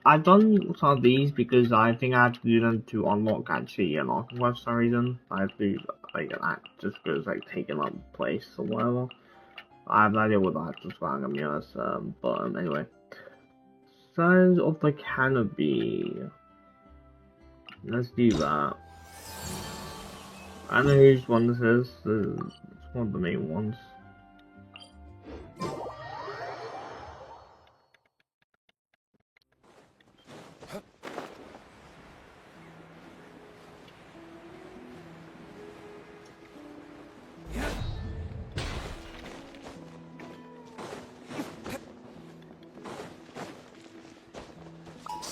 I've done some of these because I think I had to do them to unlock actually an arc for some reason. I have to like that just because like taking up place or whatever. I have no idea what that's just wrong, I'm honest. But anyway. Size of the canopy. Let's do that. I know which one this is. It's one of the main ones.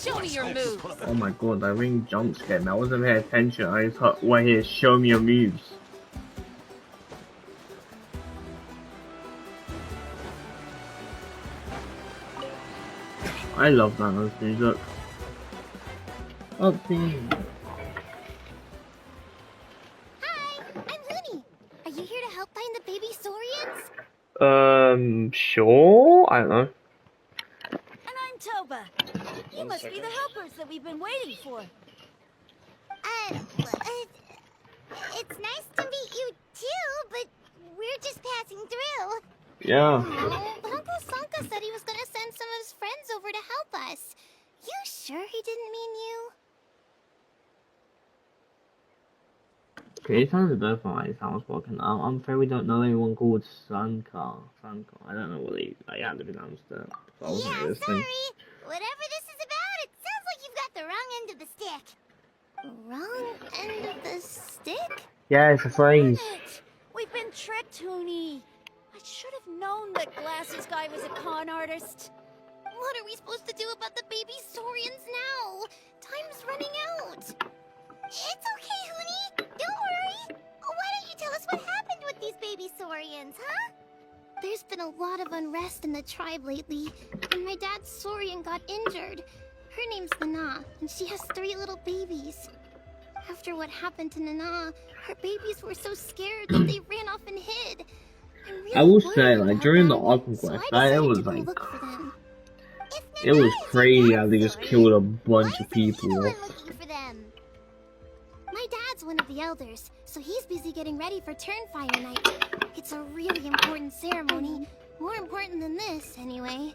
Show me your moves. Oh my god, that ring jump scared me. I wasn't paying attention. I just thought, wait here, show me your moves. I love that music. Upbeat. Hi, I'm Looney. Are you here to help find the baby saurians? Sure? I don't know. And I'm Toba. You must be the helpers that we've been waiting for. It's nice to meet you too, but we're just passing through. Yeah. Oh, but Uncle Sanka said he was gonna send some of his friends over to help us. You sure he didn't mean you? Okay, it sounds a bit funny. It sounds broken. I'm afraid we don't know anyone called Sanka. Sanka. I don't know what they. I had to pronounce that. So I wasn't Yeah, listening. sorry. Whatever this is about, it sounds like you've got the wrong end of the stick. Wrong end of the stick? Yeah, it's a phrase. Kinich! We've been tricked, Toonie. I should have known that Glasses Guy was a con artist. What are we supposed to do about the baby saurians now? Time's running out. It's okay, Hoonie. Don't worry. Why don't you tell us what happened with these baby saurians, huh? There's been a lot of unrest in the tribe lately, and my dad's saurian got injured. Her name's Nana, and she has 3 little babies. After what happened to Nana, her babies were so scared that they ran off and hid. I'm really I will worried say, like, about during the them, Arkham so Quest, I it decided was to go like, look for them. it was crazy how they just killed a bunch of people off. Looking for them? My dad's one of the elders, so he's busy getting ready for Turnfire Night. It's a really important ceremony. More important than this, anyway.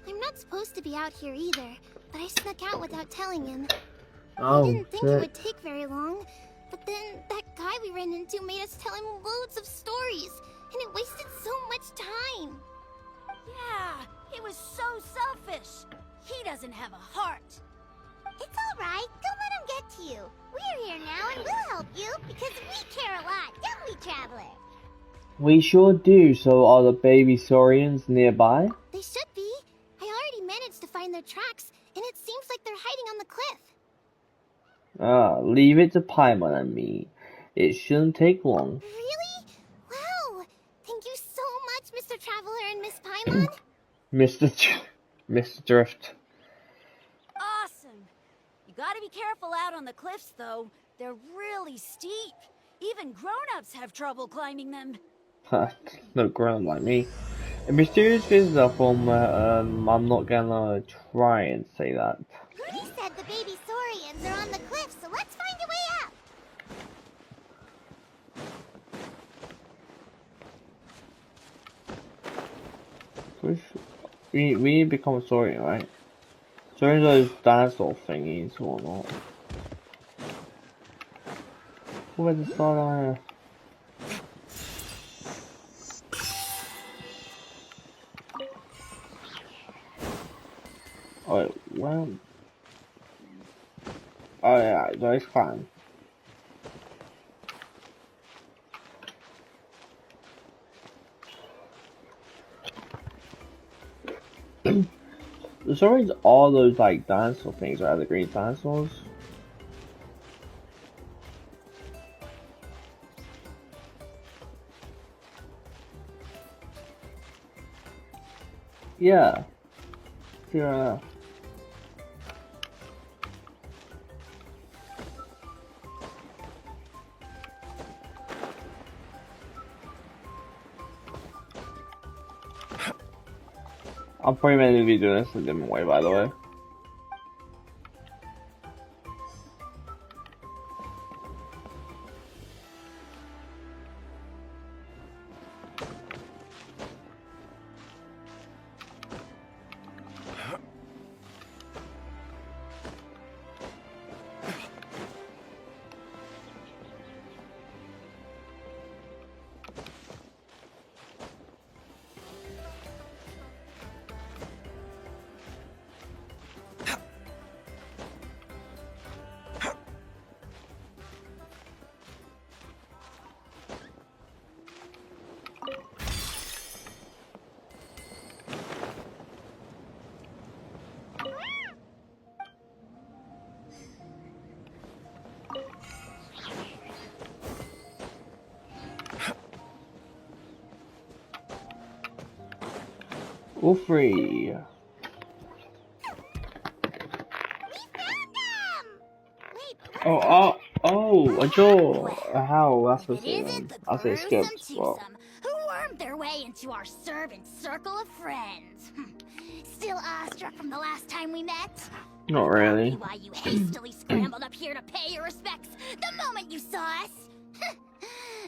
I'm not supposed to be out here either, but I snuck out without telling him. I Oh, didn't think it shit. would take very long, but then that guy we ran into made us tell him loads of stories, and it wasted so much time. Yeah, he was so selfish. He doesn't have a heart. It's alright, don't let him get to you. We're here now and we'll help you, because we care a lot, don't we, Traveler? We sure do. So are the baby saurians nearby? They should be. I already managed to find their tracks, and it seems like they're hiding on the cliff. Leave it to Paimon and me. It shouldn't take long. Really? Wow! Thank you so much, Mr. Traveler and Miss Paimon. Mr. Drift. Awesome. You gotta be careful out on the cliffs, though. They're really steep. Even grown-ups have trouble climbing them. No ground like me. A mysterious visitor from, I'm not gonna try and say that. Rudy said the baby saurians are on the cliff, so let's find a way up. We need to become a saurian, right? Saurians are those dinosaur thingies or not. Where's the start on here? Oh, well. Oh, yeah, that's fine. The saurians are those, like, dinosaur things, right? The green dinosaurs? Yeah. Yeah. I'm probably meant to be doing this a different way, by the way. All three. We found them! Wait, but Oh, what's a jaw. Well, A how? That's if what it isn't the I say gruesome skipped. Well, twosome who wormed their way into our servant circle of friends. Still awestruck from the last time we met? not Would that really. be why you hastily scrambled up here to pay your respects the moment you saw us?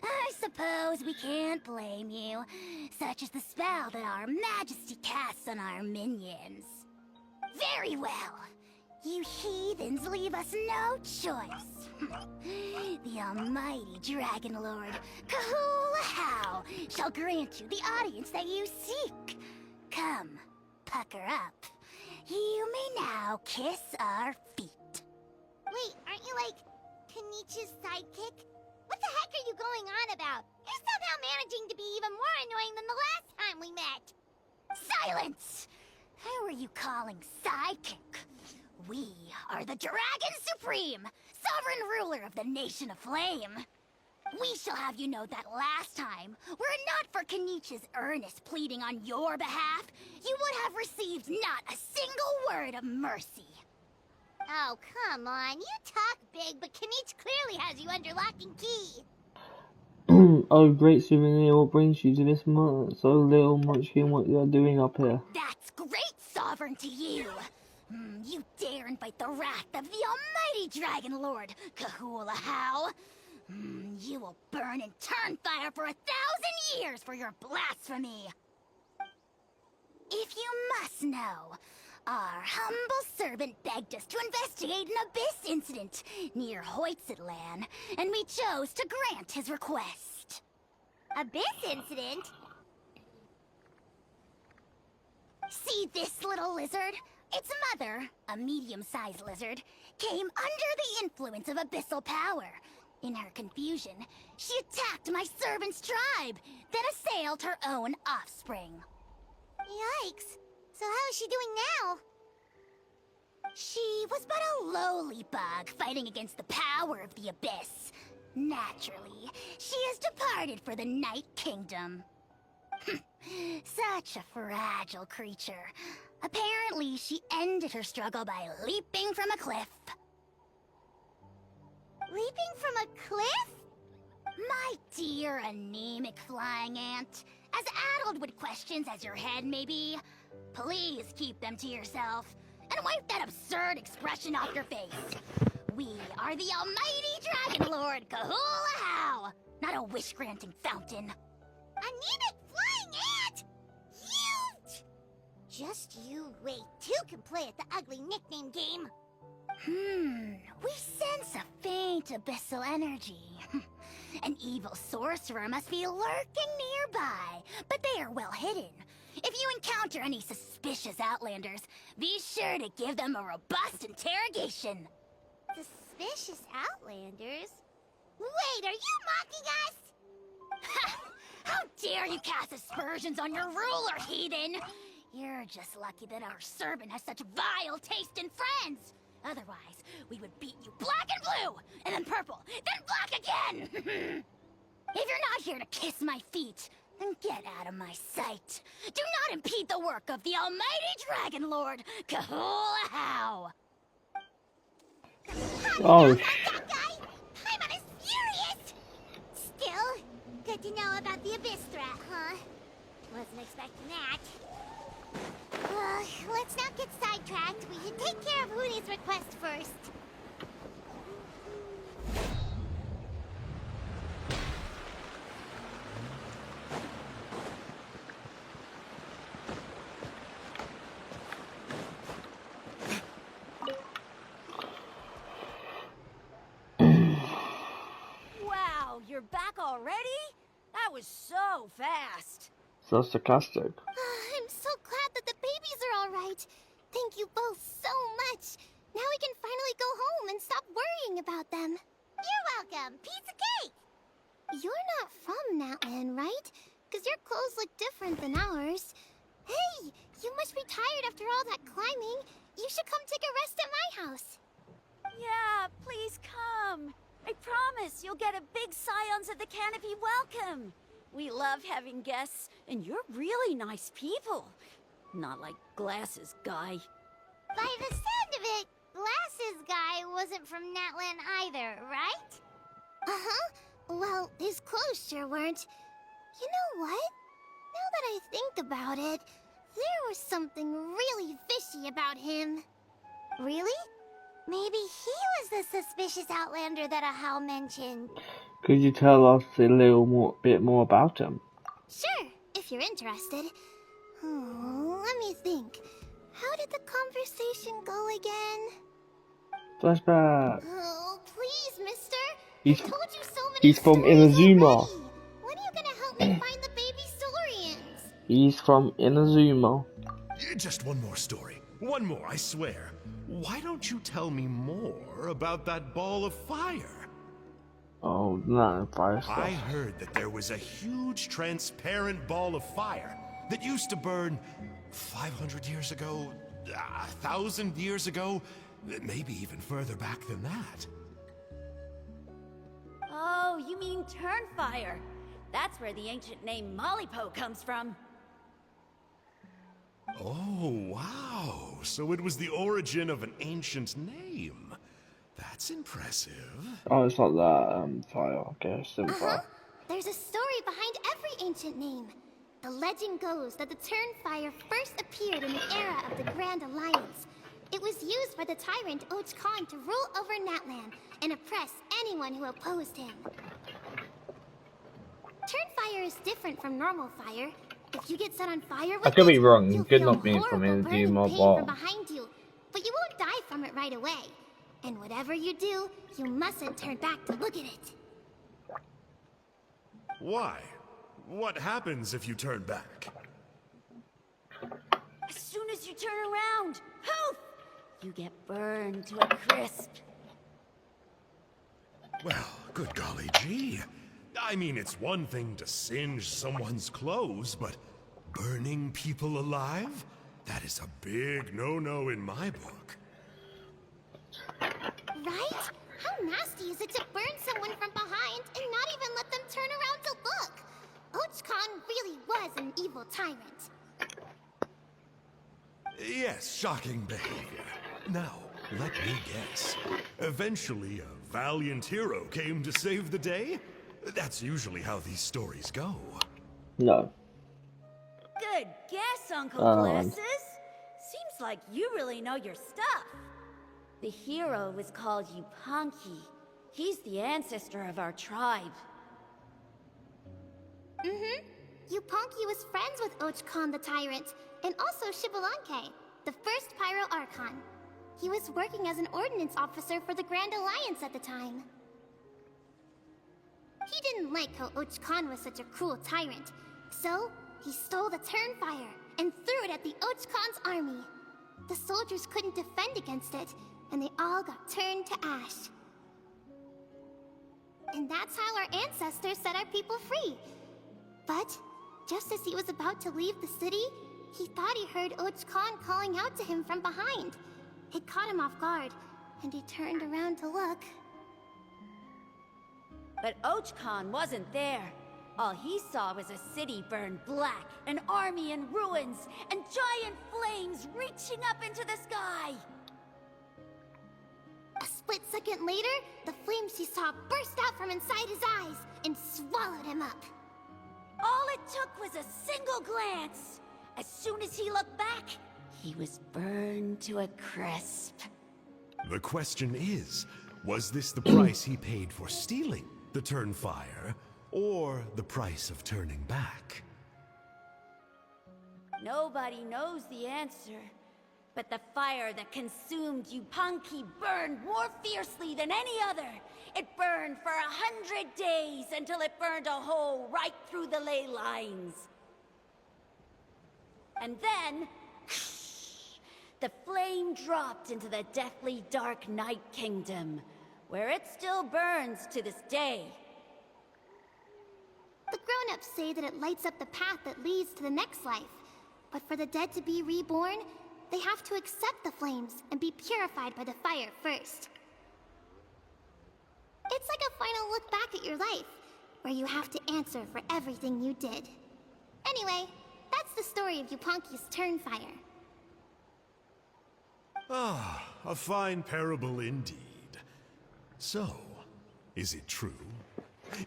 I suppose we can't blame you. Such is the spell that our majesty casts on our minions. Very well. You heathens leave us no choice. The almighty Dragon Lord, Kahula shall grant you the audience that you seek. Come, pucker up. You may now kiss our feet. Wait, aren't you like Kinich's sidekick? What the heck are you going on about? You're somehow managing to be even more annoying than the last time we met. Silence! Who are you calling sidekick? We are the Dragon Supreme, sovereign ruler of the Nation of Flame. We shall have you know that last time, were it not for Kinich's earnest pleading on your behalf, you would have received not a single word of mercy. Oh, come on. You talk big, but Kinich clearly has you under lock and key. Oh, great souvenir. What brings you to this month? So little munchkin, what you're doing up here? That's great, sovereign to you. You dare invite the wrath of the almighty Dragon Lord, Kahula How. You will burn in turn fire for 1,000 years for your blasphemy. If you must know, our humble servant begged us to investigate an abyss incident near Hoytsidlan, and we chose to grant his request. Abyss incident? See this little lizard? Its mother, a medium-sized lizard, came under the influence of abyssal power. In her confusion, she attacked my servant's tribe, then assailed her own offspring. Yikes. So how is she doing now? She was but a lowly bug fighting against the power of the abyss. Naturally, she has departed for the Night Kingdom. Such a fragile creature. Apparently, she ended her struggle by leaping from a cliff. Leaping from a cliff? My dear anemic flying ant, as addled with questions as your head may be, please keep them to yourself and wipe that absurd expression off your face. We are the almighty Dragon Lord Kahula How, not a wish-granting fountain. Anemic flying ant? Huge! Just you wait. Two can play at the ugly nickname game. We sense a faint abyssal energy. An evil sorcerer must be lurking nearby, but they are well hidden. If you encounter any suspicious outlanders, be sure to give them a robust interrogation. Suspicious outlanders? Wait, are you mocking us? How dare you cast aspersions on your ruler, heathen! You're just lucky that our servant has such vile taste in friends. Otherwise, we would beat you black and blue, and then purple, then black again! If you're not here to kiss my feet, then get out of my sight. Do not impede the work of the almighty Dragon Lord, Kahula How! Oh, That guy! I'm on his furious! Still, good to know about the abyss threat, huh? Wasn't expecting that. Let's not get sidetracked. We should take care of Hoonie's request first. Wow, you're back already? That was so fast. so sarcastic. I'm so glad that the babies are all right. Thank you both so much. Now we can finally go home and stop worrying about them. You're welcome. Piece of cake. You're not from Natlan, right? Because your clothes look different than ours. Hey, you must be tired after all that climbing. You should come take a rest at my house. Yeah, please come. I promise you'll get a big Scions of the Canopy welcome. We love having guests, and you're really nice people. Not like Glasses guy. By the sound of it, Glasses guy wasn't from Natlan either, right? Uh-huh. Well, his clothes sure weren't. You know what? Now that I think about it, there was something really fishy about him. Really? Maybe he was the suspicious outlander that Ahau mentioned. Could you tell us a bit more about him? Sure, if you're interested. Let me think. How did the conversation go again? Flashback. Oh, please, mister. He's- I told you so many he's from stories Inazuma. already. When are you gonna help me find the baby Saurians? He's from Inazuma. Just one more story. One more, I swear. Why don't you tell me more about that ball of fire? Oh, no, fire stuff. I heard that there was a huge transparent ball of fire that used to burn 500 years ago, 1,000 years ago, maybe even further back than that. Oh, you mean Turnfire. That's where the ancient name Mollypo comes from. Oh, wow. So it was the origin of an ancient name. That's impressive. Oh, it's not that, fire, okay, simple. There's a story behind every ancient name. The legend goes that the Turnfire first appeared in the era of the Grand Alliance. It was used by the tyrant Och Khan to rule over Natlan and oppress anyone who opposed him. Turnfire is different from normal fire. If you get set on fire with I could be wrong. you'll Could feel not be from horrible burning Inazuma, pain but from behind you, but you won't die from it right away. And whatever you do, you mustn't turn back to look at it. Why? What happens if you turn back? As soon as you turn around, poof! You get burned to a crisp. Well, good golly gee. I mean, it's one thing to singe someone's clothes, but burning people alive? That is a big no-no in my book. Right? How nasty is it to burn someone from behind and not even let them turn around to look? Och Khan really was an evil tyrant. Yes, shocking behavior. Now, let me guess. Eventually, a valiant hero came to save the day? That's usually how these stories go. no. Good guess, Uncle Oh. Glasses. Seems like you really know your stuff. The hero was called Yupanqui. He's the ancestor of our tribe. Yupanqui was friends with Och Khan the tyrant, and also Shibalanke, the first Pyro Archon. He was working as an ordnance officer for the Grand Alliance at the time. He didn't like how Och Khan was such a cruel tyrant, so he stole the Turnfire and threw it at the Och Khan's army. The soldiers couldn't defend against it, and they all got turned to ash. And that's how our ancestors set our people free. But just as he was about to leave the city, he thought he heard Och Khan calling out to him from behind. It caught him off guard, and he turned around to look. But Och Khan wasn't there. All he saw was a city burned black, an army in ruins, and giant flames reaching up into the sky. A split second later, the flames he saw burst out from inside his eyes and swallowed him up. All it took was a single glance. As soon as he looked back, he was burned to a crisp. The question is, was this the price he paid for stealing the Turnfire, or the price of turning back? Nobody knows the answer. But the fire that consumed Yupanqui burned more fiercely than any other. It burned for 100 days until it burned a hole right through the ley lines. And then, the flame dropped into the deathly dark Night Kingdom, where it still burns to this day. The grown-ups say that it lights up the path that leads to the next life. But for the dead to be reborn, they have to accept the flames and be purified by the fire first. It's like a final look back at your life, where you have to answer for everything you did. Anyway, That's the story of Yupanki's Turnfire. Ah, a fine parable indeed. So, is it true?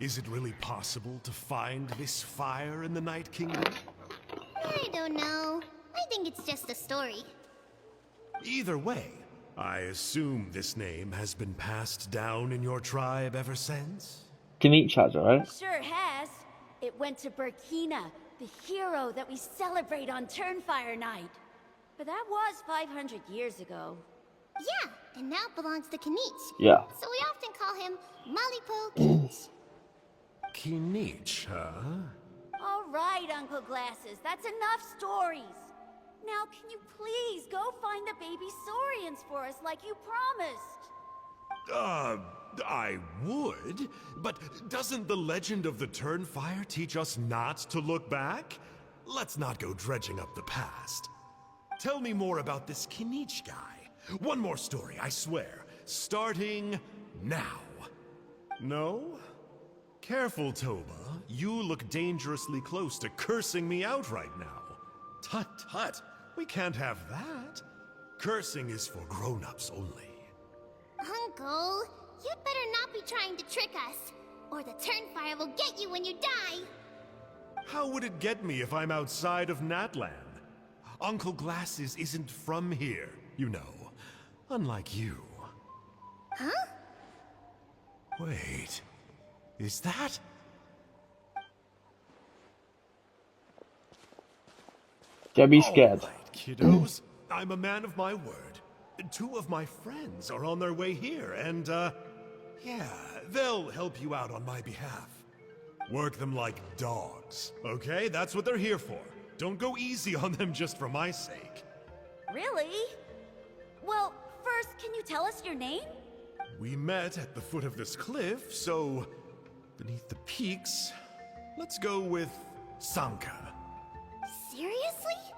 Is it really possible to find this fire in the Night Kingdom? I don't know. I think it's just a story. Either way, I assume this name has been passed down in your tribe ever since? Kinich has it, right? Sure has. It went to Burkina, the hero that we celebrate on Turnfire Night. But that was 500 years ago. Yeah, and now it belongs to Kinich. Yeah. So we often call him Malipo Kinich. Kinich, huh? All right, Uncle Glasses, that's enough stories. Now, can you please go find the baby Saurians for us like you promised? I would, but doesn't the legend of the Turnfire teach us not to look back? Let's not go dredging up the past. Tell me more about this Kinich guy. One more story, I swear. Starting now. No? Careful, Toba. You look dangerously close to cursing me out right now. Tut tut. We can't have that. Cursing is for grown-ups only. Uncle, you'd better not be trying to trick us, or the Turnfire will get you when you die. How would it get me if I'm outside of Natland? Uncle Glasses isn't from here, you know. Unlike you. Huh? Wait. Is that? Don't be scared. All right, kiddos. I'm a man of my word. Two of my friends are on their way here, and, yeah, they'll help you out on my behalf. Work them like dogs, okay? That's what they're here for. Don't go easy on them just for my sake. Really? Well, first, can you tell us your name? We met at the foot of this cliff, so beneath the peaks, let's go with Sanka. Seriously?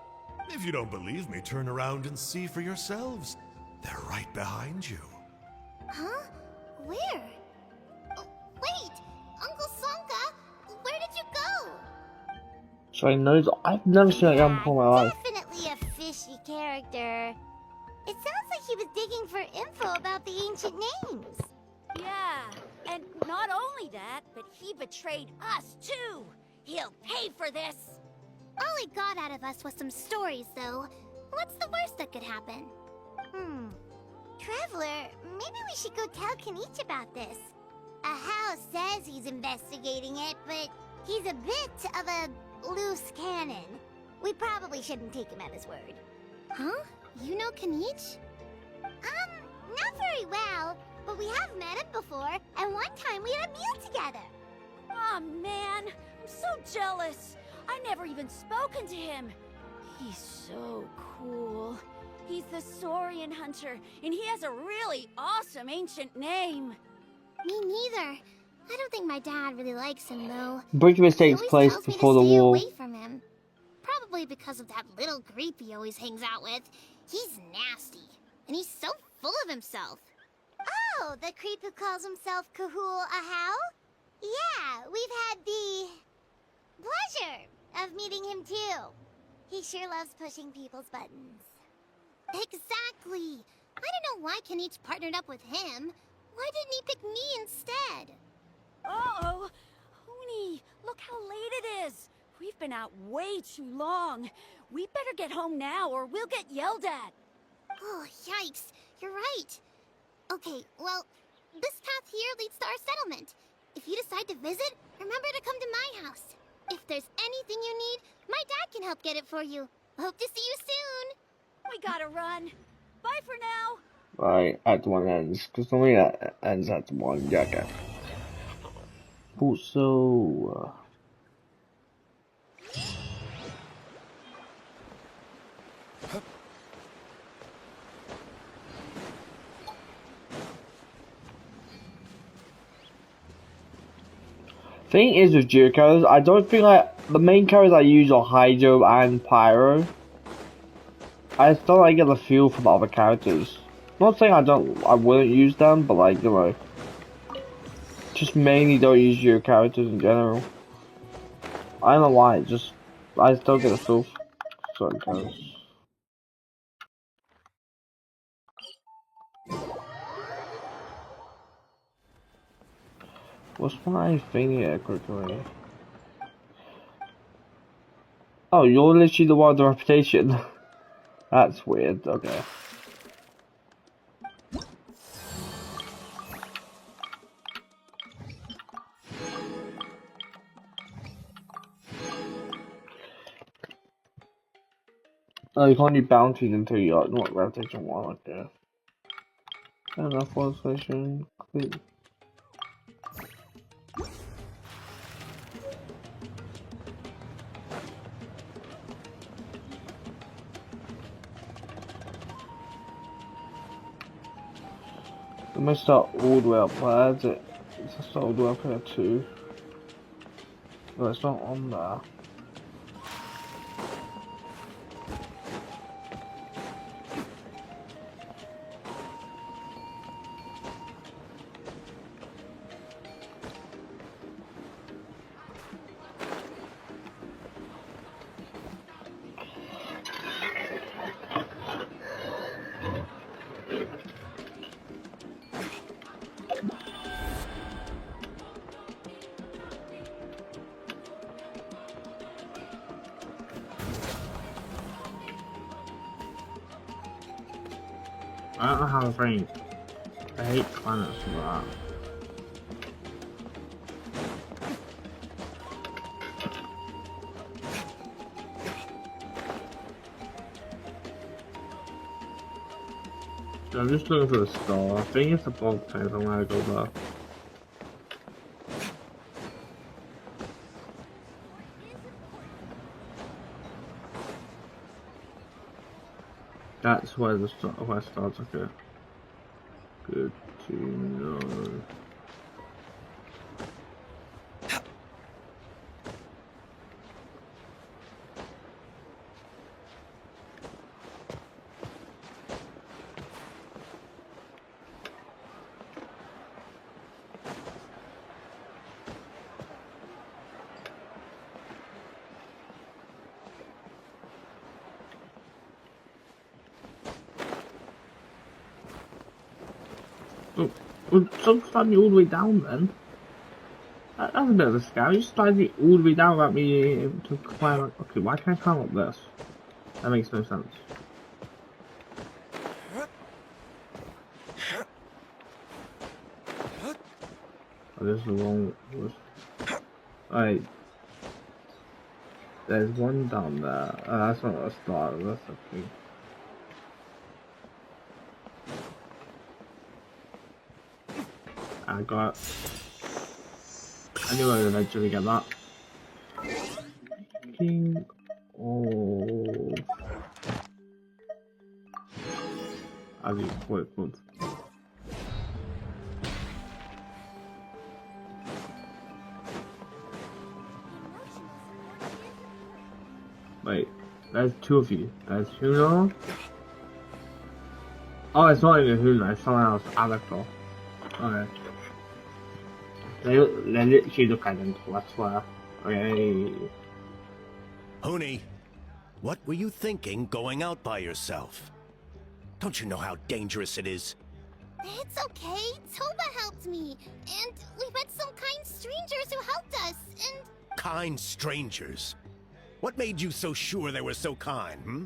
If you don't believe me, turn around and see for yourselves. They're right behind you. Huh? Where? Oh, wait! Uncle Sonka, where did you go? So I know I've never seen that guy before in my life. Definitely a fishy character. It sounds like he was digging for info about the ancient names. Yeah, and not only that, but he betrayed us too. He'll pay for this. All he got out of us was some stories, though. What's the worst that could happen? Traveler, maybe we should go tell Kinich about this. Ahau says he's investigating it, but he's a bit of a loose cannon. We probably shouldn't take him at his word. Huh? You know Kinich? Not very well, but we have met him before, and one time we had a meal together. Aw, man, I'm so jealous. I never even spoken to him. He's so cool. He's the Saurian hunter, and he has a really awesome ancient name. Me neither. I don't think my dad really likes him, though. Bridgman takes He always place tells me to before the stay war. away from him. Probably because of that little creep he always hangs out with. He's nasty, and he's so full of himself. Oh, the creep who calls himself Kahul Ahau? Yeah, we've had the pleasure of meeting him too. He sure loves pushing people's buttons. Exactly. I don't know why Kinich partnered up with him. Why didn't he pick me instead? Uh-oh. Huni, look how late it is. We've been out way too long. We better get home now or we'll get yelled at. Oh, yikes. You're right. Okay, well, this path here leads to our settlement. If you decide to visit, remember to come to my house. If there's anything you need, my dad can help get it for you. Hope to see you soon. We gotta run. Bye for now. Right, Act 1 ends. Because normally that ends Act 1. Yeah, okay. Also, thing is with Geo characters, I don't think the main characters I use are Hydro and Pyro. I just don't get the feel from the other characters. Not saying I wouldn't use them, but like, you know, just mainly don't use Geo characters in general. I don't know why, just I still get a filth sometimes. What's my thing here quickly? Oh, you're literally the one with the reputation. That's weird, okay. Oh, you can't do bounties until you are not reputation 1, okay. Fair enough, one session. Complete. I must start all the way up there, is it? Let's start all the way up here too. No, it's not on there. I don't know how to rank. I hate planets for that. So I'm just looking for the star. I think it's a bog tank, I'm gonna go there. That's where the star where it starts, okay. Good to know. Well, some slide me all the way down then. That's a bit of a scam. You slide me all the way down without me able to climb up. Okay, why can't I climb up this? That makes no sense. Oh, this is the wrong. Alright. There's one down there. That's not a start, that's a thing. I got it. I knew I'd eventually get that. King of... As you call it, good. Wait, there's two of you. There's Huno. Oh, it's not even Huno, it's someone else. Alacor. Okay. They literally look identical, I swear. Okay. Huni, what were you thinking going out by yourself? Don't you know how dangerous it is? It's okay. Toba helped me. And we met some kind strangers who helped us. And Kind strangers? What made you so sure they were so kind, hmm?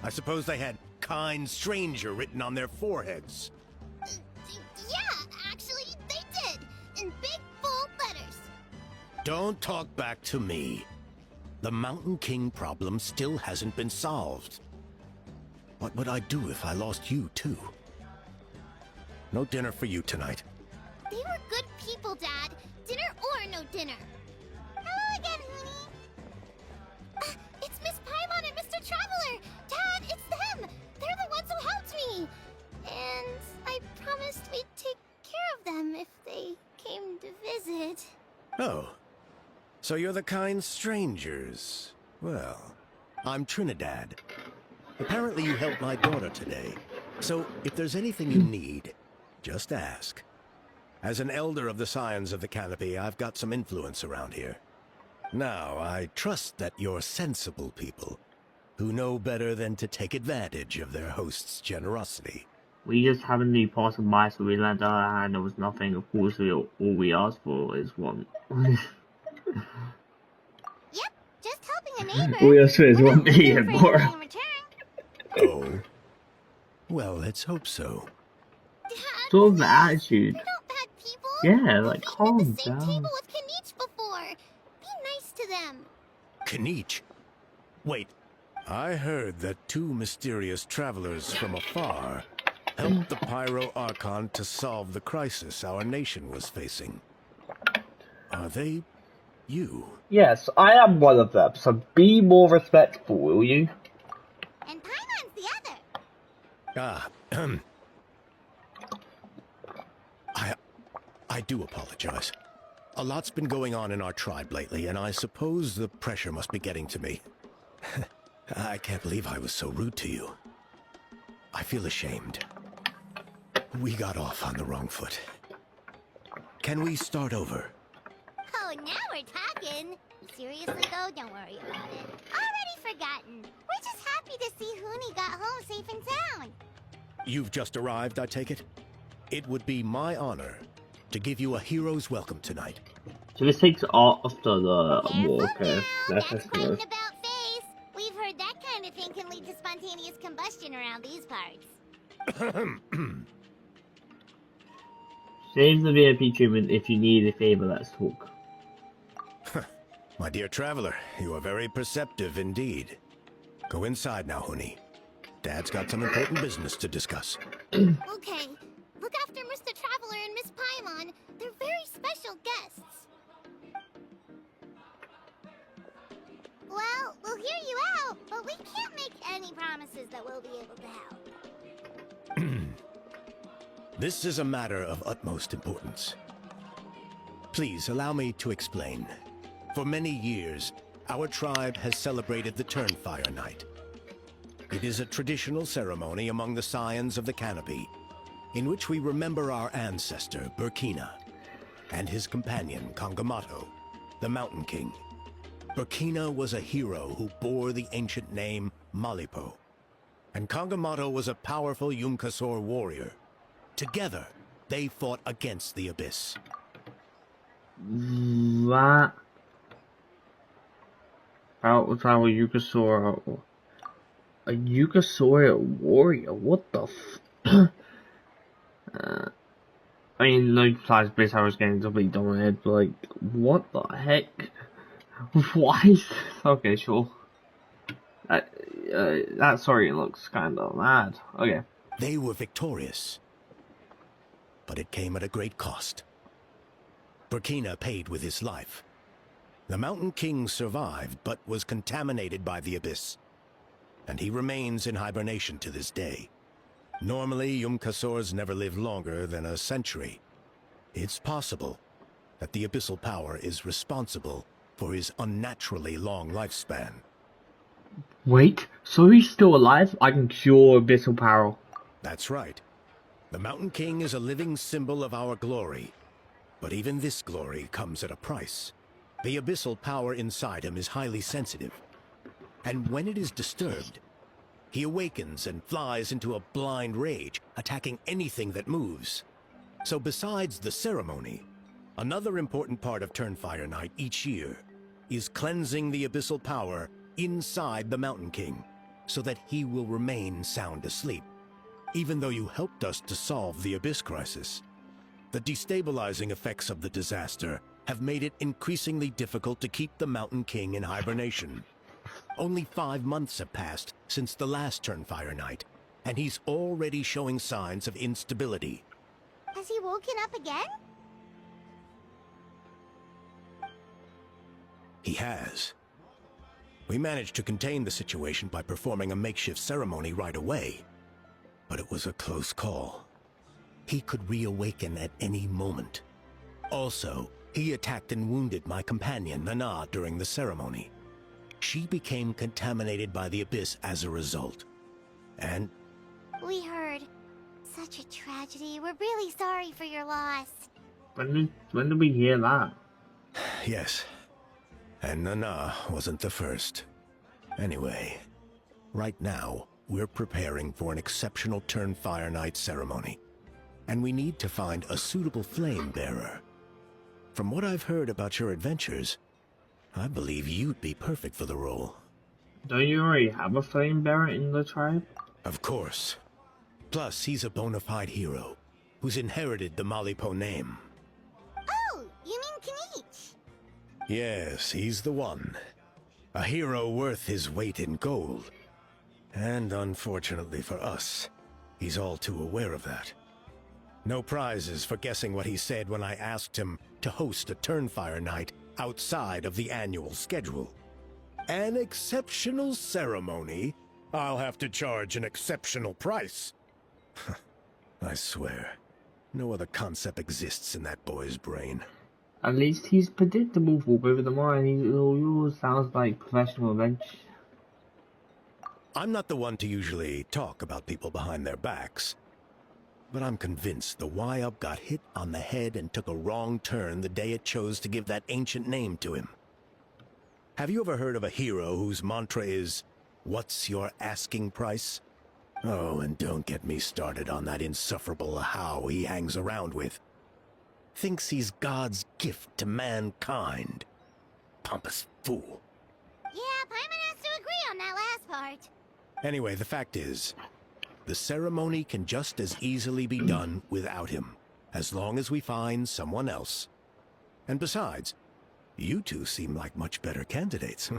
I suppose they had kind stranger written on their foreheads. yeah, actually, they did. In big, bold letters. Don't talk back to me. The Mountain King problem still hasn't been solved. What would I do if I lost you, too? No dinner for you tonight. They were good people, Dad. Dinner or no dinner. Hello again, Huni. It's Miss Paimon and Mr. Traveler. Dad, it's them. They're the ones who helped me. And I promised we'd take care of them if they came to visit. Oh. So you're the kind strangers. Well, I'm Trinidad. Apparently you helped my daughter today. So if there's anything you need, just ask. As an elder of the Scions of the Canopy, I've got some influence around here. Now, I trust that you're sensible people who know better than to take advantage of their host's generosity. We just happened to be passing by, so we lent our hand. There was nothing. Of course, all we asked for is one. Yep, just helping a neighbor. All we asked for is We're one not looking million for more. anything in return. Oh? Well, let's hope so. Dad, Sort of please, attitude. they're not bad people. Yeah, like, We've eaten at calm the same down. table with Kinich before. Be nice to them. Kinich? Wait, I heard that two mysterious travelers from afar helped the Pyro Archon to solve the crisis our nation was facing. Are they you? Yes, I am one of them, so be more respectful, will you? And Paimon's the other. I do apologize. A lot's been going on in our tribe lately, and I suppose the pressure must be getting to me. I can't believe I was so rude to you. I feel ashamed. We got off on the wrong foot. Can we start over? Oh, now we're talking. Seriously though, don't worry about it. Already forgotten. We're just happy to see Huni got home safe and sound. You've just arrived, I take it? It would be my honor to give you a hero's welcome tonight. So this takes after the Careful war, okay? now. That's That's just quite an nice. about face. We've heard that kind of thing can lead to spontaneous combustion around these parts. Save the VIP treatment if you need a favor, let's talk. My dear traveler, you are very perceptive indeed. Go inside now, Huni. Dad's got some important business to discuss. Okay. Look after Mr. Traveler and Miss Paimon. They're very special guests. Well, we'll hear you out, but we can't make any promises that we'll be able to help. This is a matter of utmost importance. Please allow me to explain. For many years, our tribe has celebrated the Turnfire Night. It is a traditional ceremony among the Scions of the Canopy, in which we remember our ancestor, Burkina, and his companion, Kangamato, the Mountain King. Burkina was a hero who bore the ancient name Malipo, and Kangamato was a powerful Yumkasor warrior. Together, they fought against the Abyss. That... That was our Yukasaur. A Yukasaur warrior? What the I mean, no besides base I was getting completely dominated, but like, what the heck? Why is this? Okay, sure. That story looks kinda mad. Okay. They were victorious, but it came at a great cost. Burkina paid with his life. The Mountain King survived, but was contaminated by the Abyss, and he remains in hibernation to this day. Normally, Yumkasors never live longer than a century. It's possible that the Abyssal power is responsible for his unnaturally long lifespan. Wait, so he's still alive? I can cure Abyssal Power. That's right. The Mountain King is a living symbol of our glory, but even this glory comes at a price. The abyssal power inside him is highly sensitive, and when it is disturbed, he awakens and flies into a blind rage, attacking anything that moves. So besides the ceremony, another important part of Turnfire Night each year is cleansing the abyssal power inside the Mountain King, so that he will remain sound asleep. Even though you helped us to solve the Abyss crisis, the destabilizing effects of the disaster have made it increasingly difficult to keep the Mountain King in hibernation. Only 5 months have passed since the last Turnfire Night, and he's already showing signs of instability. Has he woken up again? He has. We managed to contain the situation by performing a makeshift ceremony right away, but it was a close call. He could reawaken at any moment. Also, he attacked and wounded my companion, Nana, during the ceremony. She became contaminated by the Abyss as a result. And We heard. Such a tragedy. We're really sorry for your loss. When did we hear that? yes, And Nana wasn't the first. Anyway, right now, we're preparing for an exceptional Turnfire Night ceremony. And we need to find a suitable flame bearer. From what I've heard about your adventures, I believe you'd be perfect for the role. Don't you already have a flame bearer in the tribe? Of course. Plus, he's a bona fide hero, who's inherited the Malipo name. Oh, you mean Kinich? Yes, he's the one. A hero worth his weight in gold. And unfortunately for us, he's all too aware of that. No prizes for guessing what he said when I asked him to host a Turnfire Night outside of the annual schedule. An exceptional ceremony? I'll have to charge an exceptional price. I swear, no other concept exists in that boy's brain. At least he's predictable for both of them, and he's all yours. Sounds like professional adventure. I'm not the one to usually talk about people behind their backs, but I'm convinced the Y-Up got hit on the head and took a wrong turn the day it chose to give that ancient name to him. Have you ever heard of a hero whose mantra is, "What's your asking price?" Oh, and don't get me started on that insufferable How he hangs around with. Thinks he's God's gift to mankind. Pompous fool. Yeah, Paimon has to agree on that last part. Anyway, the fact is, the ceremony can just as easily be done without him, as long as we find someone else. And besides, you two seem like much better candidates.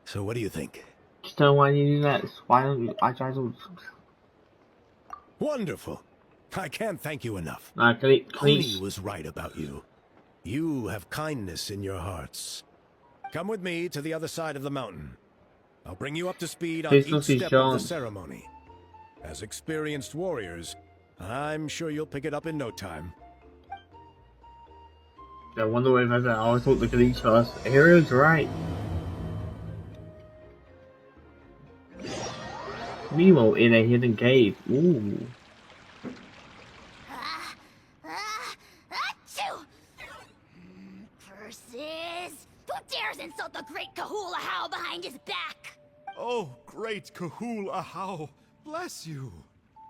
So what do you think? Just don't want you to do that. Why don't you? I try to. Wonderful. I can't thank you enough. Please. Oni was right about you. You have kindness in your hearts. Come with me to the other side of the mountain. I'll bring you up to speed on Please each step Sean. of the ceremony. As experienced warriors, I'm sure you'll pick it up in no time. I wonder what if I always thought the Kinich first. Hero's right. Meanwhile, in a hidden cave. Ooh. Achoo! Curses! Who dares insult the great Kahula How behind his back? Oh, great Kahul Ahau, bless you.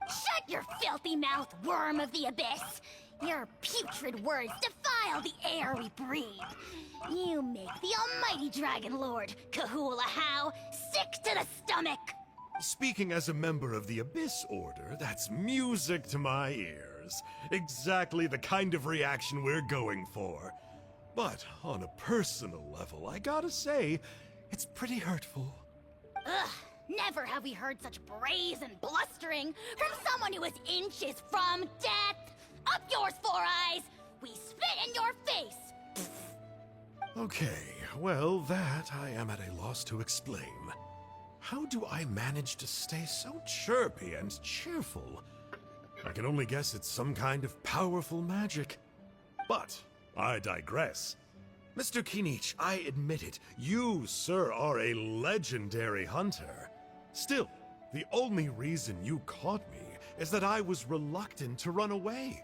Shut your filthy mouth, worm of the abyss! Your putrid words defile the air we breathe. You make the almighty Dragon Lord, Kahula How, sick to the stomach! Speaking as a member of the Abyss Order, that's music to my ears. Exactly the kind of reaction we're going for. But on a personal level, I gotta say, it's pretty hurtful. Ugh, never have we heard such brazen blustering from someone who is inches from death! Up yours, Four Eyes! We spit in your face! Okay, well, that I am at a loss to explain. How do I manage to stay so chirpy and cheerful? I can only guess it's some kind of powerful magic. But I digress. Mr. Kinich, I admit it, you, sir, are a legendary hunter. Still, the only reason you caught me is that I was reluctant to run away.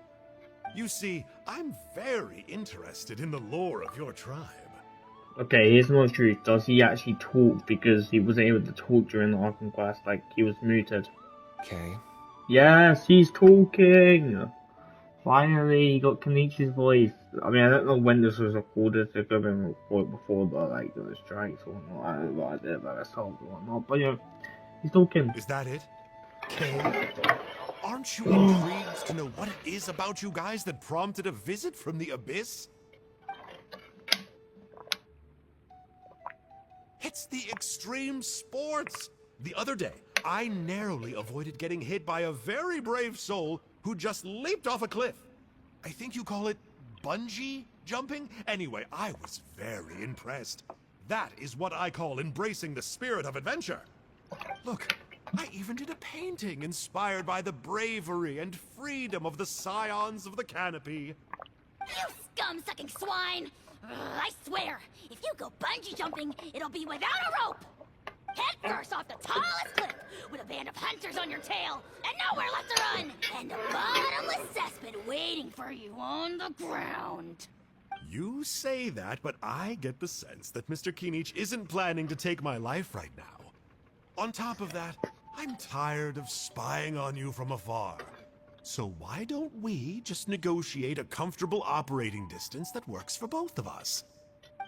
You see, I'm very interested in the lore of your tribe. Okay, here's more truth. Does he actually talk because he wasn't able to talk during the Arkham Quest? Like, he was muted. Okay. Yes, he's talking! Finally, he got Kenichi's voice. I mean, I don't know when this was recorded. It could have been recorded before the strikes or whatnot. I don't know what I did about assault or whatnot. But, yeah, he's talking. Is that it? Okay. Aren't you intrigued to know what it is about you guys that prompted a visit from the Abyss? It's the extreme sports! The other day, I narrowly avoided getting hit by a very brave soul who just leaped off a cliff. I think you call it bungee jumping? Anyway, I was very impressed. That is what I call embracing the spirit of adventure. Look, I even did a painting inspired by the bravery and freedom of the scions of the canopy. You scum-sucking swine! Ugh, I swear, if you go bungee jumping, it'll be without a rope! Head first off the tallest cliff, with a band of hunters on your tail, and nowhere left to run, and a bottomless cesspit waiting for you on the ground. You say that, but I get the sense that Mr. Kinich isn't planning to take my life right now. On top of that, I'm tired of spying on you from afar. So why don't we just negotiate a comfortable operating distance that works for both of us?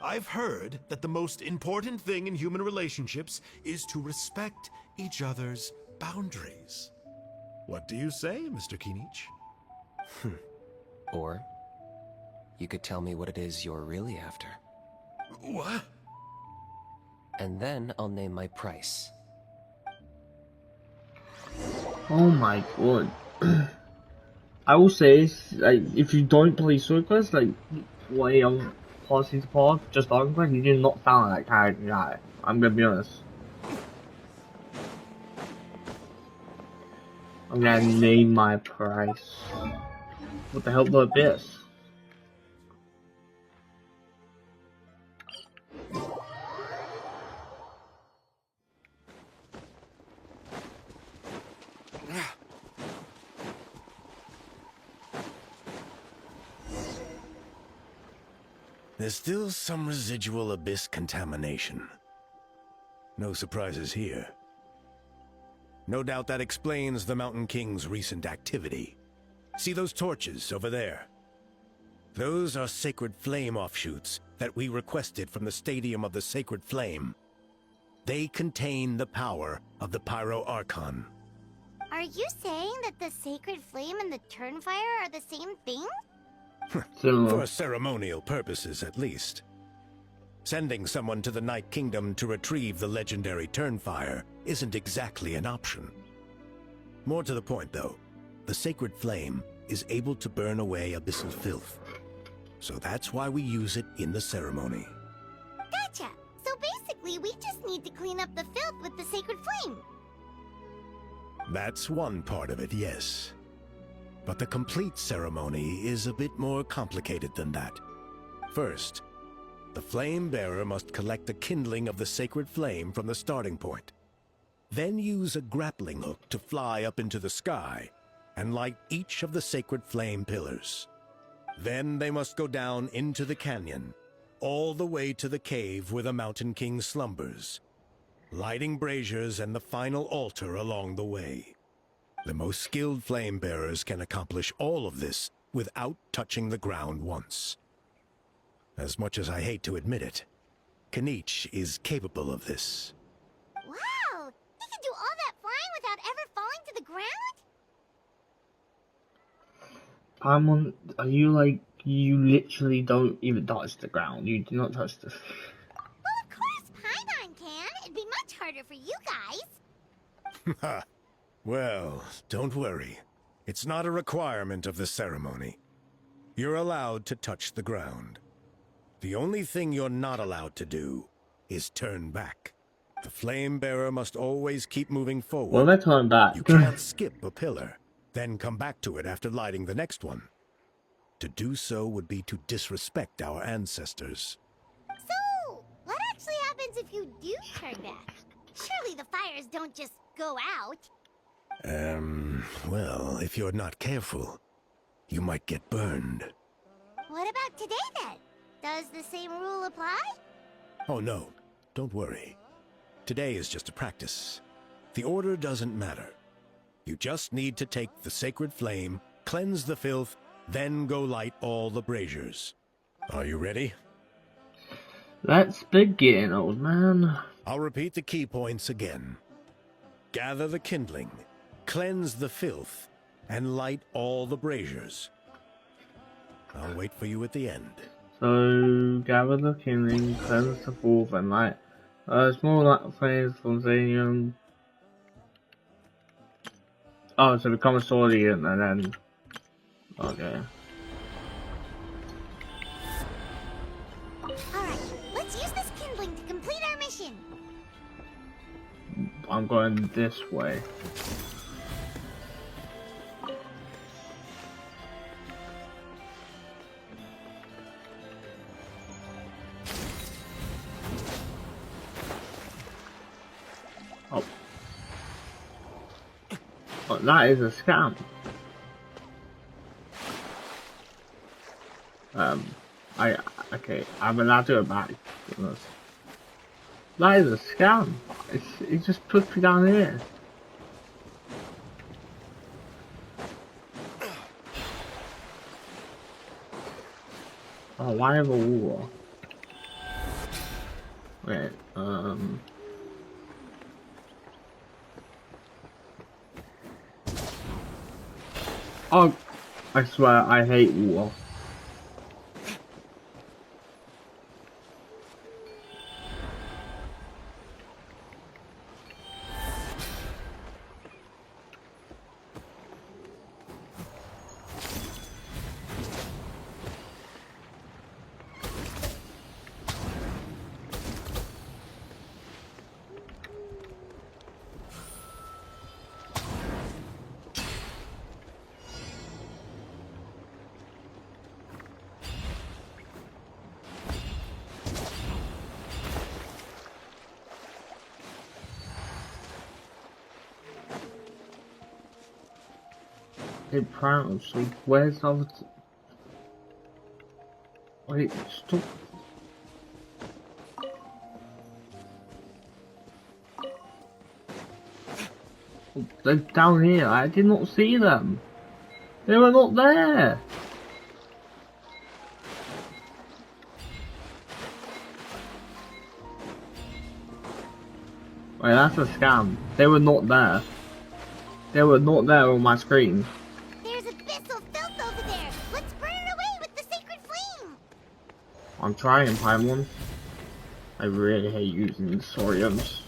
I've heard that the most important thing in human relationships is to respect each other's boundaries. What do you say, Mr. Kinich? Or you could tell me what it is you're really after. What? And then I'll name my price. Oh my god. I will say, like, if you don't play Sword Quest, like, way on Policy to Pod, just Dragon Quest, you do not sound like that character guy. I'm gonna be honest. I'm gonna name my price. What the hell the abyss? There's still some residual abyss contamination. No surprises here. No doubt that explains the Mountain King's recent activity. See those torches over there? Those are sacred flame offshoots that we requested from the Stadium of the Sacred Flame. They contain the power of the Pyro Archon. Are you saying that the Sacred Flame and the Turnfire are the same thing? For ceremonial purposes, at least. Sending someone to the Night Kingdom to retrieve the legendary Turnfire isn't exactly an option. More to the point, though, the Sacred Flame is able to burn away abyssal filth. So that's why we use it in the ceremony. Gotcha! So basically, we just need to clean up the filth with the Sacred Flame. That's one part of it, yes. But the complete ceremony is a bit more complicated than that. First, the flame bearer must collect the kindling of the sacred flame from the starting point. Then use a grappling hook to fly up into the sky and light each of the sacred flame pillars. Then they must go down into the canyon, all the way to the cave where the Mountain King slumbers, lighting braziers and the final altar along the way. The most skilled flame bearers can accomplish all of this without touching the ground once. As much as I hate to admit it, Kinich is capable of this. Wow! He can do all that flying without ever falling to the ground? Are you like, you literally don't even touch the ground? You do not touch the... Well, of course Paimon can. It'd be much harder for you guys. Well, don't worry. It's not a requirement of the ceremony. You're allowed to touch the ground. The only thing you're not allowed to do is turn back. The flame bearer must always keep moving forward. Well, let's turn back. You can't skip a pillar, then come back to it after lighting the next one. To do so would be to disrespect our ancestors. So, what actually happens if you do turn back? Surely the fires don't just go out. Well, if you're not careful, you might get burned. What about today then? Does the same rule apply? Oh no, don't worry. Today is just a practice. The order doesn't matter. You just need to take the sacred flame, cleanse the filth, then go light all the braziers. Are you ready? Let's begin, old man. I'll repeat the key points again. Gather the kindling, cleanse the filth, and light all the braziers. I'll wait for you at the end. So, gather the kindling, cleanse the fourth, and light. Small light flames from Zanium. Oh, so become a swordian and then... Okay. Alright, let's use this kindling to complete our mission. I'm going this way. Oh. Oh, that is a scam. Okay, I'm allowed to go back. Goodness. That is a scam. It just puts me down here. Oh, why have a wall? Wait, oh, I swear I hate water. Hey, proud. So where's the other? Wait, stop. Oh, they're down here. I did not see them. They were not there. Wait, that's a scam. They were not there. They were not there on my screen. There's abyssal filth over there. Let's burn it away with the sacred flame. I'm trying, Paimon. I really hate using the Saurians.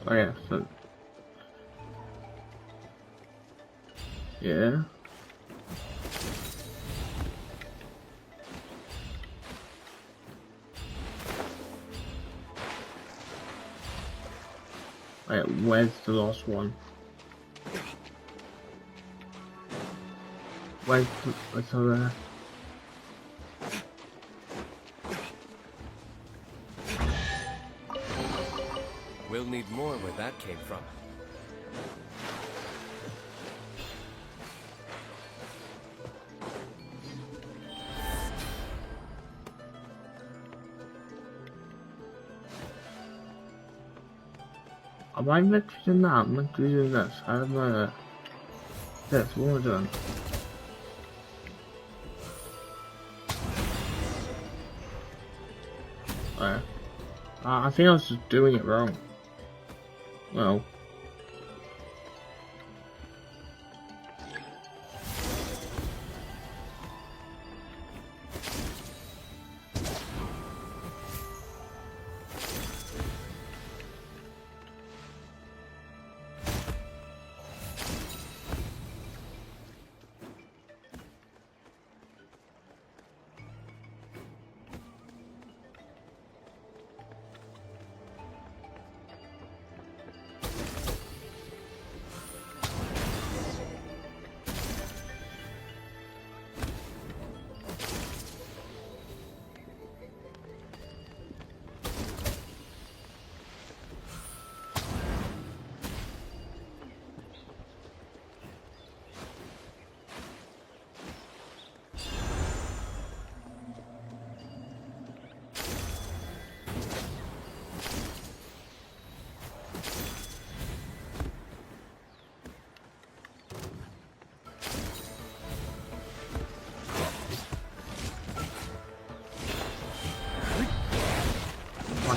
Oh yeah, so... Yeah. Wait, where's the last one? What's over there? We'll need more where that came from. Am I meant to do that? I'm meant to be doing this. I don't know that. This, what am I doing? I think I was just doing it wrong. Well.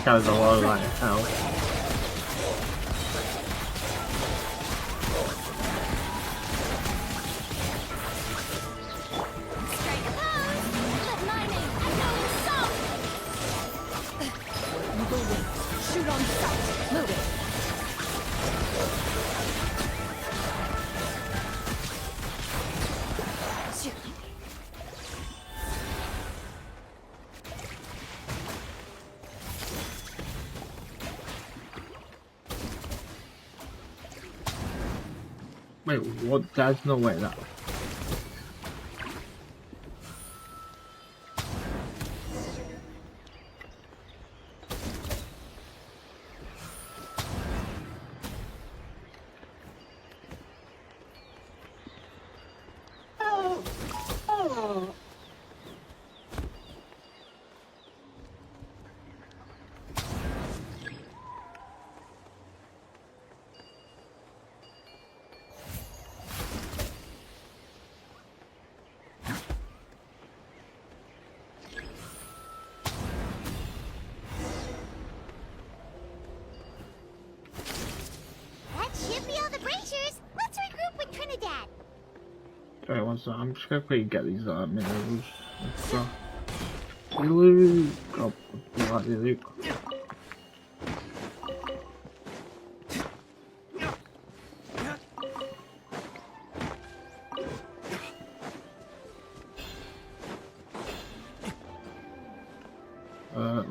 That was a lot of like hell. Shoot on sight. Move it. Wait, what? There's no way that. Alright, one second. I'm just gonna quickly get these minerals and stuff. Luke! Oh, bloody Luke.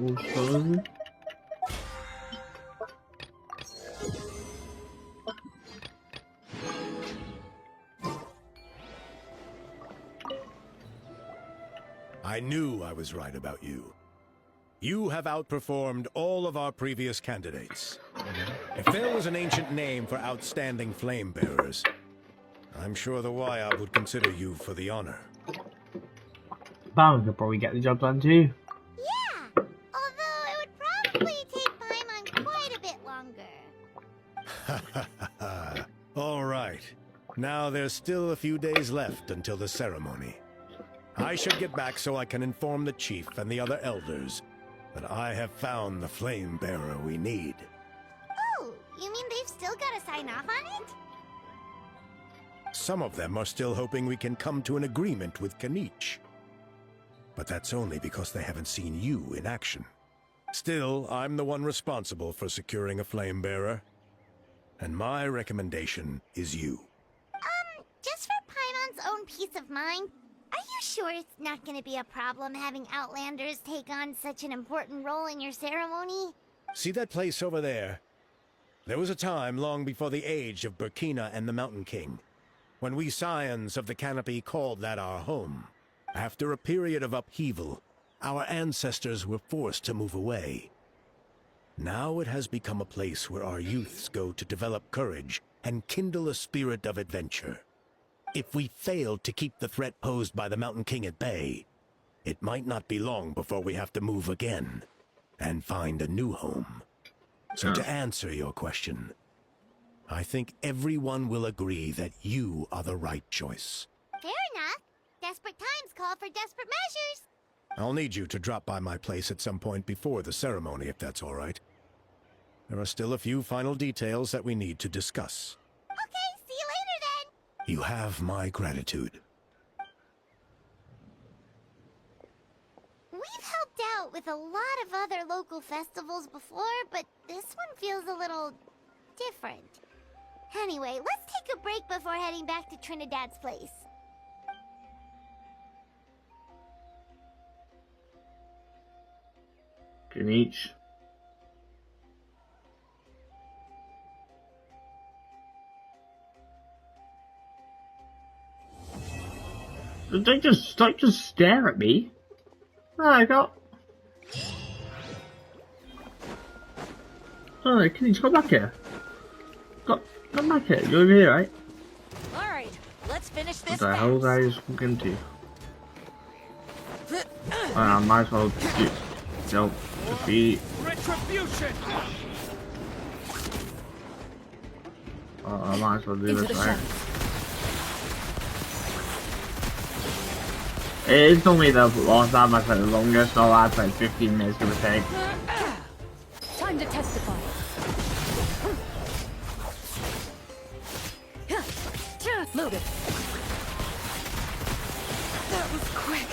Also... I knew I was right about you. You have outperformed all of our previous candidates. If there was an ancient name for outstanding flame bearers, I'm sure the Waiab would consider you for the honor. Bound could probably get the job done too. Yeah, although it would probably take Paimon quite a bit longer. All right. Now there's still a few days left until the ceremony. I should get back so I can inform the chief and the other elders that I have found the flame bearer we need. Oh, you mean they've still got to sign off on it? Some of them are still hoping we can come to an agreement with Kinich. But that's only because they haven't seen you in action. Still, I'm the one responsible for securing a flame bearer. And my recommendation is you. Just for Paimon's own peace of mind, are you sure it's not going to be a problem having Outlanders take on such an important role in your ceremony? See that place over there? There was a time long before the age of Burkina and the Mountain King, when we Scions of the Canopy called that our home. After a period of upheaval, our ancestors were forced to move away. Now it has become a place where our youths go to develop courage and kindle a spirit of adventure. If we failed to keep the threat posed by the Mountain King at bay, it might not be long before we have to move again and find a new home. So to answer your question, I think everyone will agree that you are the right choice. Fair enough. Desperate times call for desperate measures. I'll need you to drop by my place at some point before the ceremony, if that's all right. There are still a few final details that we need to discuss. Okay, see you later then. You have my gratitude. We've helped out with a lot of other local festivals before, but this one feels a little different. Anyway, let's take a break before heading back to Trinidad's place. Kinich. Don't just stare at me. Oh, I got. Oh, Kinich, come back here. Come back here. You're over here, right? Alright, let's finish this What the hell did I just walk into? I might as well don't defeat. Retribution! I might as well do this, right? It is only the last time I played the longest, so I played 15 minutes give or take. Time to testify. Loaded. That was quick.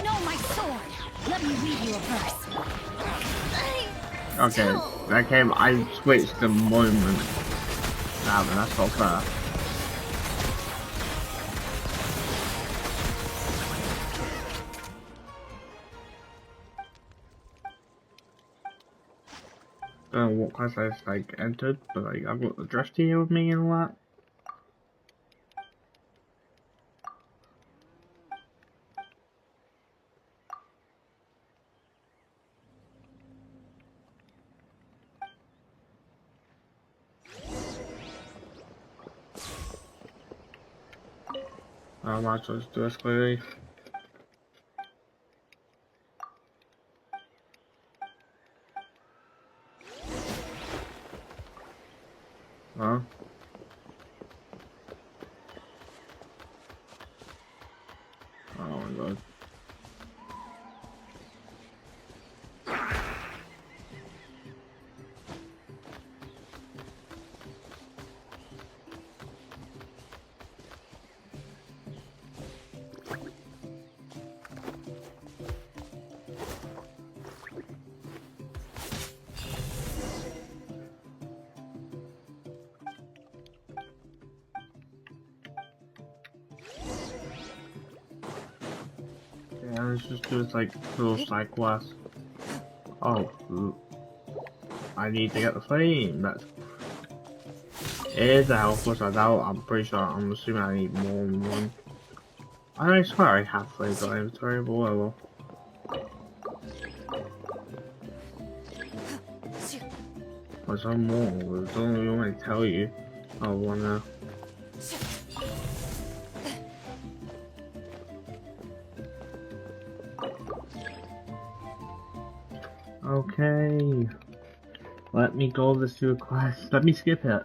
No, my sword. Let me read you a verse. Okay, that came. I switched the moment. Nah, but that's not fair. I don't know what class I like entered, but like I've got the dress here with me and all that. I might as well just do this clearly. Huh? Oh my god. Yeah, let's just do this like little side quest. Oh, I need to get the flame. That's it is a health plus I doubt. I'm pretty sure. I'm assuming I need more than one. I swear I have flames on inventory, but whatever. There's some more. I don't really want to tell you. Oh, one there. Okay. Let me go this to a quest. Let me skip it.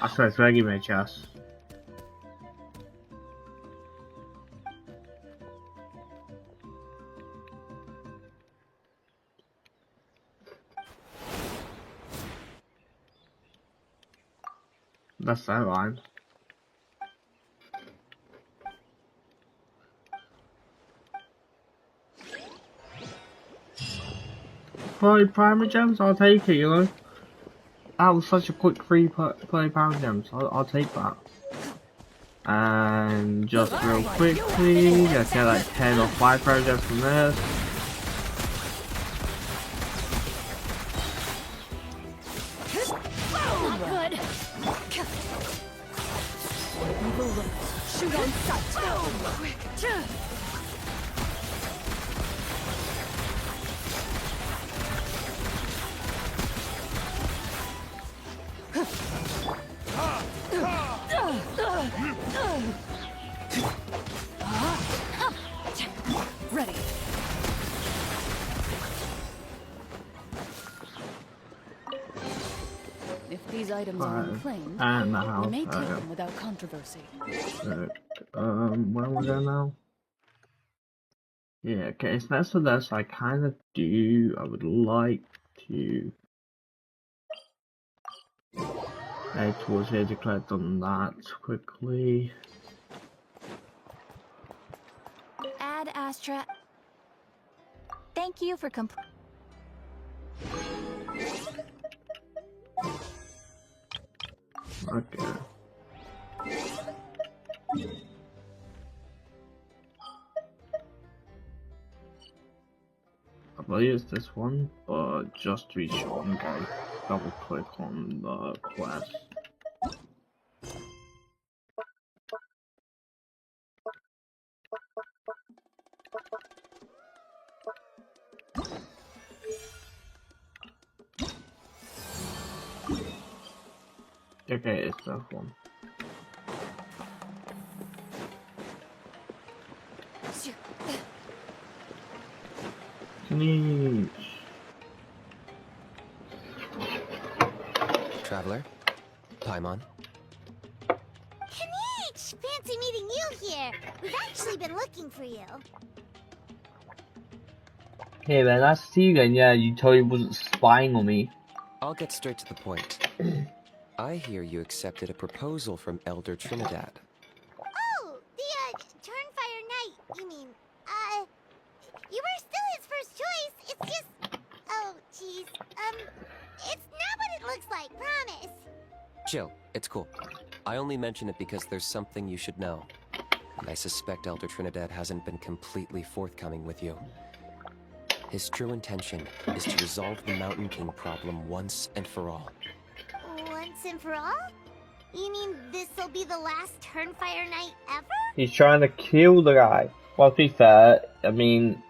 I swear it's begging my chest. That's that line. Play primer gems, I'll take it, you know. That was such a quick free play primer gems, I'll take that. And just real quickly, let's get like 10 or 5 primer gems from this. Good. Shoot on sight. Quick. Ready. If these items are unclaimed, And the house. we may take them without controversy. Where am I going now? Yeah, okay, it's next to this. I kind of do. I would like to head towards here to collect on that quickly. Ad Astra. Thank you for Okay. I believe it's this one, but just to be sure, I'm going to double click on the quest. Okay, it's that one. Kinich. Traveler? Paimon? Kinich! Fancy meeting you here. We've actually been looking for you. Hey man, nice to see you again. Yeah, you told you wasn't spying on me. I'll get straight to the point. I hear you accepted a proposal from Elder Trinidad. Oh, the, Turnfire Knight, you mean. You were still his first choice. It's just... Oh, jeez. It's not what it looks like, promise. Chill, it's cool. I only mention it because there's something you should know. And I suspect Elder Trinidad hasn't been completely forthcoming with you. His true intention is to resolve the Mountain King problem once and for all. Once and for all? You mean this'll be the last Turnfire Knight ever? He's trying to kill the guy. Well, to be fair, I mean,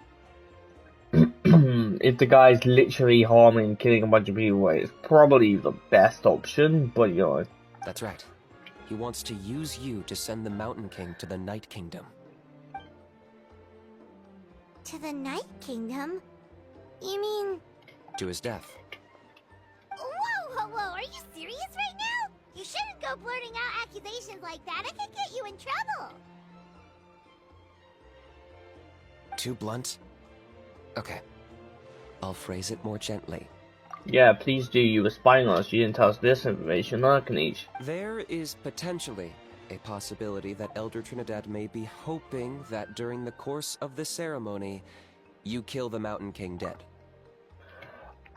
if the guy's literally harming and killing a bunch of people, it's probably the best option, but you know. That's right. He wants to use you to send the Mountain King to the Night Kingdom. To the Night Kingdom? You mean... To his death. Whoa, are you serious right now? You shouldn't go blurting out accusations like that. It could get you in trouble. Too blunt? Okay. I'll phrase it more gently. Yeah, please do. You were spying on us. You didn't tell us this information, huh, Kinich? There is potentially a possibility that Elder Trinidad may be hoping that during the course of the ceremony, you kill the Mountain King dead.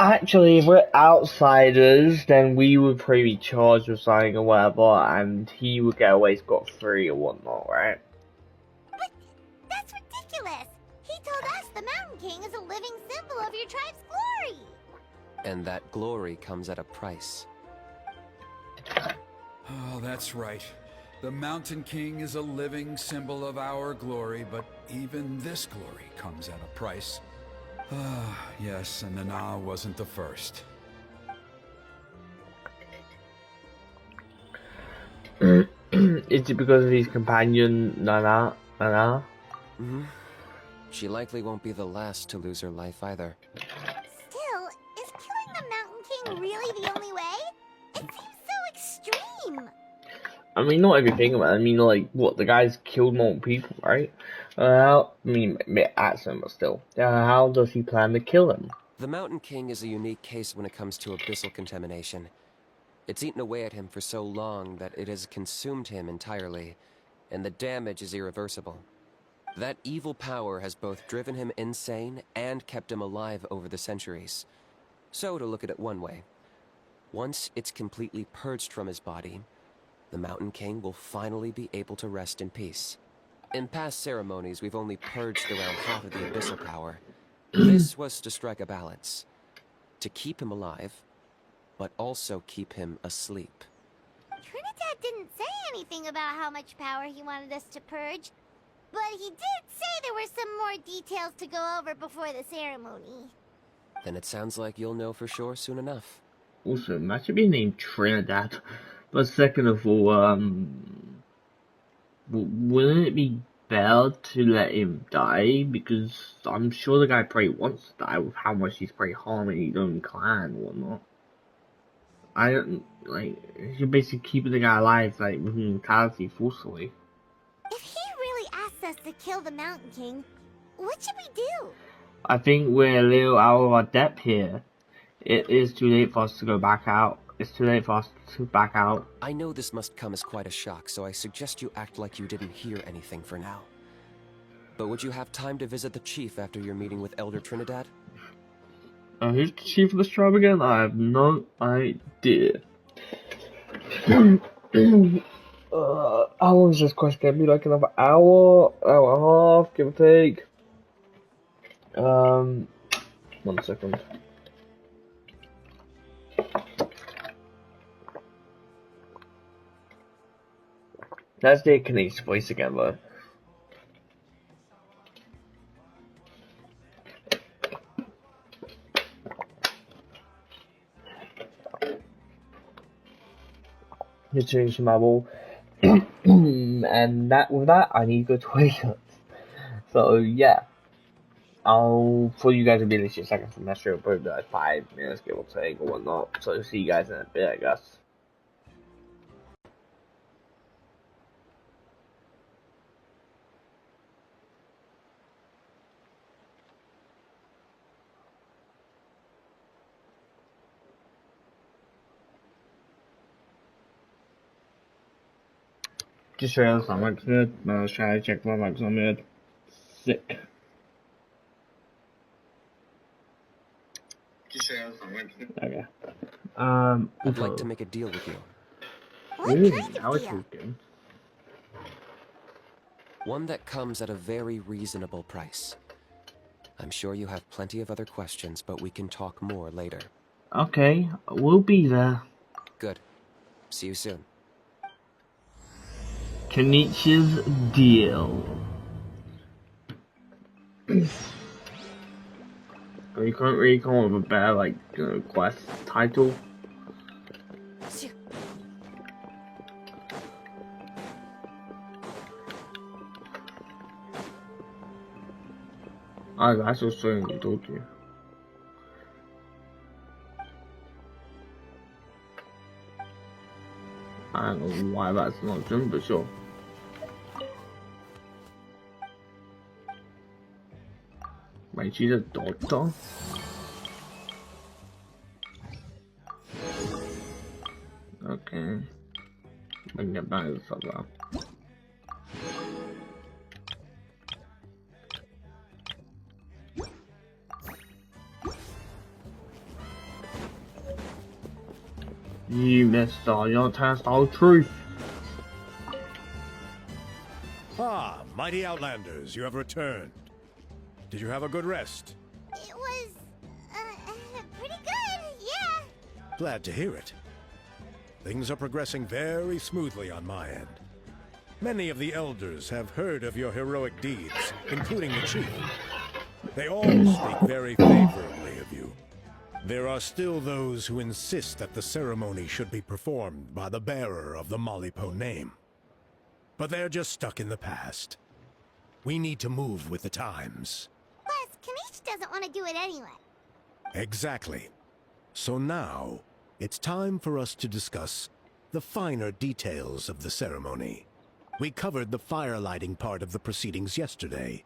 Actually, if we're outsiders, then we would probably be charged with something or whatever, and he would get away scot-free or whatnot, right? But tribe's glory. And that glory comes at a price. Oh, that's right. The Mountain King is a living symbol of our glory, but even this glory comes at a price. Ah, yes, and Nana wasn't the first. Is it because of his companion, Nana? Mm-hmm. She likely won't be the last to lose her life either. Still, is killing the Mountain King really the only way? It seems so extreme. I mean, not everything, but I mean, like, what, the guy's killed more people, right? Accent, but still. How does he plan to kill him? The Mountain King is a unique case when it comes to abyssal contamination. It's eaten away at him for so long that it has consumed him entirely, and the damage is irreversible. That evil power has both driven him insane and kept him alive over the centuries. So, to look at it one way, once it's completely purged from his body, the Mountain King will finally be able to rest in peace. In past ceremonies, we've only purged around half of the abyssal power. This was to strike a balance. To keep him alive, but also keep him asleep. Trinidad didn't say anything about how much power he wanted us to purge, but he did say there were some more details to go over before the ceremony. Then it sounds like you'll know for sure soon enough. Also, that should be named Trinidad. But second of all, wouldn't it be better to let him die? Because I'm sure the guy probably wants to die with how much he's probably harming his own clan and whatnot. I don't, like, you're basically keeping the guy alive, like, with mentality forcefully. If he really asks us to kill the Mountain King, what should we do? I think we're a little out of our depth here. It is too late for us to go back out. It's too late for us to back out. I know this must come as quite a shock, so I suggest you act like you didn't hear anything for now. But would you have time to visit the chief after your meeting with Elder Trinidad? Who's the chief of this tribe again? I have no idea. How long is this quest gonna be? Like another hour and a half, give or take. 1 second. Let's do Kinich's voice again, though. You're doing some level. And with that, I need to go to toilet. So, yeah. For you guys to be in a second from that show, probably like 5 minutes, give or take, or whatnot. So, see you guys in a bit, I guess. Just realized my mic's muted. I was trying to check my mic's not muted. Sick. Okay. I'd like to make a deal with you. What kind now of we're deal? talking. One that comes at a very reasonable price. I'm sure you have plenty of other questions, but we can talk more later. Okay, we'll be there. Good. See you soon. Kenich's deal. You can't really come up with a better, like, quest title. That's what I told you. I don't know why that's not done, but sure. Wait, she's a doctor? Okay. I can get back to the stuff now. You missed all your test all truth. Ah, mighty Outlanders, you have returned. Did you have a good rest? It was Glad to hear it. Things are progressing very smoothly on my end. Many of the elders have heard of your heroic deeds, including the chief. They all speak very favorably of you. There are still those who insist that the ceremony should be performed by the bearer of the Malipo name. But they're just stuck in the past. We need to move with the times. Plus, Kinich doesn't want to do it anyway. Exactly. So now, it's time for us to discuss the finer details of the ceremony. We covered the fire lighting part of the proceedings yesterday.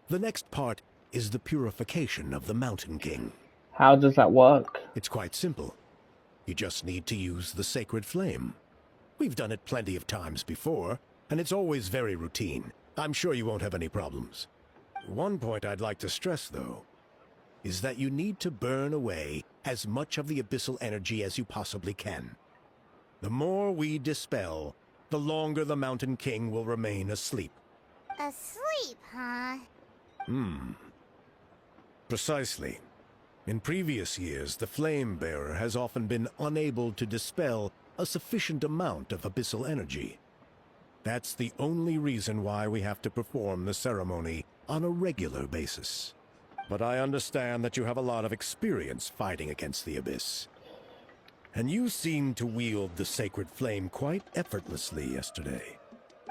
The next part is the purification of the Mountain King. How does that work? It's quite simple. You just need to use the sacred flame. We've done it plenty of times before, and it's always very routine. I'm sure you won't have any problems. One point I'd like to stress, though, is that you need to burn away as much of the abyssal energy as you possibly can. The more we dispel, the longer the Mountain King will remain asleep. Asleep, huh? Precisely. In previous years, the Flame Bearer has often been unable to dispel a sufficient amount of abyssal energy. That's the only reason why we have to perform the ceremony on a regular basis. But I understand that you have a lot of experience fighting against the Abyss. And you seemed to wield the sacred flame quite effortlessly yesterday.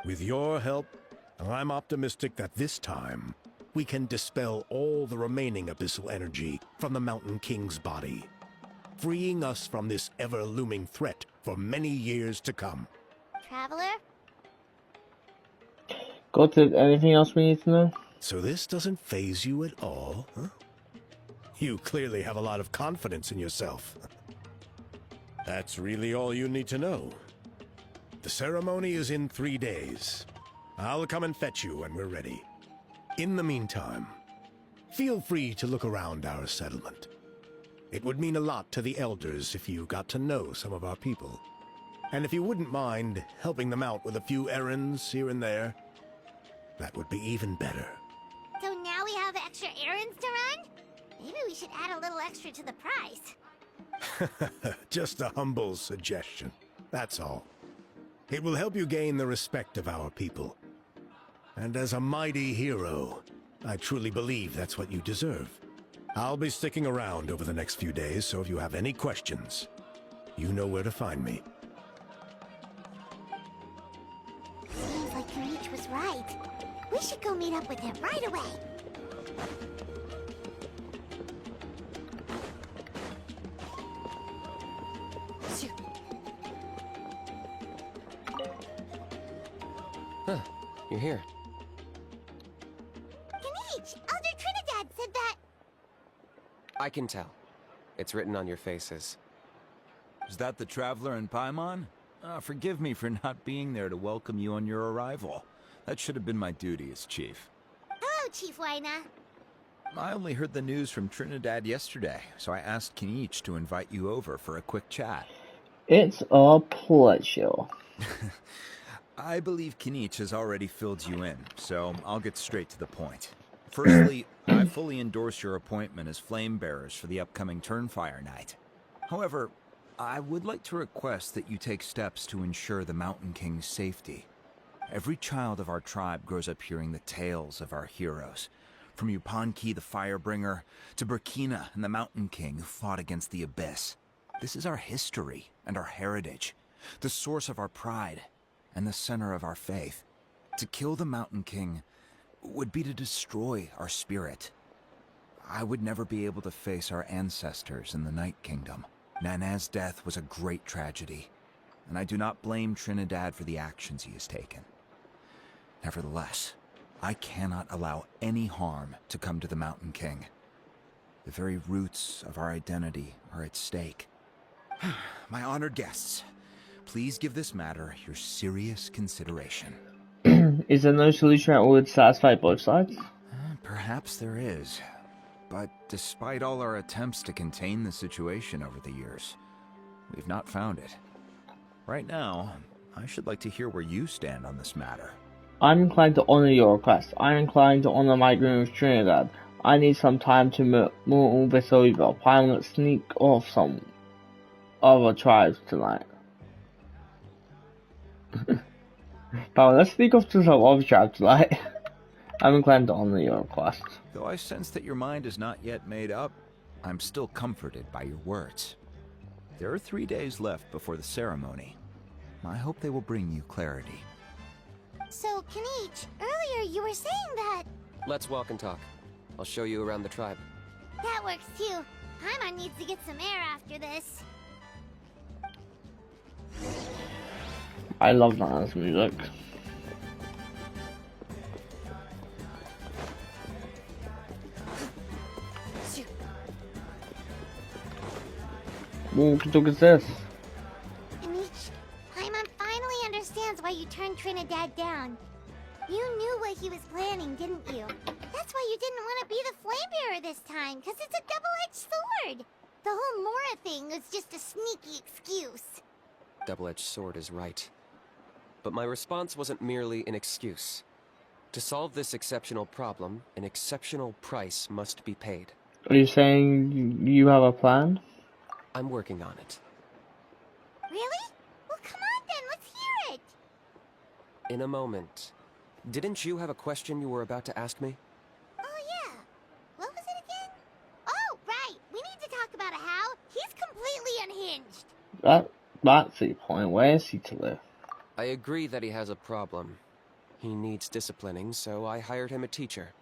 With your help, I'm optimistic that this time, we can dispel all the remaining abyssal energy from the Mountain King's body, freeing us from this ever-looming threat for many years to come. Traveler? Got it. Anything else we need to know? So this doesn't faze you at all, huh? You clearly have a lot of confidence in yourself. That's really all you need to know. The ceremony is in 3 days. I'll come and fetch you when we're ready. In the meantime, feel free to look around our settlement. It would mean a lot to the elders if you got to know some of our people. And if you wouldn't mind helping them out with a few errands here and there, that would be even better. So now we have extra errands to run? Maybe we should add a little extra to the price. Just a humble suggestion, that's all. It will help you gain the respect of our people. And as a mighty hero, I truly believe that's what you deserve. I'll be sticking around over the next few days, so if you have any questions, you know where to find me. Seems like Kinich was right. We should go meet up with him right away. Huh, you're here. Kinich, Elder Trinidad said that... I can tell. It's written on your faces. Is that the Traveler and Paimon? Forgive me for not being there to welcome you on your arrival. That should have been my duty as chief. Hello, Chief Waina. I only heard the news from Trinidad yesterday, so I asked Kinich to invite you over for a quick chat. It's a pleasure. I believe Kinich has already filled you in, so I'll get straight to the point. Firstly, I fully endorse your appointment as flame bearers for the upcoming Turnfire Night. However, I would like to request that you take steps to ensure the Mountain King's safety. Every child of our tribe grows up hearing the tales of our heroes, from Yupanqui the Firebringer to Burkina and the Mountain King who fought against the Abyss. This is our history and our heritage, the source of our pride and the center of our faith. To kill the Mountain King would be to destroy our spirit. I would never be able to face our ancestors in the Night Kingdom. Nana's death was a great tragedy, and I do not blame Trinidad for the actions he has taken. Nevertheless, I cannot allow any harm to come to the Mountain King. The very roots of our identity are at stake. My honored guests, please give this matter your serious consideration. Is there no solution that would satisfy both sides? Perhaps there is. But despite all our attempts to contain the situation over the years, we've not found it. Right now, I should like to hear where you stand on this matter. I'm inclined to honor your request. I'm inclined to honor my agreement with Trinidad. I need some time to mull all this over. Pilot sneak off some. other tribes tonight. Now let's speak of to some other tribes tonight. I'm inclined to honor your request. Though I sense that your mind is not yet made up, I'm still comforted by your words. There are 3 days left before the ceremony. I hope they will bring you clarity. So, Kinich, earlier you were saying that... Let's walk and talk. I'll show you around the tribe. That works too. Paimon needs to get some air after this. I love dance music. What took is this? Kinich, Paimon finally understands why you turned Trinidad down. You knew what he was planning, didn't you? That's why you didn't want to be the flame bearer this time, because it's a double-edged sword. The whole Mora thing was just a sneaky excuse. Double-edged sword is right. But my response wasn't merely an excuse. To solve this exceptional problem, an exceptional price must be paid. Are you saying you have a plan? I'm working on it. Really? Well, come on then, let's hear it! In a moment. Didn't you have a question you were about to ask me? Oh yeah. What was it again? Oh, right! We need to talk about how he's completely unhinged. That's the point. Where is he to live? I agree that he has a problem. He needs disciplining, so I hired him a teacher.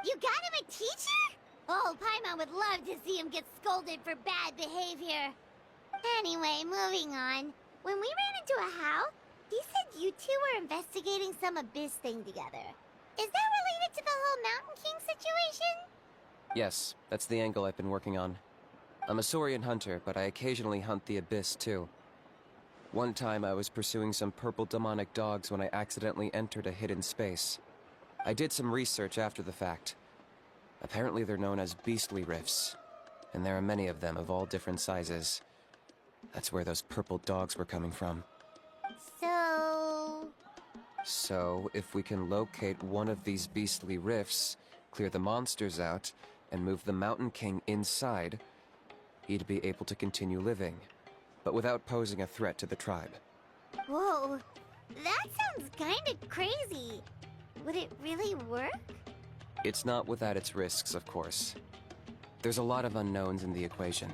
You got him a teacher? Oh, Paimon would love to see him get scolded for bad behavior. Anyway, moving on. When we ran into a house, he said you two were investigating some abyss thing together. Is that related to the whole Mountain King situation? Yes, that's the angle I've been working on. I'm a Saurian hunter, but I occasionally hunt the abyss too. One time I was pursuing some purple demonic dogs when I accidentally entered a hidden space. I did some research after the fact. Apparently they're known as beastly rifts, and there are many of them of all different sizes. That's where those purple dogs were coming from. So, if we can locate one of these beastly rifts, clear the monsters out, and move the Mountain King inside, he'd be able to continue living, but without posing a threat to the tribe. whoa, that sounds kinda crazy. Would it really work? It's not without its risks, of course. There's a lot of unknowns in the equation.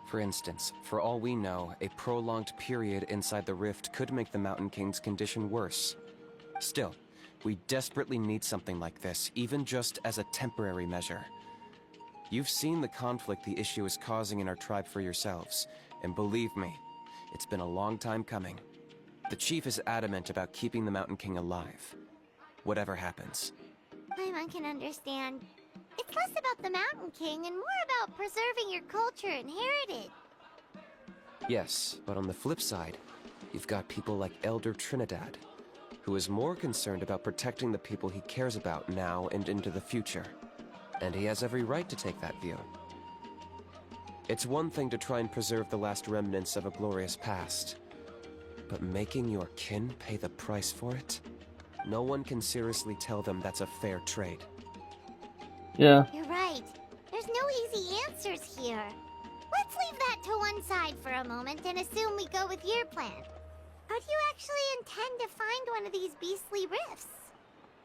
For instance, for all we know, a prolonged period inside the rift could make the Mountain King's condition worse. Still, we desperately need something like this, even just as a temporary measure. You've seen the conflict the issue is causing in our tribe for yourselves, and believe me, it's been a long time coming. The chief is adamant about keeping the Mountain King alive, whatever happens. Paimon can understand. It's less about the Mountain King and more about preserving your culture and heritage. Yes, but on the flip side, you've got people like Elder Trinidad, who is more concerned about protecting the people he cares about now and into the future. And he has every right to take that view. It's one thing to try and preserve the last remnants of a glorious past, but making your kin pay the price for it? No one can seriously tell them that's a fair trade. Yeah. You're right. There's no easy answers here. Let's leave that to one side for a moment and assume we go with your plan. How do you actually intend to find one of these beastly rifts?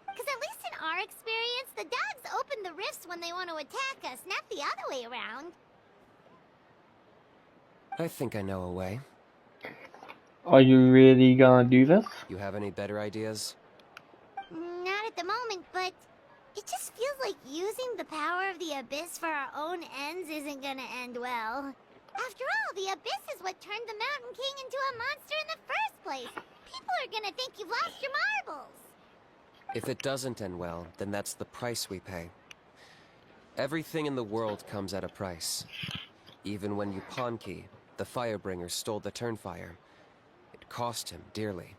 Because at least in our experience, the dogs open the rifts when they want to attack us, not the other way around. I think I know a way. Are you really gonna do this? You have any better ideas? Not at the moment, but it just feels like using the power of the Abyss for our own ends isn't gonna end well. After all, the Abyss is what turned the Mountain King into a monster in the first place. People are gonna think you've lost your marbles. If it doesn't end well, then that's the price we pay. Everything in the world comes at a price. Even when Yupanqui, the Firebringer, stole the Turnfire, it cost him dearly.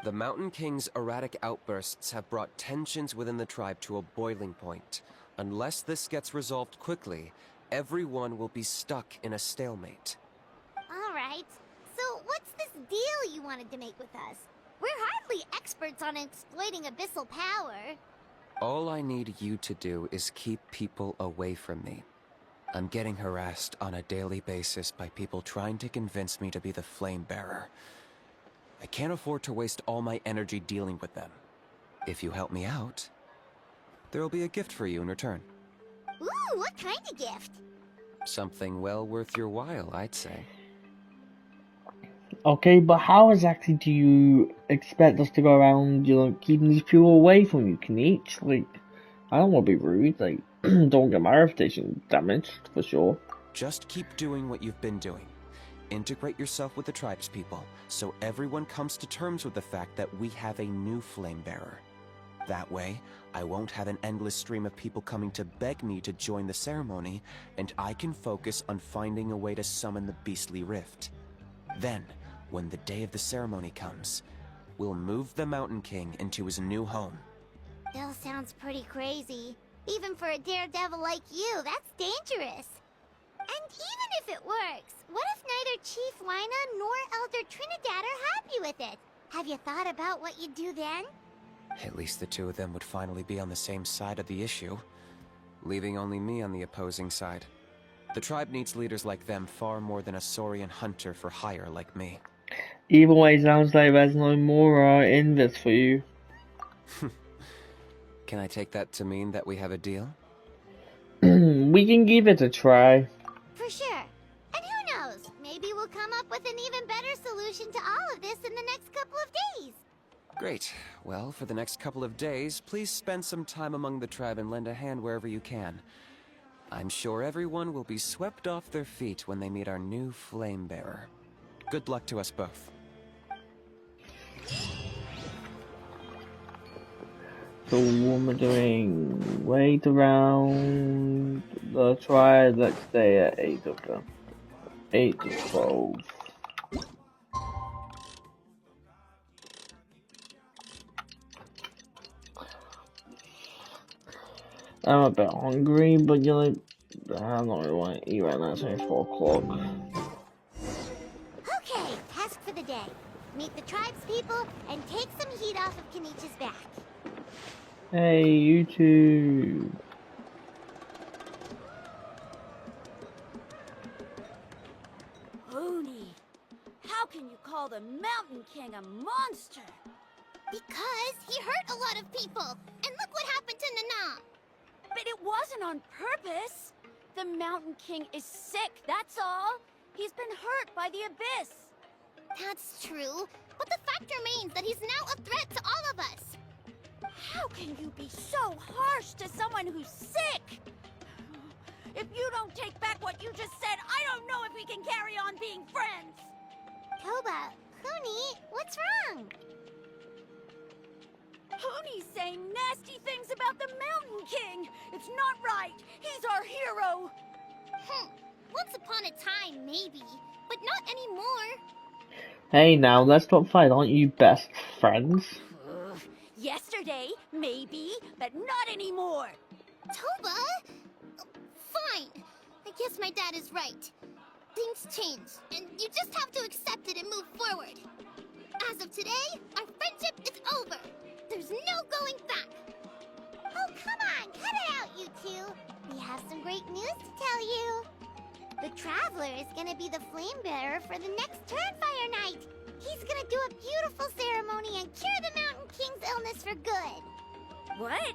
The Mountain King's erratic outbursts have brought tensions within the tribe to a boiling point. Unless this gets resolved quickly, everyone will be stuck in a stalemate. Alright, so what's this deal you wanted to make with us? We're hardly experts on exploiting abyssal power. All I need you to do is keep people away from me. I'm getting harassed on a daily basis by people trying to convince me to be the Flame Bearer. I can't afford to waste all my energy dealing with them. If you help me out, there'll be a gift for you in return. Ooh, what kind of gift? Something well worth your while, I'd say. Okay, but how exactly do you expect us to go around, keeping these people away from you, Kinich? Like, I don't want to be rude, like, don't get my reputation damaged, for sure. Just keep doing what you've been doing. Integrate yourself with the tribespeople, so everyone comes to terms with the fact that we have a new Flame Bearer. That way, I won't have an endless stream of people coming to beg me to join the ceremony, and I can focus on finding a way to summon the beastly rift. Then, when the day of the ceremony comes, we'll move the Mountain King into his new home. Still sounds pretty crazy. Even for a daredevil like you, that's dangerous. And even if it works, what if neither Chief Lina nor Elder Trinidad are happy with it? Have you thought about what you'd do then? At least the two of them would finally be on the same side of the issue, leaving only me on the opposing side. The tribe needs leaders like them far more than a Saurian hunter for hire like me. Either way, sounds like there's no more in this for you. Can I take that to mean that we have a deal? We can give it a try. For sure. And who knows, maybe we'll come up with an even better solution to all of this in the next couple of days. Great. Well, for the next couple of days, please spend some time among the tribe and lend a hand wherever you can. I'm sure everyone will be swept off their feet when they meet our new Flame Bearer. Good luck to us both. So what we're doing, wait around the tribe, let's stay at 8 of them. 8 to 12. I'm a bit hungry, but I don't really want to eat right now, it's only 4 o'clock. Okay, task for the day. Meet the tribespeople and take some heat off of Kinich's back. Hey, you two. Oni, how can you call the Mountain King a monster? Because he hurt a lot of people. And look what happened to Nana. But it wasn't on purpose. The Mountain King is sick, that's all. He's been hurt by the Abyss. That's true. But the fact remains that he's now a threat to all of us. How can you be so harsh to someone who's sick? If you don't take back what you just said, I don't know if we can carry on being friends. Toba, Huni, what's wrong? Huni's saying nasty things about the Mountain King. It's not right. He's our hero. Once upon a time, maybe. But not anymore. Hey now, let's not fight, aren't you best friends? Yesterday, maybe, but not anymore. Toba? Fine. I guess my dad is right. Things change, and you just have to accept it and move forward. As of today, our friendship is over. There's no going back. Oh, come on, cut it out, you two. We have some great news to tell you. The Traveler is gonna be the Flame Bearer for the next Turnfire night. He's gonna do a beautiful ceremony and cure the Mountain King's illness for good. What?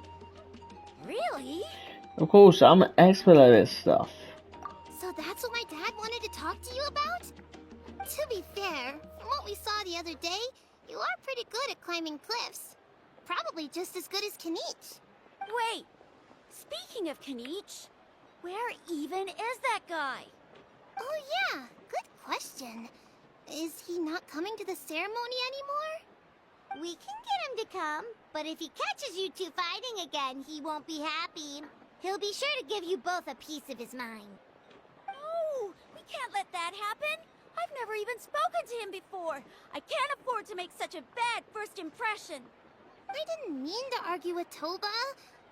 Really? Of course, I'm an expert at this stuff. So that's what my dad wanted to talk to you about? To be fair, from what we saw the other day, you are pretty good at climbing cliffs. Probably just as good as Kinich. Wait, speaking of Kinich, where even is that guy? Oh yeah, good question. Is he not coming to the ceremony anymore? We can get him to come, but if he catches you two fighting again, he won't be happy. He'll be sure to give you both a piece of his mind. No, we can't let that happen. I've never even spoken to him before. I can't afford to make such a bad first impression. I didn't mean to argue with Toba.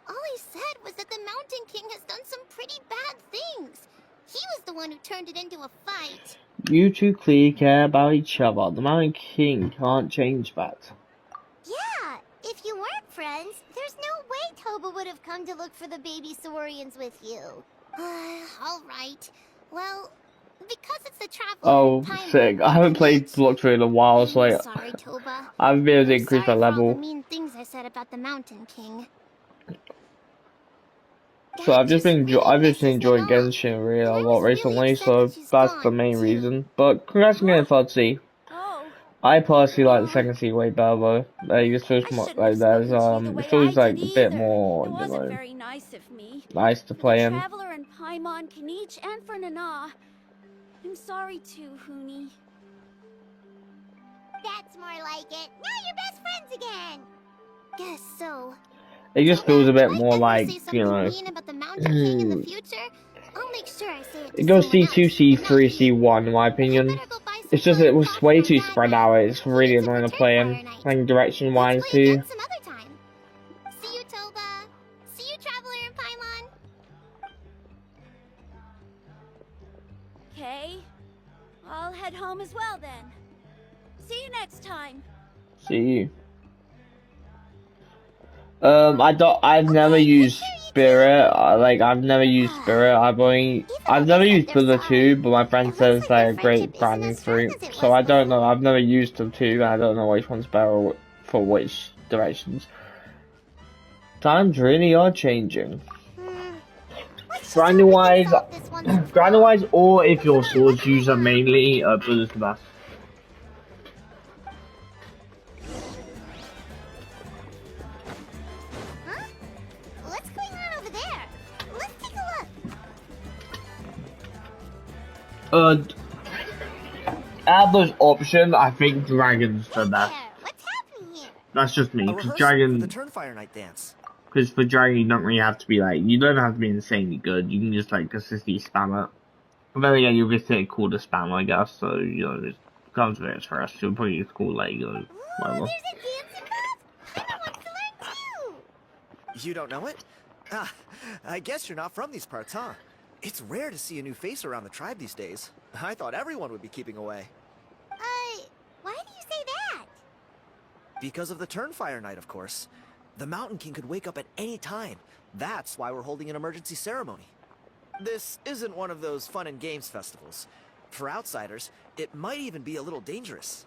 All I said was that the Mountain King has done some pretty bad things. He was the one who turned it into a fight. You two clearly care about each other. The Mountain King can't change that. Yeah, if you weren't friends, there's no way Toba would have come to look for the baby Saurians with you. Alright. Well, because it's the traveler Oh, time sick. I haven't played Block 3 in a while, so I'm like, sorry, Toba. I haven't been able to I'm increase sorry my for all the level. mean things I said about the Mountain King. So I've just been I've just been misses enjoying Nana, Genshin really and a I lot was really recently, upset so that she's that's the gone, main too. reason. But congrats on getting third C. Oh, I personally like the second C way better though. Like this feels I more shouldn't like have there's spoken to you the it way feels I like did a bit either. more, It you wasn't know, very nice of me. nice to For play the in. Traveler and Paimon, Kinich, and for Nana. I'm sorry too, Huni. That's more like it. Now you're best friends again. Guess so. It just feels a bit If I more ever like, say you something know, mean about the Mountain King in the future, I'll make sure I say it to it goes someone C2, else, C3, not you. C1 in my But you opinion. better go buy some It's just food it and was coffee way for too Dad spread now. out. It's really He needs it annoying for to play in, Turnfire Night. like direction Let's wise play too. again some other time. See you, Toba. See you, Traveler and Paimon. Okay. I'll head home as well then. See you next time. See you. I've never used Spirit. I've never used Spirit. I've never used Builder 2, but my friend says they're a great branding fruit. So I don't know. I've never used them too, and I don't know which one's better for which directions. Times really are changing. Grinding wise, or if your swords user mainly, Builder's the best. Huh? What's going on over there? Let's take a look. Out of those options, I think Dragon's the best. What's happening here? That's just me, A because rehearsal for the Dragon, Turnfire Night dance. because for Dragon you don't really have to be like, you don't have to be insanely good, you can just like consistently spam it. But then again, you'll just get cool to spam, I guess, so, you know, it comes with it first, you'll probably just cool, like, you know, whatever. There's a dancing move? Paimon wants to learn too! You don't know it? Ah, I guess you're not from these parts, huh? It's rare to see a new face around the tribe these days. I thought everyone would be keeping away. Why do you say that? Because of the Turnfire Night, of course. The Mountain King could wake up at any time. That's why we're holding an emergency ceremony. This isn't one of those fun and games festivals. For outsiders, it might even be a little dangerous.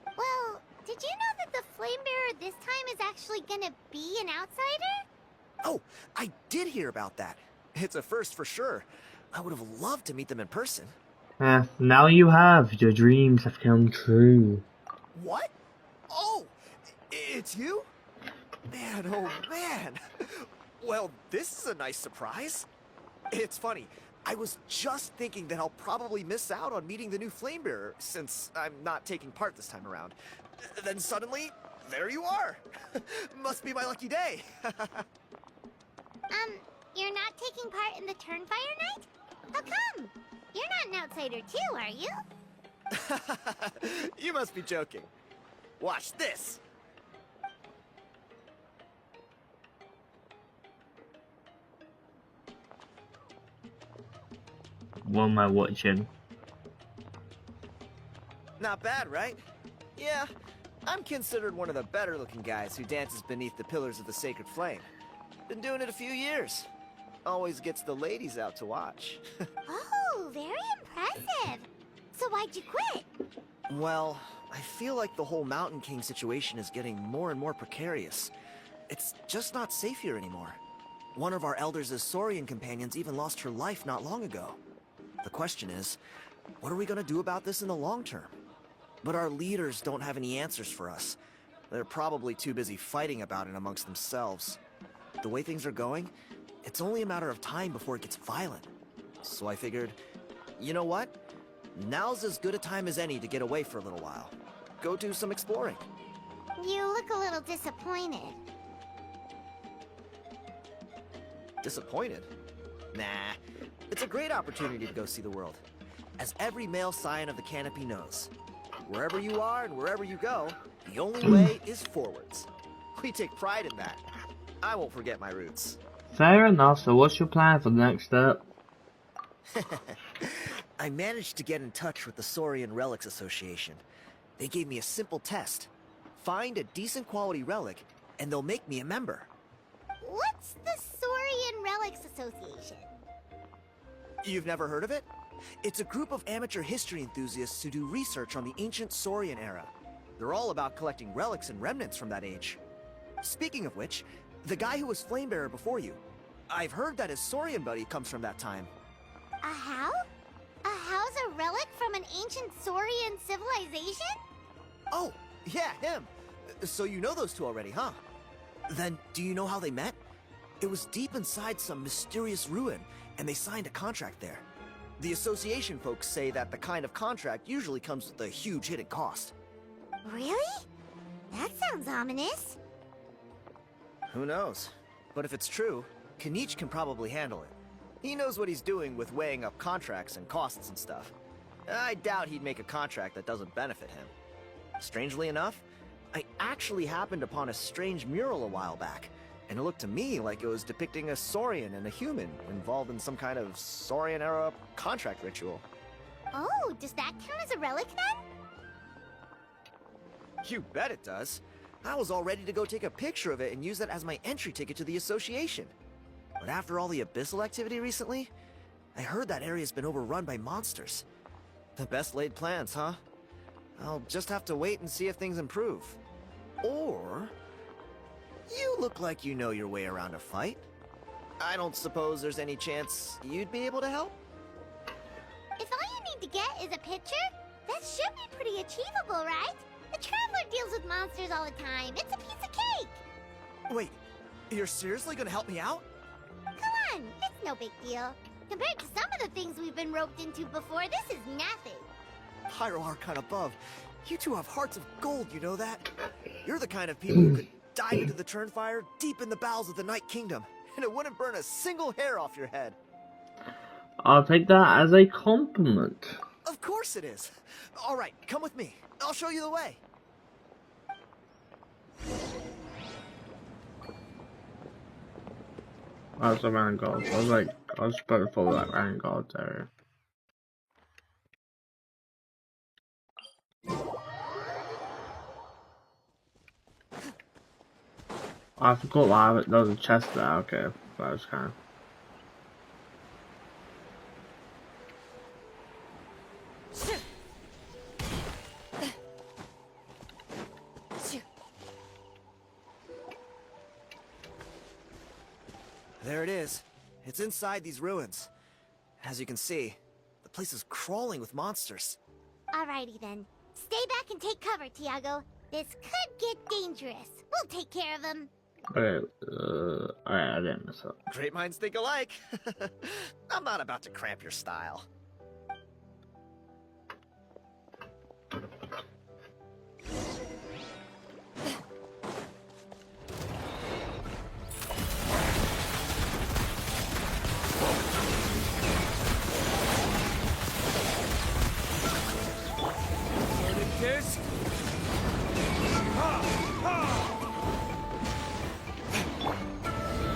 Well, did you know that the Flame Bearer this time is actually gonna be an outsider? Oh, I did hear about that. It's a first for sure. I would have loved to meet them in person. Now you have, your dreams have come true. What? Oh, it's you? Man, oh man. Well, this is a nice surprise. It's funny, I was just thinking that I'll probably miss out on meeting the new Flamebearer since I'm not taking part this time around. Then suddenly, there you are. Must be my lucky day. You're not taking part in the Turnfire Night? How come? You're not an outsider too, are you? You must be joking. Watch this. What am I watching? Not bad, right? Yeah, I'm considered one of the better looking guys who dances beneath the pillars of the sacred flame. Been doing it a few years. Always gets the ladies out to watch. Oh, very impressive. So why'd you quit? Well, I feel like the whole Mountain King situation is getting more and more precarious. It's just not safe here anymore. One of our elders' Saurian companions even lost her life not long ago. The question is, what are we gonna do about this in the long term? But our leaders don't have any answers for us. They're probably too busy fighting about it amongst themselves. The way things are going, it's only a matter of time before it gets violent. So I figured, you know what? Now's as good a time as any to get away for a little while. Go do some exploring. You look a little disappointed. Disappointed? Nah, it's a great opportunity to go see the world. As every male scion of the canopy knows, wherever you are and wherever you go, the only way is forwards. We take pride in that. I won't forget my roots. Fair enough, so what's your plan for the next step? I managed to get in touch with the Saurian Relics Association. They gave me a simple test. Find a decent quality relic, and they'll make me a member. What's the Saurian Relics Association? You've never heard of it? It's a group of amateur history enthusiasts who do research on the ancient Saurian era. They're all about collecting relics and remnants from that age. Speaking of which, the guy who was Flamebearer before you, I've heard that his Saurian buddy comes from that time. A how? A how's a relic from an ancient Saurian civilization? Oh, yeah, him. So you know those two already, huh? Then, do you know how they met? It was deep inside some mysterious ruin, and they signed a contract there. The association folks say that the kind of contract usually comes with a huge hidden cost. Really? That sounds ominous. Who knows? But if it's true, Kinich can probably handle it. He knows what he's doing with weighing up contracts and costs and stuff. I doubt he'd make a contract that doesn't benefit him. Strangely enough, I actually happened upon a strange mural a while back, and it looked to me like it was depicting a Saurian and a human involved in some kind of Saurian-era contract ritual. Oh, does that count as a relic then? You bet it does. I was all ready to go take a picture of it and use that as my entry ticket to the association. But after all the abyssal activity recently, I heard that area's been overrun by monsters. The best laid plans, huh? I'll just have to wait and see if things improve. Or... you look like you know your way around a fight. I don't suppose there's any chance you'd be able to help? If all you need to get is a picture, that should be pretty achievable, right? The Traveler deals with monsters all the time. It's a piece of cake. Wait, you're seriously gonna help me out? Come on, it's no big deal. Compared to some of the things we've been roped into before, this is nothing. Hierarch above, you two have hearts of gold, you know that? You're the kind of people who could dive into the Turnfire deep in the bowels of the Night Kingdom, and it wouldn't burn a single hair off your head. I'll take that as a compliment. Of course it is. All right, come with me. I'll show you the way. That's the Rangolds. I was supposed to follow that Rangolds area. I forgot why there was a chest there. Okay, that was kind of. There it is. It's inside these ruins. As you can see, the place is crawling with monsters. Alrighty then. Stay back and take cover, Tiago. This could get dangerous. We'll take care of them. Okay, alright, I didn't mess up. Great minds think alike. I'm not about to cramp your style.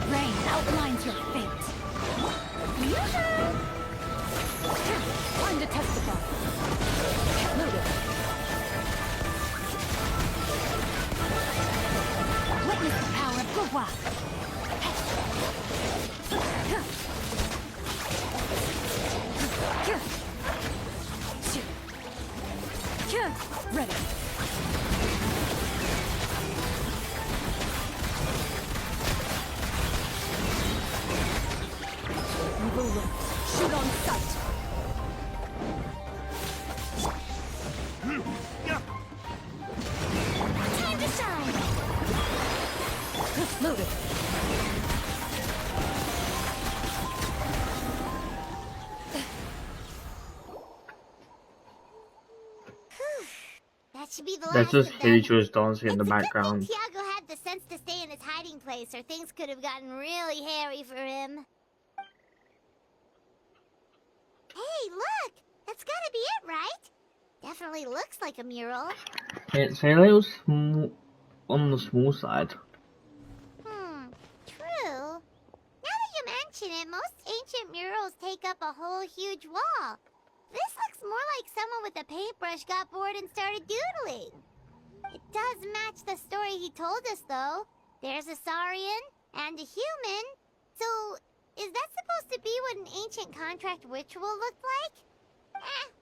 Rain outlines your fate. Time to testify. Loaded. Witness the power of Gurwa. Ready. Evil look. Shoot on sight. Time to shine. Loaded. That should be the That's last just of them. Kinich dancing in the It's a good background. thing Tiago had the sense to stay in his hiding place, or things could have gotten really hairy for him. Hey, look! That's gotta be it, right? Definitely looks like a mural. It's a little on the small side. True. Now that you mention it, most ancient murals take up a whole huge wall. This looks more like someone with a paintbrush got bored and started doodling. It does match the story he told us, though. There's a Saurian and a human. So, Is that supposed to be what an ancient contract ritual looked like?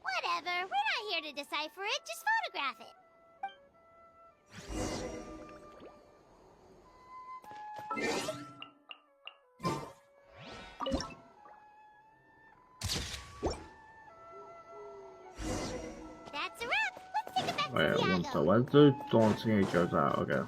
Whatever. We're not here to decipher it. Just photograph it. That's a wrap. Let's take it back Wait, to one Tiago. sec. Where's the dancing he goes out? Okay.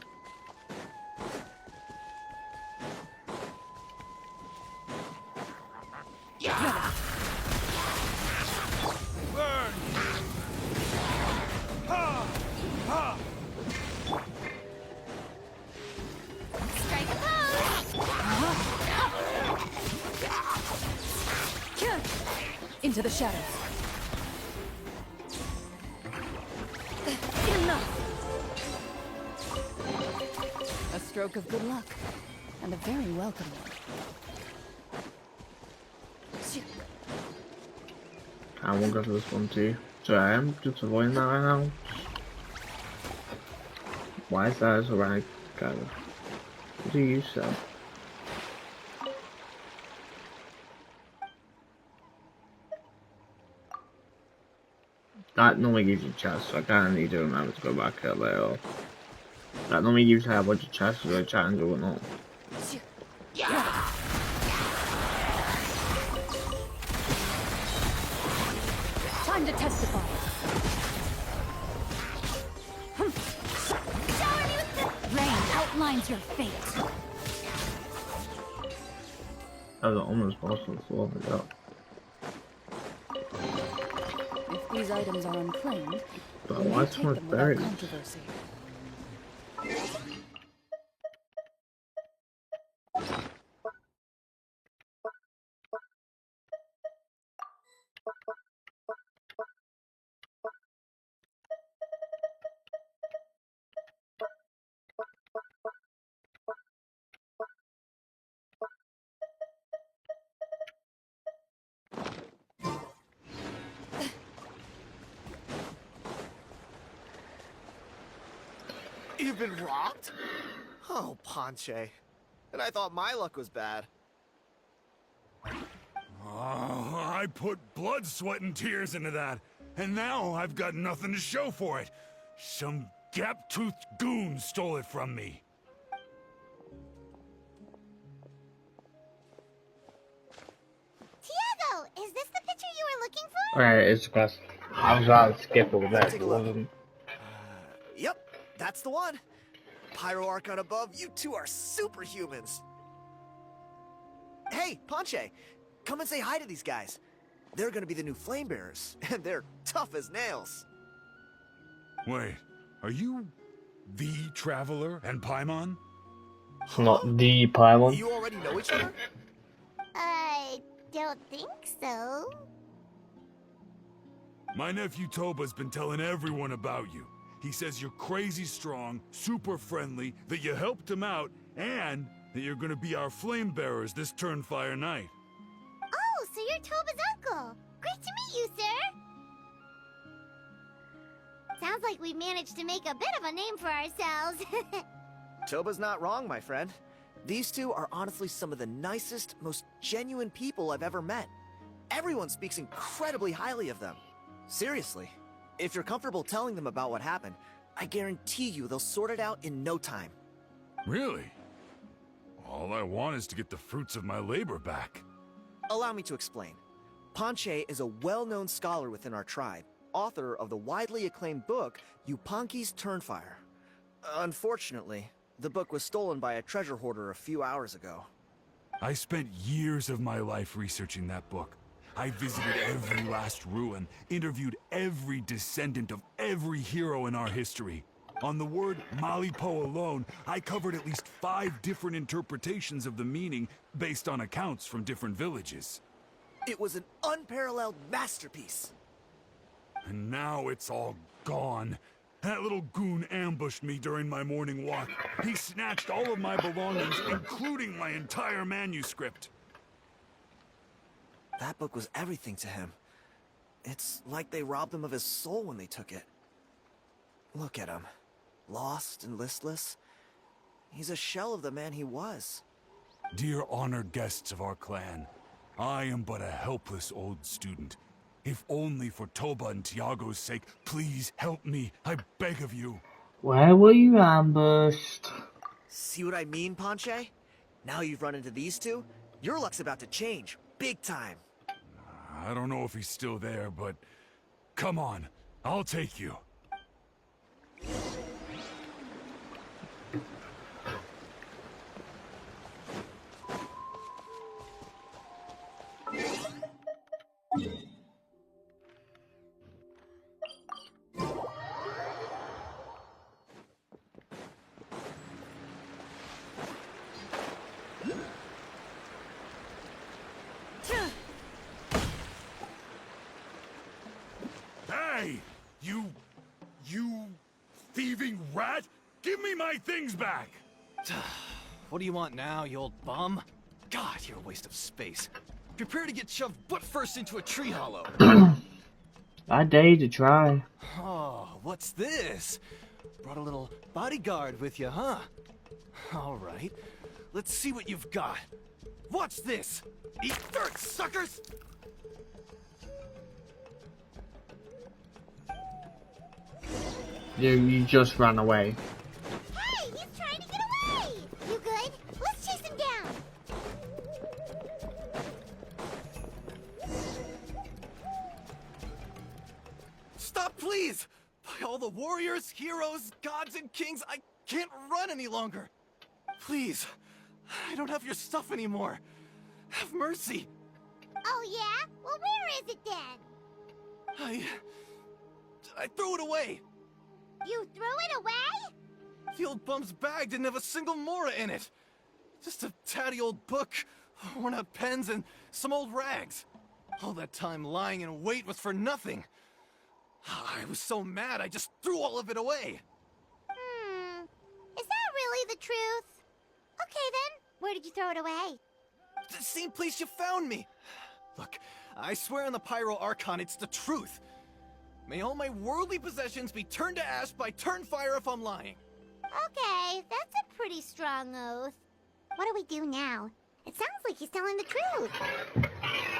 Strike a pose. Into the shadows. Enough. A stroke of good luck, and a very welcome one. I won't go for this one too. So I am just avoiding that right now. Why is that so right? What do you say? That normally gives you chests, so I kinda need to remember to go back here later. That normally gives you a bunch of chests with a challenge or whatnot. Time to testify. Rain outlines your fate. That was almost possible to love it up. If these items are unclaimed, But you why may so take much them without berries? controversy. You've been robbed? Oh, Ponche. And I thought my luck was bad. Oh, I put blood, sweat, and tears into that, and now I've got nothing to show for it. Some gap-toothed goon stole it from me. Tiago, is this the picture you were looking for? Alright, it's a quest. I was about to skip over that. Take a look. Yep, that's the one. Pyro Archon above, you two are superhumans. Hey, Ponche, come and say hi to these guys. They're gonna be the new flame bearers, and they're tough as nails. Wait, are you the Traveler and Paimon? Not the pylon. You already know each other? I don't think so. My nephew Toba's been telling everyone about you. He says you're crazy strong, super friendly, that you helped him out, and that you're gonna be our flame bearers this Turnfire night. Oh, so you're Toba's uncle. Great to meet you, sir. Sounds like we managed to make a bit of a name for ourselves. Toba's not wrong, my friend. These two are honestly some of the nicest, most genuine people I've ever met. Everyone speaks incredibly highly of them. Seriously. If you're comfortable telling them about what happened, I guarantee you they'll sort it out in no time. Really? All I want is to get the fruits of my labor back. Allow me to explain. Ponche is a well-known scholar within our tribe, author of the widely acclaimed book, Yupanqui's Turnfire. Unfortunately, the book was stolen by a treasure hoarder a few hours ago. I spent years of my life researching that book. I visited every last ruin, interviewed every descendant of every hero in our history. On the word Malipo alone, I covered at least 5 different interpretations of the meaning based on accounts from different villages. It was an unparalleled masterpiece. And now it's all gone. That little goon ambushed me during my morning walk. He snatched all of my belongings, including my entire manuscript. That book was everything to him. It's like they robbed him of his soul when they took it. Look at him. Lost and listless. He's a shell of the man he was. Dear honored guests of our clan, I am but a helpless old student. If only for Toba and Tiago's sake, please help me, I beg of you. Where were you ambushed? See what I mean, Ponche? Now you've run into these two, your luck's about to change, big time. I don't know if he's still there, but come on, I'll take you. Hey! You thieving rat! Give me my things back! What do you want now, you old bum? God, you're a waste of space. Prepare to get shoved butt first into a tree hollow. I dare you to try. Oh, what's this? Brought a little bodyguard with you, huh? All right, let's see what you've got. Watch this! Eat dirt, suckers! You just ran away. Hey, he's trying to get away! You good? Let's chase him down! Stop, please! By all the warriors, heroes, gods, and kings, I can't run any longer! Please, I don't have your stuff anymore. Have mercy. Oh yeah? Well, where is it then? I threw it away. You threw it away? The old bum's bag didn't have a single mora in it. Just a tatty old book, worn out pens, and some old rags. All that time lying in wait was for nothing. I was so mad, I just threw all of it away. Is that really the truth? Okay then, where did you throw it away? The same place you found me. Look, I swear on the Pyro Archon, it's the truth. May all my worldly possessions be turned to ash by Turnfire if I'm lying. Okay, that's a pretty strong oath. What do we do now? It sounds like he's telling the truth.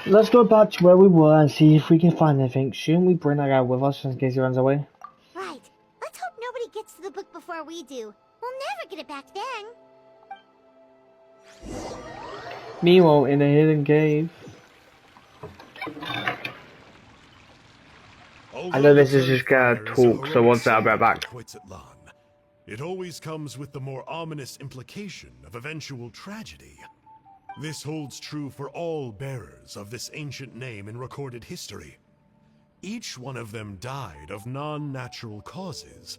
Let's go back to where we were and see if we can find anything. Shouldn't we bring that guy with us in case he runs away? Right. Let's hope nobody gets to the book before we do. We'll never get it back then. Meanwhile, in a hidden cave. I know this is just gonna talk, so once I'll be right back. It always comes with the more ominous implication of eventual tragedy. This holds true for all bearers of this ancient name in recorded history. Each one of them died of non-natural causes,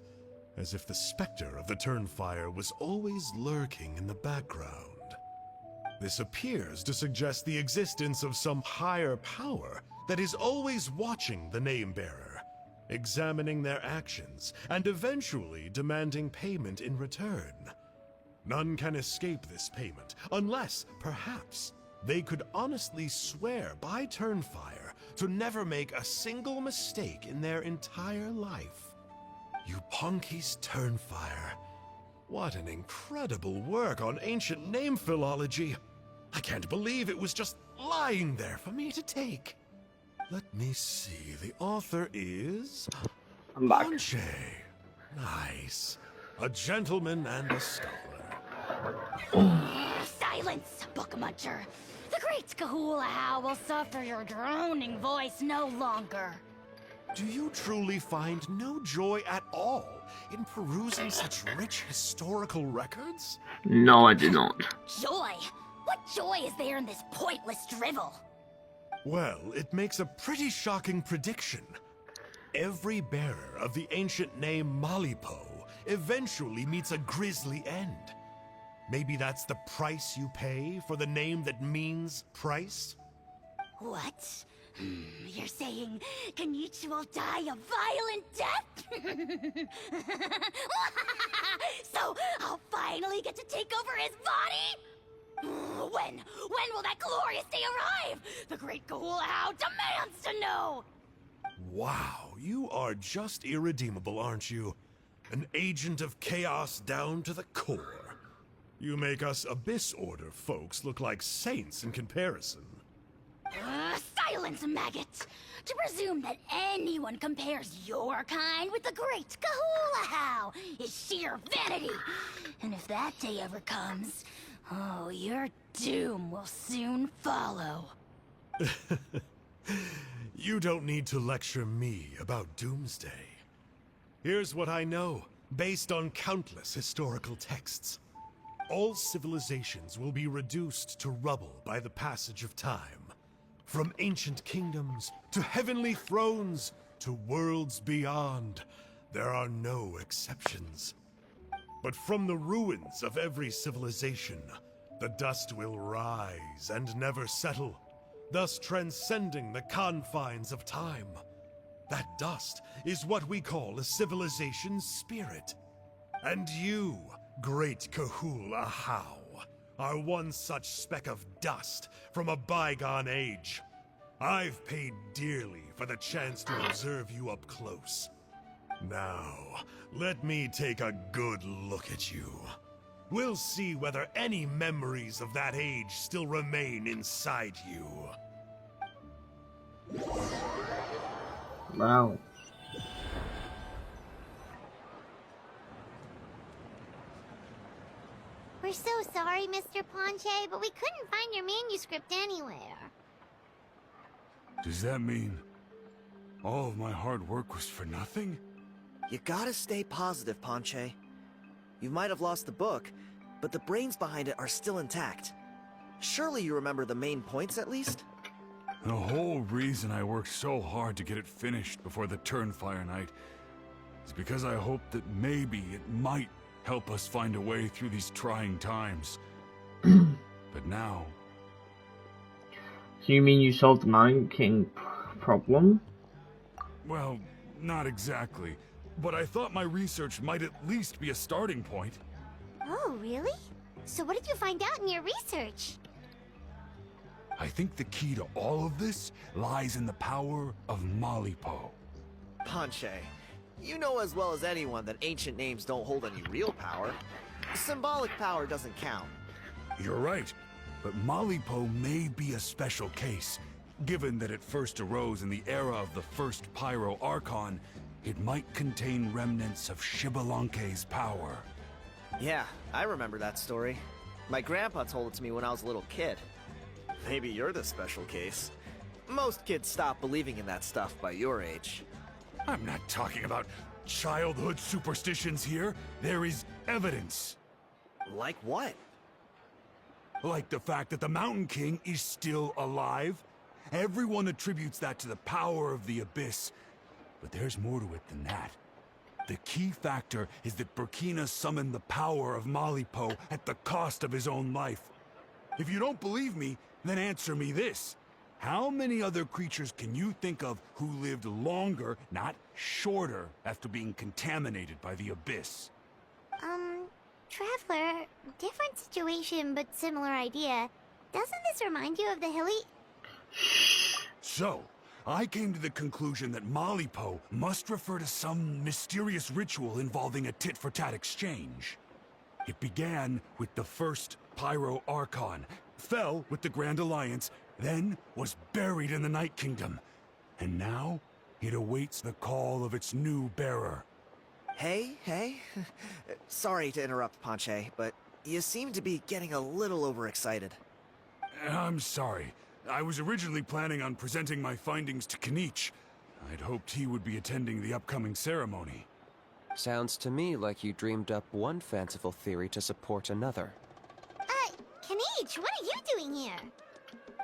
as if the specter of the Turnfire was always lurking in the background. This appears to suggest the existence of some higher power that is always watching the name-bearer, examining their actions, and eventually demanding payment in return. None can escape this payment, unless, perhaps, they could honestly swear by Turnfire to never make a single mistake in their entire life. Yupanki's Turnfire. What an incredible work on ancient name philology. I can't believe it was just lying there for me to take. Let me see, the author is... I'm back. Ponche. Nice. A gentleman and a scholar. Silence, book muncher. The great Kahulahow will suffer your droning voice no longer. Do you truly find no joy at all in perusing such rich historical records? No, I do not. Joy? What joy is there in this pointless drivel? Well, it makes a pretty shocking prediction. Every bearer of the ancient name Malipo eventually meets a grisly end. Maybe that's the price you pay for the name that means price? What? You're saying Kinich will die a violent death? So I'll finally get to take over his body? When will that glorious day arrive? The great Kahulahow demands to know! Wow, you are just irredeemable, aren't you? An agent of chaos down to the core. You make us Abyss Order folks look like saints in comparison. Silence, maggot! To presume that anyone compares your kind with the great Kahula is sheer vanity! And if that day ever comes, oh, your doom will soon follow. You don't need to lecture me about Doomsday. Here's what I know, based on countless historical texts. All civilizations will be reduced to rubble by the passage of time. From ancient kingdoms, to heavenly thrones, to worlds beyond, there are no exceptions. But from the ruins of every civilization, the dust will rise and never settle, thus transcending the confines of time. That dust is what we call a civilization's spirit. And you, great Kahul Ahau, are one such speck of dust from a bygone age. I've paid dearly for the chance to observe you up close. Now, let me take a good look at you. We'll see whether any memories of that age still remain inside you. Wow. We're so sorry, Mr. Ponche, but we couldn't find your manuscript anywhere. Does that mean all of my hard work was for nothing? You gotta stay positive, Ponche. You might have lost the book, but the brains behind it are still intact. Surely you remember the main points at least? The whole reason I worked so hard to get it finished before the Turnfire Night is because I hoped that maybe it might help us find a way through these trying times. But now... So you mean you solved the Mountain King problem? Well, not exactly. But I thought my research might at least be a starting point. Oh, really? So what did you find out in your research? I think the key to all of this lies in the power of Malipo. Ponche, you know as well as anyone that ancient names don't hold any real power. Symbolic power doesn't count. You're right, but Malipo may be a special case. Given that it first arose in the era of the first Pyro Archon, it might contain remnants of Shibalanke's power. Yeah, I remember that story. My grandpa told it to me when I was a little kid. Maybe you're the special case. Most kids stop believing in that stuff by your age. I'm not talking about childhood superstitions here. There is evidence. Like what? Like the fact that the Mountain King is still alive. Everyone attributes that to the power of the Abyss. But there's more to it than that. The key factor is that Burkina summoned the power of Malipo at the cost of his own life. If you don't believe me, then answer me this. How many other creatures can you think of who lived longer, not shorter, after being contaminated by the Abyss? Traveler, different situation but similar idea. Doesn't this remind you of the hilly... So, I came to the conclusion that Malipo must refer to some mysterious ritual involving a tit-for-tat exchange. It began with the first Pyro Archon, fell with the Grand Alliance, then was buried in the Night Kingdom. And now, it awaits the call of its new bearer. Hey. Sorry to interrupt, Ponche, but you seem to be getting a little overexcited. I'm sorry. I was originally planning on presenting my findings to Kinich. I'd hoped he would be attending the upcoming ceremony. Sounds to me like you dreamed up one fanciful theory to support another. Kinich, what are you doing here?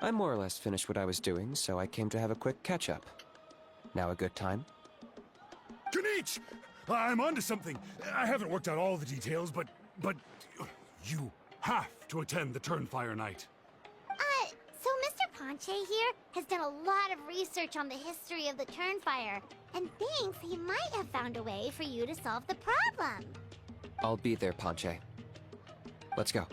I more or less finished what I was doing, so I came to have a quick catch-up. Now a good time? Kinich! I'm onto something. I haven't worked out all the details, but you have to attend the Turnfire Night. So Mr. Ponche here has done a lot of research on the history of the Turnfire, and thinks he might have found a way for you to solve the problem. I'll be there, Ponche. Let's go.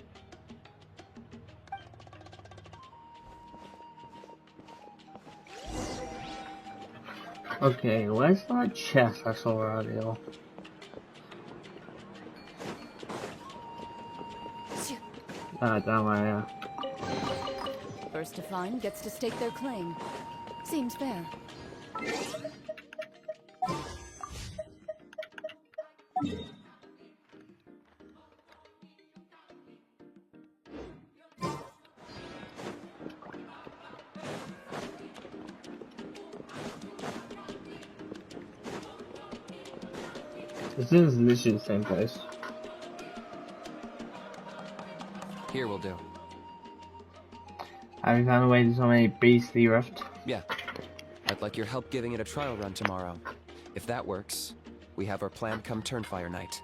Okay, where's that chest I saw earlier? Phew. That way, yeah. First to find gets to stake their claim. Seems fair. This is literally the same place. Here will do. Have you found a way to summon a beastly rift? Yeah. I'd like your help giving it a trial run tomorrow. If that works, we have our plan come Turnfire night.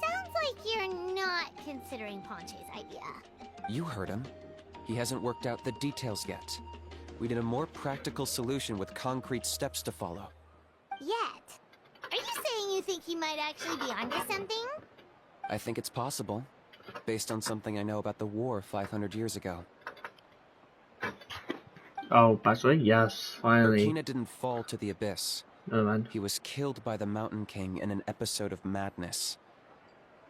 Sounds like you're not considering Ponche's idea. You heard him. He hasn't worked out the details yet. We need a more practical solution with concrete steps to follow. Yet? Are you saying you think he might actually be onto something? I think it's possible, based on something I know about the war 500 years ago. Oh, actually, yes, finally. Burkina didn't fall to the abyss. Oh, man. He was killed by the Mountain King in an episode of madness.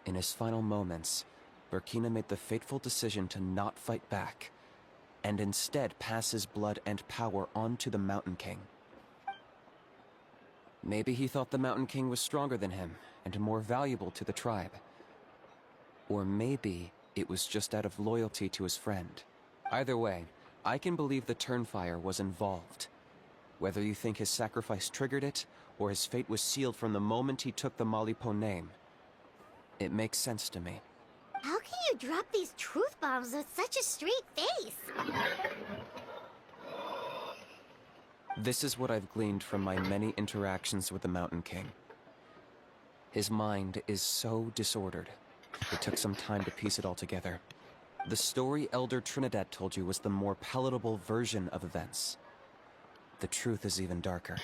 In his final moments, Burkina made the fateful decision to not fight back, and instead pass his blood and power on to the Mountain King. Maybe he thought the Mountain King was stronger than him, and more valuable to the tribe. Or maybe it was just out of loyalty to his friend. Either way, I can believe the Turnfire was involved. Whether you think his sacrifice triggered it, or his fate was sealed from the moment he took the Malipo name, it makes sense to me. How can you drop these truth bombs with such a straight face? This is what I've gleaned from my many interactions with the Mountain King. His mind is so disordered. It took some time to piece it all together. The story Elder Trinidad told you was the more palatable version of events. The truth is even darker.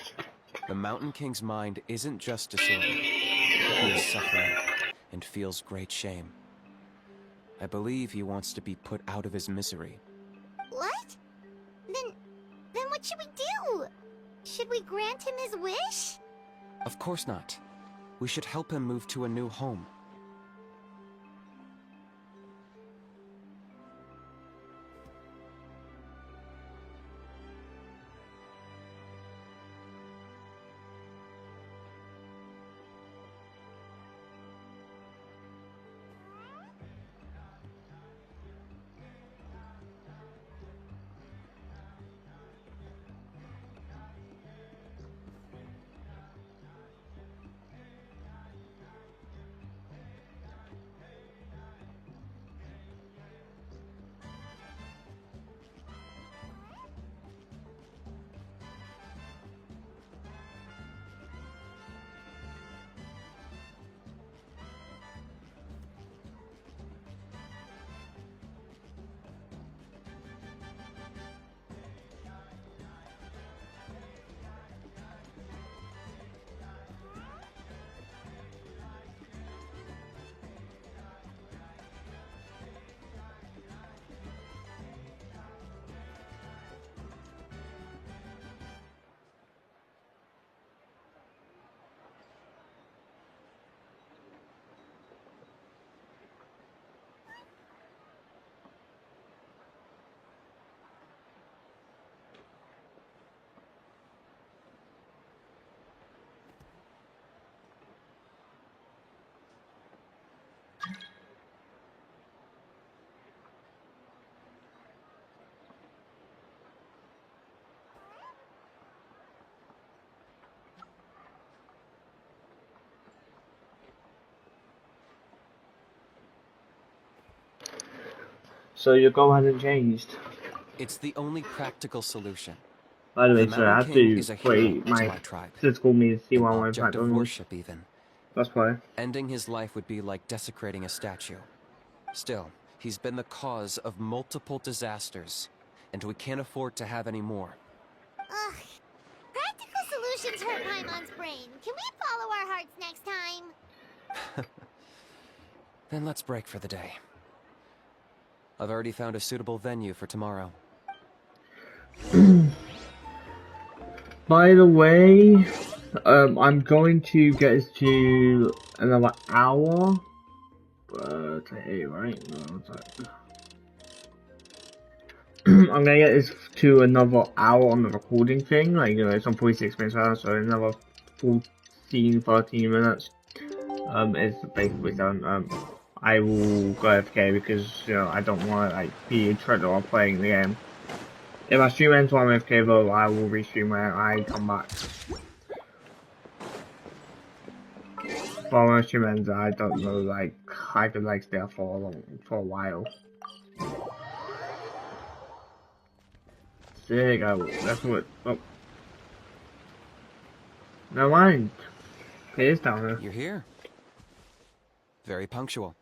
The Mountain King's mind isn't just disordered. He is suffering and feels great shame. I believe he wants to be put out of his misery. What? Then what should we do? Should we grant him his wish? Of course not. We should help him move to a new home. So your goal hasn't changed. It's the only practical solution. By the way, The sir, I have Mountain King to is a hero wait to my my tribe. physical me to see An why I'm object of on this. worship, even. That's why. Ending his life would be like desecrating a statue. Still, he's been the cause of multiple disasters, and we can't afford to have any more. Ugh. Practical solutions hurt Paimon's brain. Can we follow our hearts next time? Then let's break for the day. I've already found a suitable venue for tomorrow. By the way, I'm going to get us to another hour. To 8, right? No, it's like I'm gonna get this to another hour on the recording thing, like, you know, it's on 46 minutes hour, so another 13 minutes. It's basically done. I will go AFK because, you know, I don't want to, like, be interrupted while playing the game. If my stream ends while I'm AFK though, I will restream when I come back. But when my stream ends, I don't know, like, I could, like, stay for a while. Sick, that's what, oh. Never mind. It is down there. You're here. Very punctual.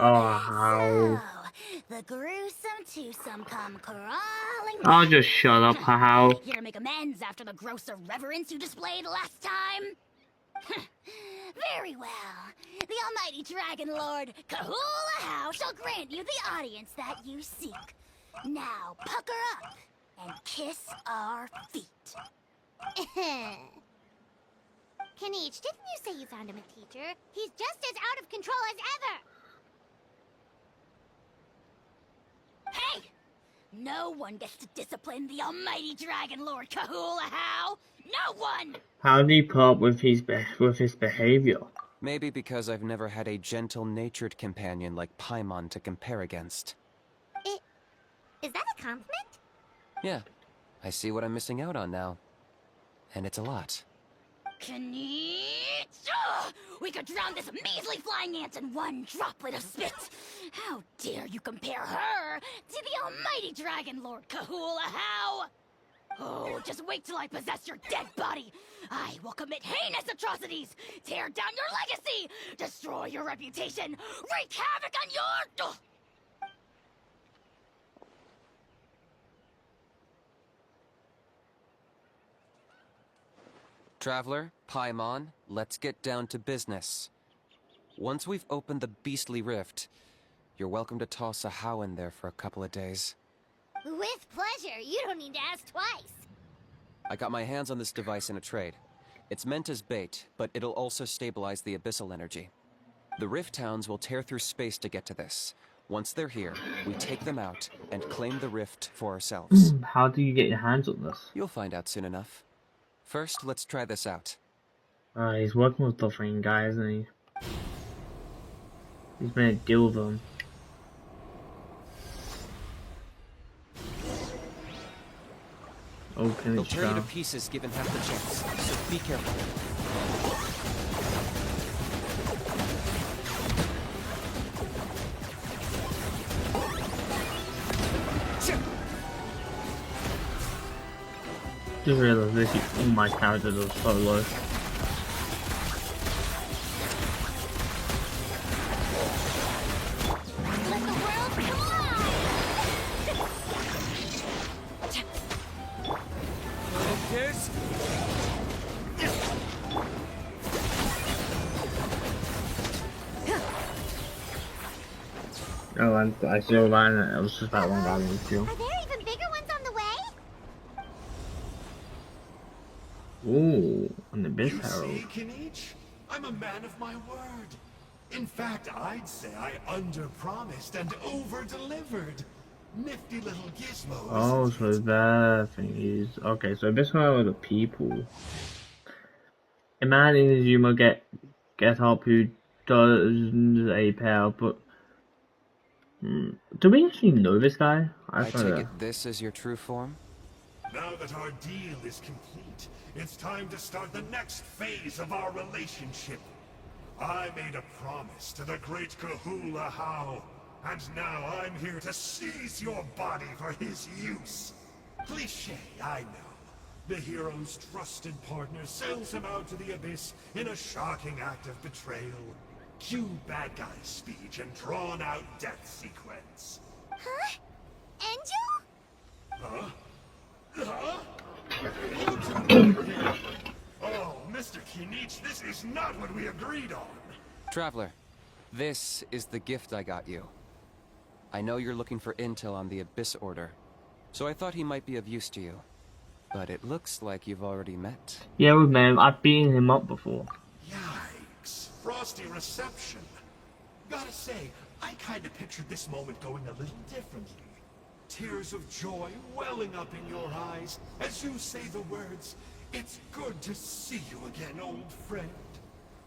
Oh, how? The gruesome twosome come crawling. I'll just shut up, how? Here to make amends after the gross irreverence you displayed last time? Very well. The almighty Dragon Lord, Kahula How, shall grant you the audience that you seek. Now, pucker up and kiss our feet. Kinich, didn't you say you found him a teacher? He's just as out of control as ever! Hey! No one gets to discipline the almighty Dragon Lord Kahula How! No one! How do you put up with his behavior? Maybe because I've never had a gentle-natured companion like Paimon to compare against. Is that a compliment? Yeah, I see what I'm missing out on now. And it's a lot. Kinich! We could drown this measly flying ant in one droplet of spit! How dare you compare her to the almighty Dragon Lord Kahula How! Oh, just wait till I possess your dead body! I will commit heinous atrocities! Tear down your legacy! Destroy your reputation! Wreak havoc on your... Traveler, Paimon, let's get down to business. Once we've opened the beastly rift, you're welcome to toss a How in there for a couple of days. With pleasure. You don't need to ask twice. I got my hands on this device in a trade. It's meant as bait, but it'll also stabilize the abyssal energy. The rift towns will tear through space to get to this. Once they're here, we take them out and claim the rift for ourselves. How do you get your hands on this? You'll find out soon enough. First, let's try this out. He's working with the thing guy, isn't he? He's made a deal with them. Oh, can They'll it tear you to show? pieces given half the chance, so be careful. Just realized this, all my characters are so low. Oh, and I saw that and it was just that one guy in the field. Are there even bigger ones on the way? Ooh, an Abyss You Herald. see, Kinich? I'm a man of my word. In fact, I'd say I under-promised and over-delivered. Nifty little gizmo. Oh, so that thing is... Okay, so Abyss Herald are the people. A man in Izuma get up who does a pair, but... do we actually know this guy? I take it this is your true form? Now that our deal is complete, it's time to start the next phase of our relationship. I made a promise to the great Kahula How, and now I'm here to seize your body for his use. Cliché, I know. The hero's trusted partner sells him out to the abyss in a shocking act of betrayal. Cue bad guy speech and drawn-out death sequence. Huh? Angel? Huh? Huh? Oh, Mr. Kinich, this is not what we agreed on. Traveler, this is the gift I got you. I know you're looking for intel on the Abyss Order, so I thought he might be of use to you. But it looks like you've already met. Yeah, we've met him. I've beaten him up before. Yikes. Frosty reception. Gotta say, I kinda pictured this moment going a little differently. tears of joy welling up in your eyes as you say the words, "It's good to see you again, old friend."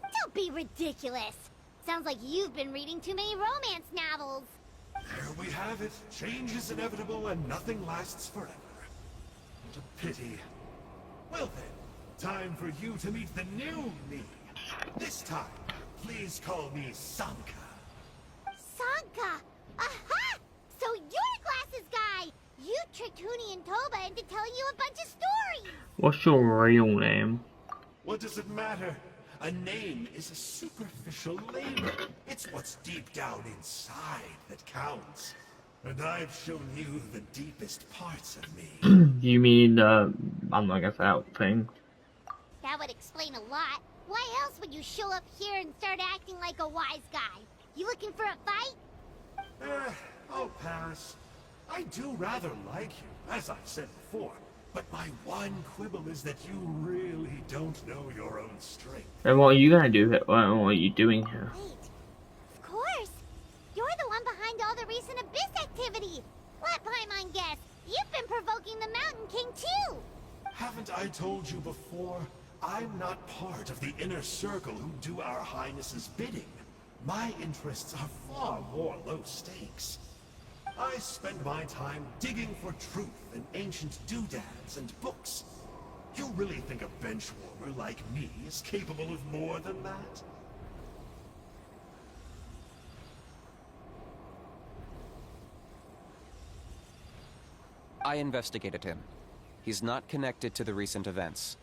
Don't be ridiculous. Sounds like you've been reading too many romance novels. There we have it. Change is inevitable and nothing lasts forever. What a pity. Well then, time for you to meet the new me. This time, please call me Sanka. Sanka! Aha! So you're the glasses guy! You tricked Huni and Toba into telling you a bunch of stories! What's your real name? What does it matter? A name is a superficial label. It's what's deep down inside that counts. And I've shown you the deepest parts of me. You mean, I'm not gonna say that thing. That would explain a lot. Why else would you show up here and start acting like a wise guy? You looking for a fight? I'll pass. I do rather like you, as I've said before. But my one quibble is that you really don't know your own strength. And what are you gonna do here? What are you doing here? Wait. Of course. You're the one behind all the recent Abyss activity. Let Paimon guess. You've been provoking the Mountain King too. Haven't I told you before? I'm not part of the inner circle who do our Highness's bidding. My interests are far more low stakes. I spend my time digging for truth in ancient doodads and books. You really think a benchwarmer like me is capable of more than that? I investigated him. He's not connected to the recent events.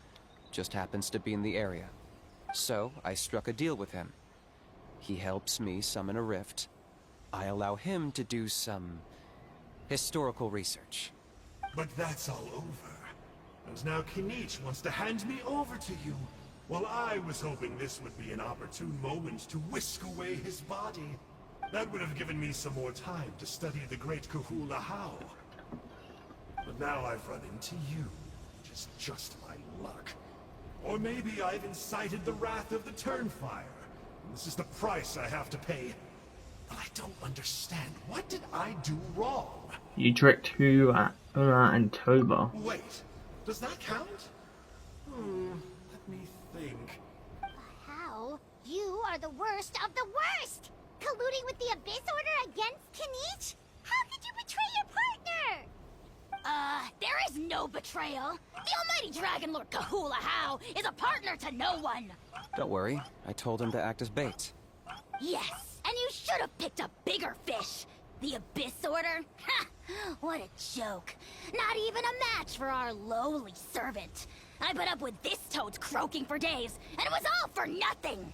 Just happens to be in the area. So, I struck a deal with him. He helps me summon a rift. I allow him to do some historical research. But that's all over. And now Kinich wants to hand me over to you. While I was hoping this would be an opportune moment to whisk away his body. That would have given me some more time to study the great Kahula How. But now I've run into you, which is just my luck. Or maybe I've incited the wrath of the Turnfire. And this is the price I have to pay. But I don't understand. What did I do wrong? You tricked Una and Toba. Wait, does that count? Let me think. How? You are the worst of the worst! Colluding with the Abyss Order against Kinich? How could you betray your partner? There is no betrayal. The almighty Dragon Lord Kahula How is a partner to no one. Don't worry, I told him to act as bait. Yes, and you should have picked a bigger fish. The Abyss Order? Ha! What a joke. Not even a match for our lowly servant. I put up with this toad's croaking for days, and it was all for nothing.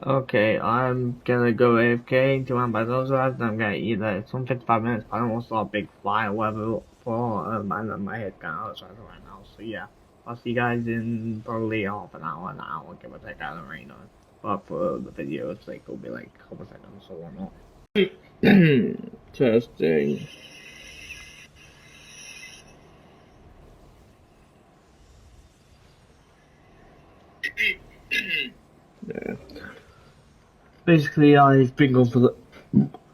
Okay, I'm gonna go AFK to one by those guys, and I'm gonna eat that. It's on 55 minutes, but I don't want to start a big fire level for and my head's kind of hurts right now. So yeah, I'll see you guys in probably half an hour, give or take. I don't really know. But for the video's sake, it'll be like a couple seconds or whatnot. Testing. Yeah. Basically, I've been gone for the.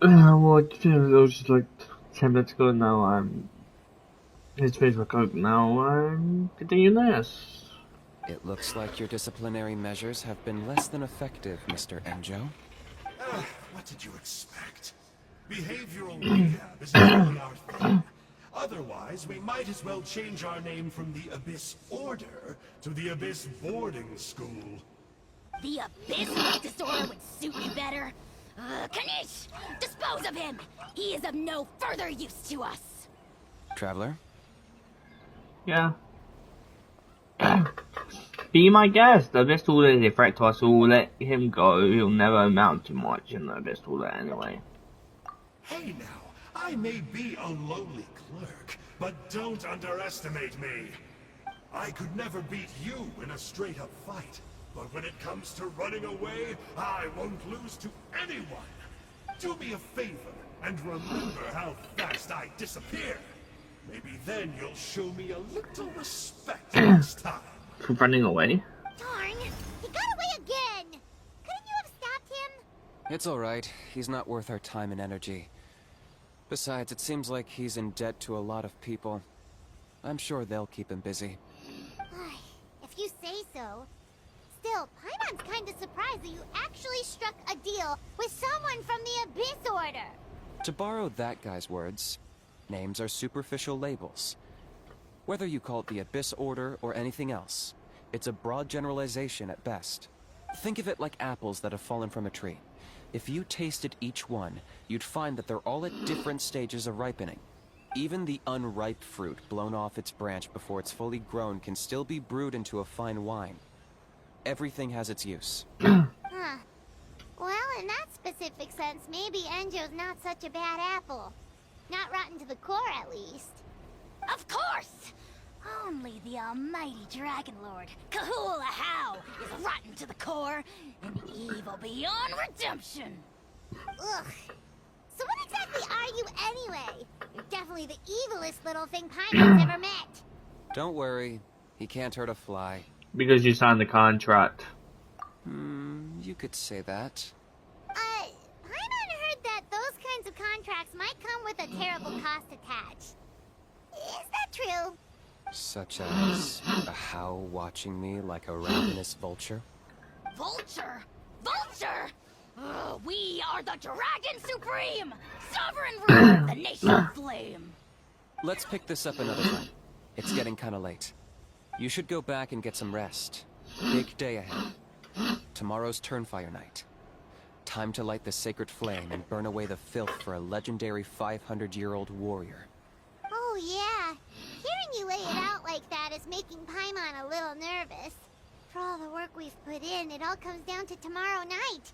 Well, it was just like 10 minutes ago now. It's Facebook open now. Continue this. It looks like your disciplinary measures have been less than effective, Mr. Enjo. What did you expect? Behavioral rehab isn't really our thing. Otherwise, we might as well change our name from the Abyss Order to the Abyss Boarding School. The Abyss disorder would suit you better. Kinich! Dispose of him! He is of no further use to us! Traveler? Yeah. Be my guest. The Abyss Order is a threat to us all. Let him go. He'll never amount to much in the Abyss Order anyway. Hey now, I may be a lowly clerk, but don't underestimate me. I could never beat you in a straight-up fight, but when it comes to running away, I won't lose to anyone. Do me a favor, and remember how fast I disappear. Maybe then you'll show me a little respect next time. For running away? Darn! He got away again! Couldn't you have stopped him? It's alright. He's not worth our time and energy. Besides, it seems like he's in debt to a lot of people. I'm sure they'll keep him busy. If you say so. Still, Paimon's kinda surprised that you actually struck a deal with someone from the Abyss Order. To borrow that guy's words, names are superficial labels. Whether you call it the Abyss Order or anything else, it's a broad generalization at best. Think of it like apples that have fallen from a tree. If you tasted each one, you'd find that they're all at different stages of ripening. Even the unripe fruit blown off its branch before it's fully grown can still be brewed into a fine wine. Everything has its use. Huh. Well, in that specific sense, maybe Enjo's not such a bad apple. Not rotten to the core, at least. Of course! Only the almighty Dragon Lord, Kahula How, is rotten to the core and evil beyond redemption. Ugh. So what exactly are you anyway? You're definitely the evilest little thing Paimon's ever met. Don't worry, he can't hurt a fly. Because you signed the contract. You could say that. Paimon heard that those kinds of contracts might come with a terrible cost attached. Is that true? Such as a How watching me like a ravenous vulture? Vulture? Vulture? We are the Dragon Supreme! Sovereign ruler of the Nation of Flame! Let's pick this up another time. It's getting kinda late. You should go back and get some rest. Big day ahead. Tomorrow's Turnfire night. Time to light the sacred flame and burn away the filth for a legendary 500-year-old warrior. Oh yeah. Hearing you lay it out like that is making Paimon a little nervous. For all the work we've put in, it all comes down to tomorrow night.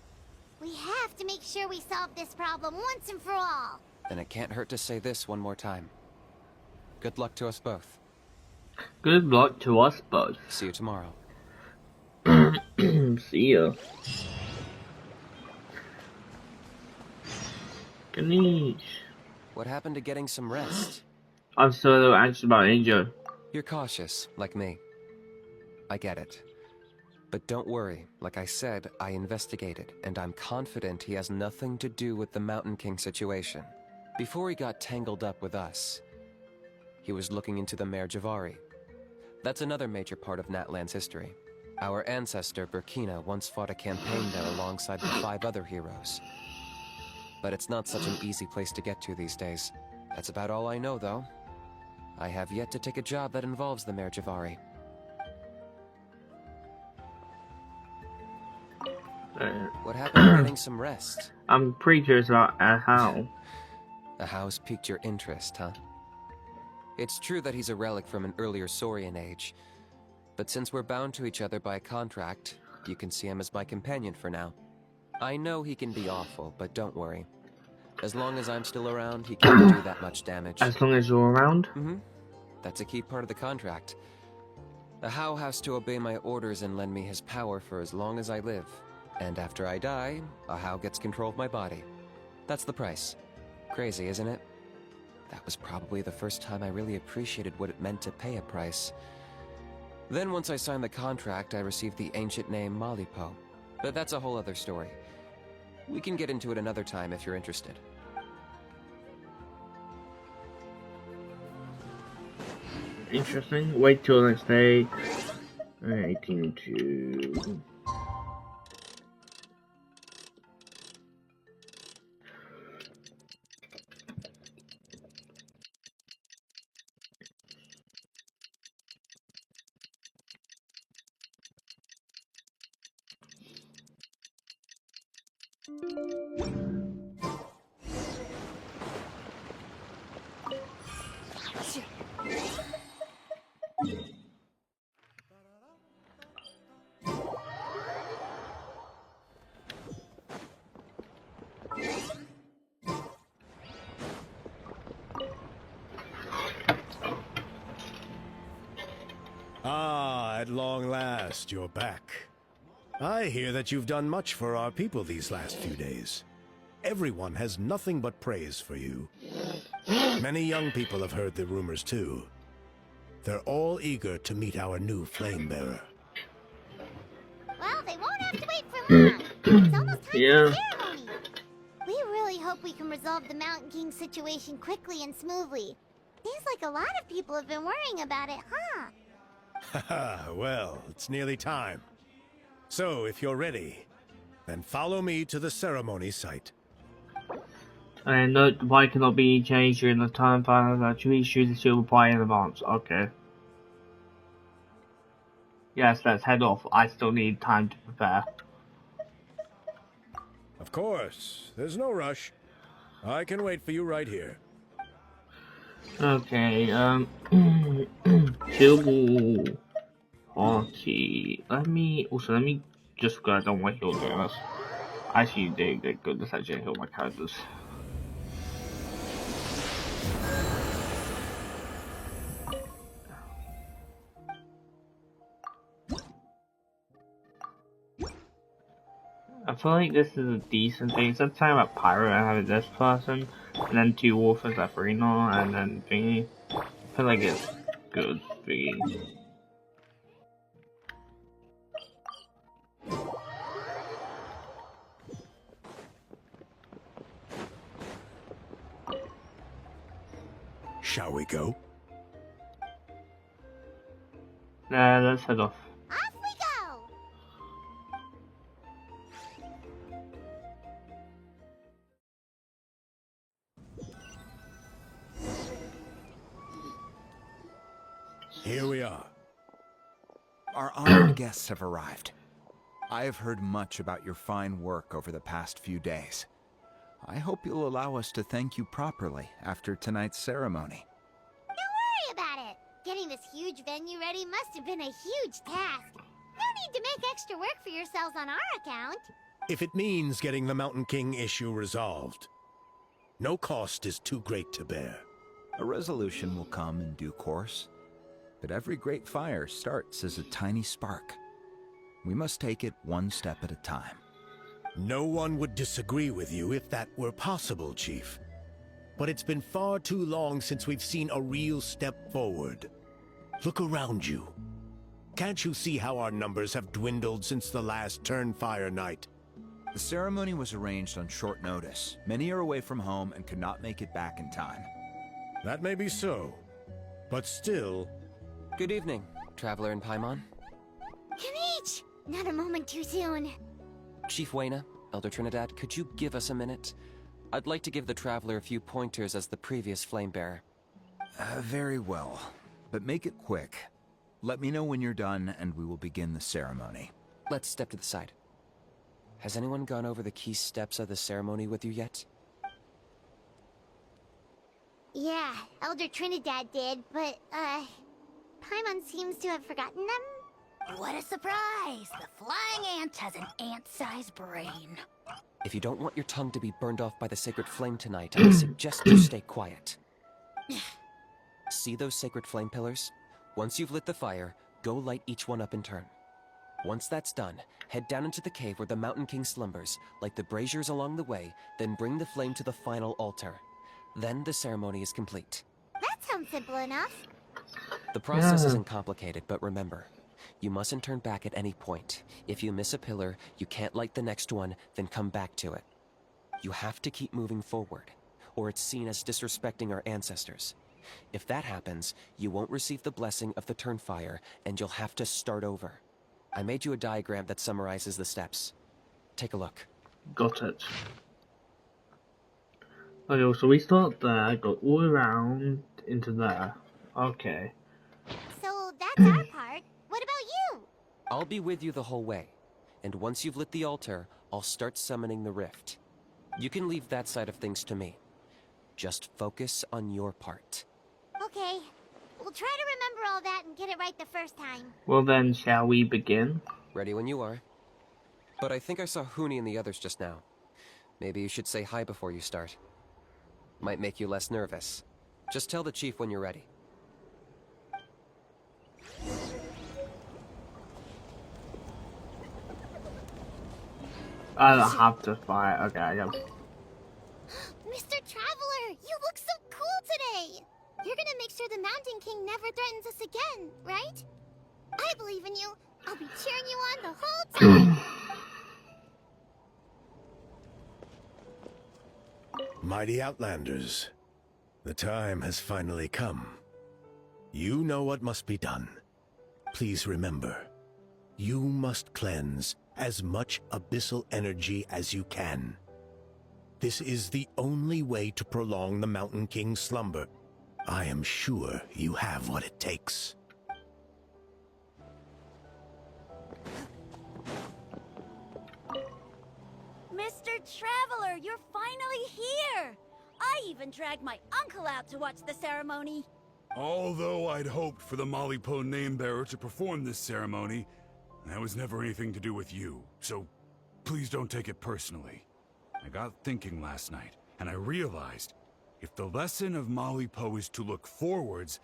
We have to make sure we solve this problem once and for all. Then it can't hurt to say this one more time. Good luck to us both. Good luck to us both. See you tomorrow. See ya. Kinich. What happened to getting some rest? I'm so anxious about Angel. You're cautious, like me. I get it. But don't worry, like I said, I investigated, and I'm confident he has nothing to do with the Mountain King situation. Before he got tangled up with us, he was looking into the Mare Javari. That's another major part of Natlan's history. Our ancestor, Burkina, once fought a campaign there alongside the 5 other heroes. But it's not such an easy place to get to these days. That's about all I know, though. I have yet to take a job that involves the Mare Javari. What happened to getting some rest? I'm pretty curious about how. A How's piqued your interest, huh? It's true that he's a relic from an earlier Saurian age, but since we're bound to each other by a contract, you can see him as my companion for now. I know he can be awful, but don't worry. As long as I'm still around, he can't do that much damage. As long as you're around? That's a key part of the contract. The How has to obey my orders and lend me his power for as long as I live. And after I die, a How gets control of my body. That's the price. Crazy, isn't it? That was probably the first time I really appreciated what it meant to pay a price. Then once I signed the contract, I received the ancient name Malipo. But that's a whole other story. We can get into it another time if you're interested. Interesting. Wait till next day. 18 Ah, at long last, you're back. I hear that you've done much for our people these last few days. Everyone has nothing but praise for you. Many young people have heard the rumors too. They're all eager to meet our new flame bearer. Well, they won't have to wait for long. It's almost time for the ceremony. We really hope hope we can resolve the Mountain King situation quickly and smoothly. Seems like a lot of people have been worrying about it, huh? Haha, well, it's nearly time. So, if you're ready, then follow me to the ceremony site. And note the pie cannot be changed during the time finals. Actually, choose the silver pie in advance. Okay. Yes, let's head off. I still need time to prepare. Of course, there's no rush. I can wait for you right here. Okay, silver party. Let me just go. I don't want to heal this. Actually, they're good. Let's actually heal my characters. I feel like this is a decent thing. Instead of talking about pirate, I have this person, and then 2 orphans at Farina, and then thingy. I feel like it's good thingy. Shall we go? Nah, let's head off. Off we go! Here we are. Our honored guests have arrived. I have heard much about your fine work over the past few days. I hope you'll allow us to thank you properly after tonight's ceremony. Don't worry about it. Getting this huge venue ready must have been a huge task. No need to make extra work for yourselves on our account. If it means getting the Mountain King issue resolved, no cost is too great to bear. A resolution will come in due course, but every great fire starts as a tiny spark. We must take it one step at a time. No one would disagree with you if that were possible, Chief. But it's been far too long since we've seen a real step forward. Look around you. Can't you see how our numbers have dwindled since the last Turnfire night? The ceremony was arranged on short notice. Many are away from home and could not make it back in time. That may be so, but still... Good evening, Traveler in Paimon. Kinich! Not a moment too soon. Chief Wayna, Elder Trinidad, could you give us a minute? I'd like to give the Traveler a few pointers as the previous Flamebearer. Very well, but make it quick. Let me know when you're done and we will begin the ceremony. Let's step to the side. Has anyone gone over the key steps of the ceremony with you yet? Yeah, Elder Trinidad did, but, Paimon seems to have forgotten them? What a surprise! The flying ant has an ant-sized brain. If you don't want your tongue to be burned off by the sacred flame tonight, I suggest you stay quiet. See those sacred flame pillars? Once you've lit the fire, go light each one up in turn. Once that's done, head down into the cave where the Mountain King slumbers, light the braziers along the way, then bring the flame to the final altar. Then the ceremony is complete. That sounds simple enough. The process isn't complicated, but remember, you mustn't turn back at any point. If you miss a pillar, you can't light the next one, then come back to it. You have to keep moving forward, or it's seen as disrespecting our ancestors. If that happens, you won't receive the blessing of the Turnfire, and you'll have to start over. I made you a diagram that summarizes the steps. Take a look. Got it. Okay, so we start there, go all around into there. Okay. So that's our part. What about you? I'll be with you the whole way, and once you've lit the altar, I'll start summoning the rift. You can leave that side of things to me. Just focus on your part. Okay. We'll try to remember all that and get it right the first time. Well then, shall we begin? Ready when you are. But I think I saw Huni and the others just now. Maybe you should say hi before you start. Might make you less nervous. Just tell the chief when you're ready. I don't have to fight. Okay, I got. Mr. Traveler, you look so cool today! You're gonna make sure the Mountain King never threatens us again, right? I believe in you. I'll be cheering you on the whole time. Mighty Outlanders, the time has finally come. You know what must be done. Please remember, you must cleanse as much abyssal energy as you can. This is the only way to prolong the Mountain King's slumber. I am sure you have what it takes. Mr. Traveler, you're finally here! I even dragged my uncle out to watch the ceremony. Although I'd hoped for the Malipo name-bearer to perform this ceremony, that was never anything to do with you, so please don't take it personally. I got thinking last night, and I realized if the lesson of Malipo is to look forwards,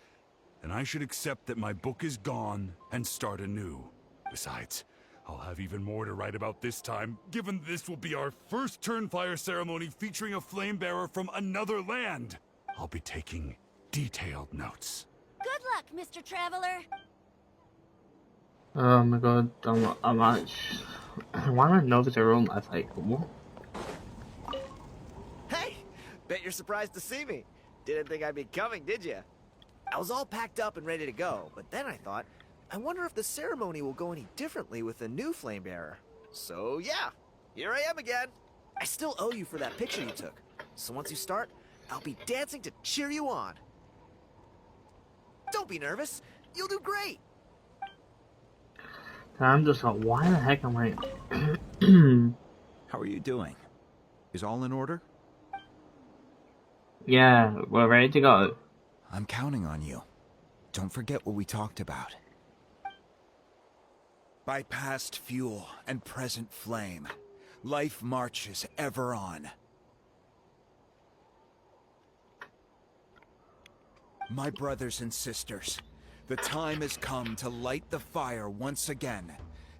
then I should accept that my book is gone and start anew. Besides, I'll have even more to write about this time, given this will be our first Turnfire ceremony featuring a flame-bearer from another land. I'll be taking detailed notes. Good luck, Mr. Traveler. Oh my god, I'm actually... Why am I nervous everyone? I was like, what? Hey! Bet you're surprised to see me. Didn't think I'd be coming, did you? I was all packed up and ready to go, but then I thought, I wonder if the ceremony will go any differently with the new flame bearer. So yeah, here I am again. I still owe you for that picture you took. So once you start, I'll be dancing to cheer you on. Don't be nervous. You'll do great. I'm just like, why the heck am I... How are you doing? Is all in order? Yeah, we're ready to go. I'm counting on you. Don't forget what we talked about. By past fuel and present flame, life marches ever on. My brothers and sisters, the time has come to light the fire once again,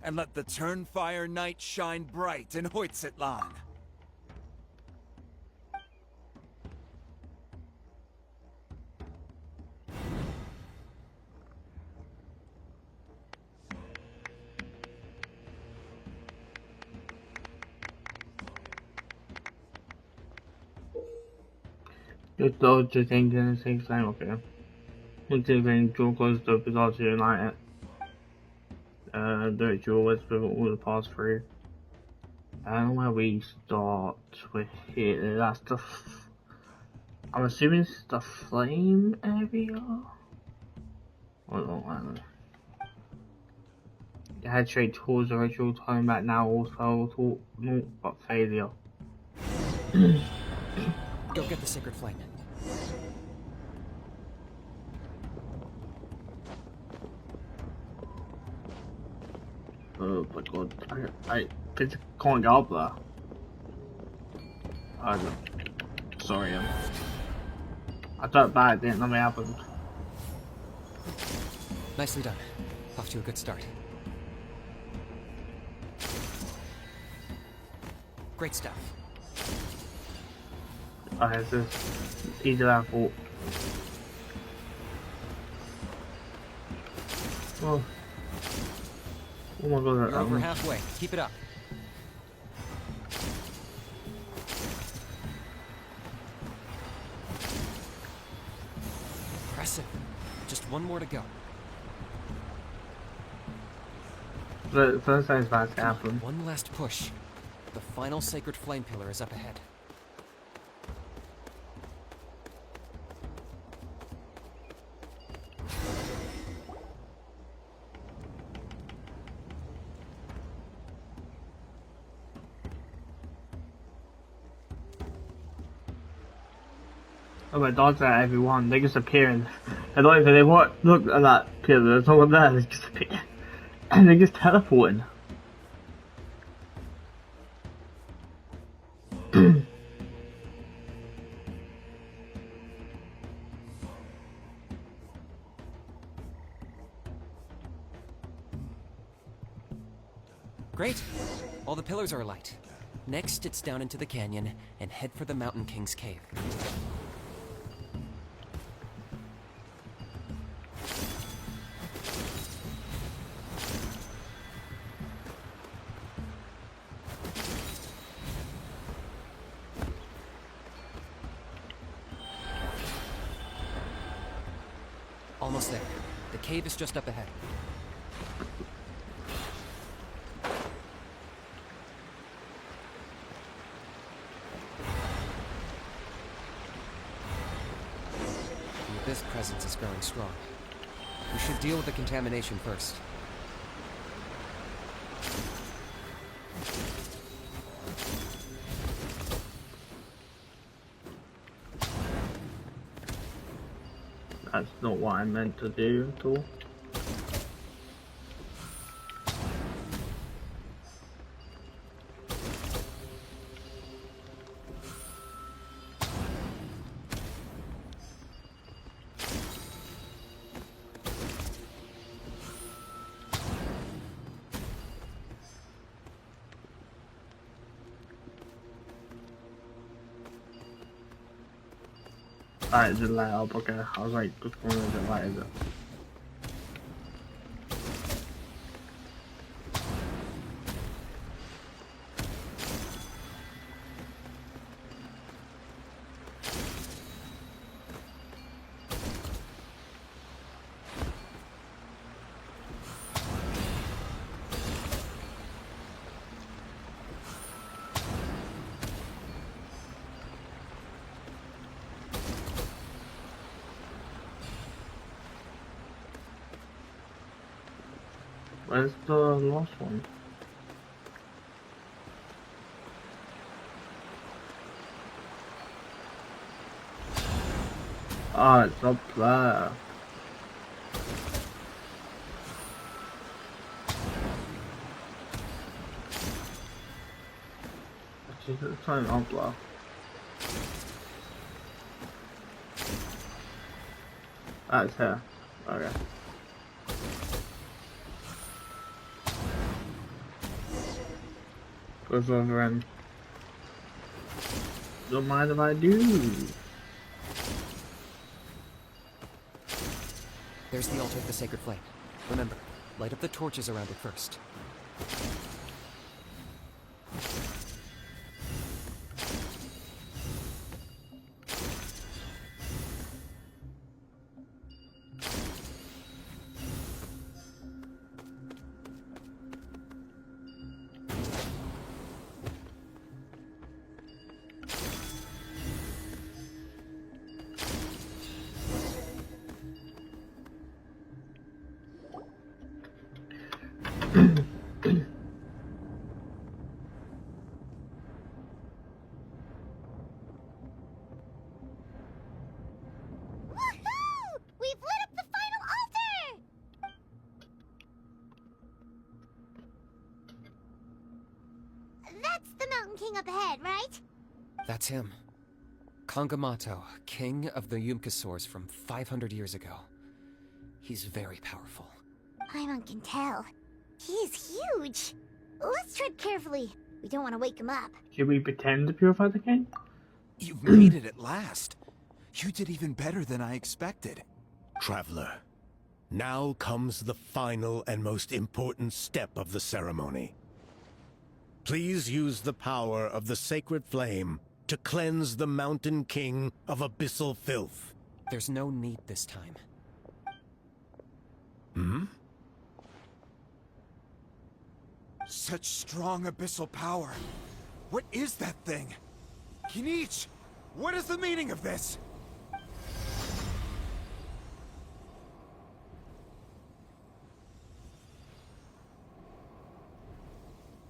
and let the Turnfire night shine bright in Hoytzitlan. Just those two things in the same time, okay. One two things, Jewel goes to Bizarre to United. The Jewel was with all the past three. And where we start with here, that's the... I'm assuming it's the flame area? Hold on, I don't know. You head straight towards the ritual time back now also to no, but failure. Go get the sacred flame. Oh my god, I just can't get up there. I don't. Sorry, I felt bad, it didn't let me happen. Nicely done. Off to a good start. Great stuff. Okay, it's just easier than I thought. Oh. Oh my god, You're over halfway. Keep it up. Impressive. Just one more to go. The first time's about to happen. One last push. The final sacred flame pillar is up ahead. Oh my dogs at everyone, they just appearing. I don't even they want look at that pillar, there's no one there, they just appear. And they just teleporting. Great. All the pillars are alight. Next, it's down into the canyon and head for the Mountain King's cave. almost there. The cave is just up ahead. The Abyss presence is growing strong. We should deal with the contamination first. That's not what I meant to do at all. Alright, is it light up? Okay, I was like, which one is it light, is it? Where's the last one? Ah, it's up there. It's not up there. Ah, it's here. Okay. Goes over and don't mind if I do. There's the altar of the sacred flame. Remember, light up the torches around it first. King up ahead, right? That's him. Kangamato, king of the Yumkasaurs from 500 years ago. He's very powerful. Paimon can tell. He is huge. Let's tread carefully. We don't want to wake him up. Should we pretend to purify the king? You've made it at last. You did even better than I expected. Traveler, now comes the final and most important step of the ceremony. Please use the power of the sacred flame to cleanse the Mountain King of abyssal filth. There's no need this time. Hmm? Such strong abyssal power. What is that thing? Kinich, what is the meaning of this?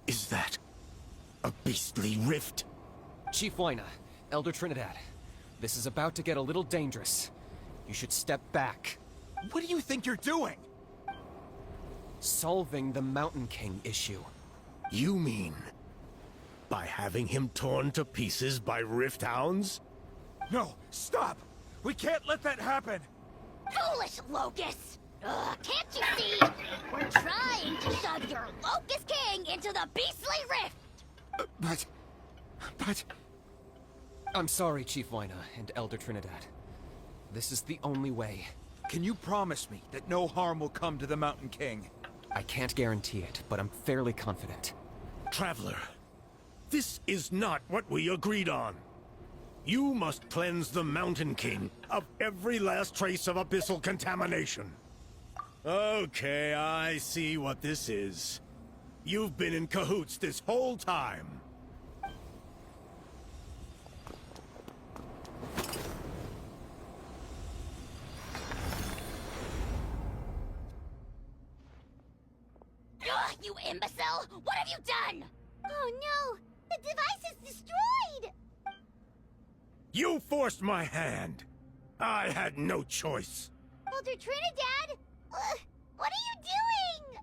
Is that a beastly rift? Chief Waina, Elder Trinidad, this is about to get a little dangerous. You should step back. What do you think you're doing? Solving the Mountain King issue. You mean by having him torn to pieces by rift hounds? No, stop! We can't let that happen! Foolish Locust! Can't you see? We're trying to shove your Locust King into the beastly rift! But... I'm sorry, Chief Waina and Elder Trinidad. This is the only way. Can you promise me that no harm will come to the Mountain King? I can't guarantee it, but I'm fairly confident. Traveler, this is not what we agreed on. You must cleanse the Mountain King of every last trace of abyssal contamination. Okay, I see what this is. You've been in cahoots this whole time. Ugh, you imbecile! What have you done? Oh no! The device is destroyed! You forced my hand. I had no choice. Elder Trinidad! What are you doing?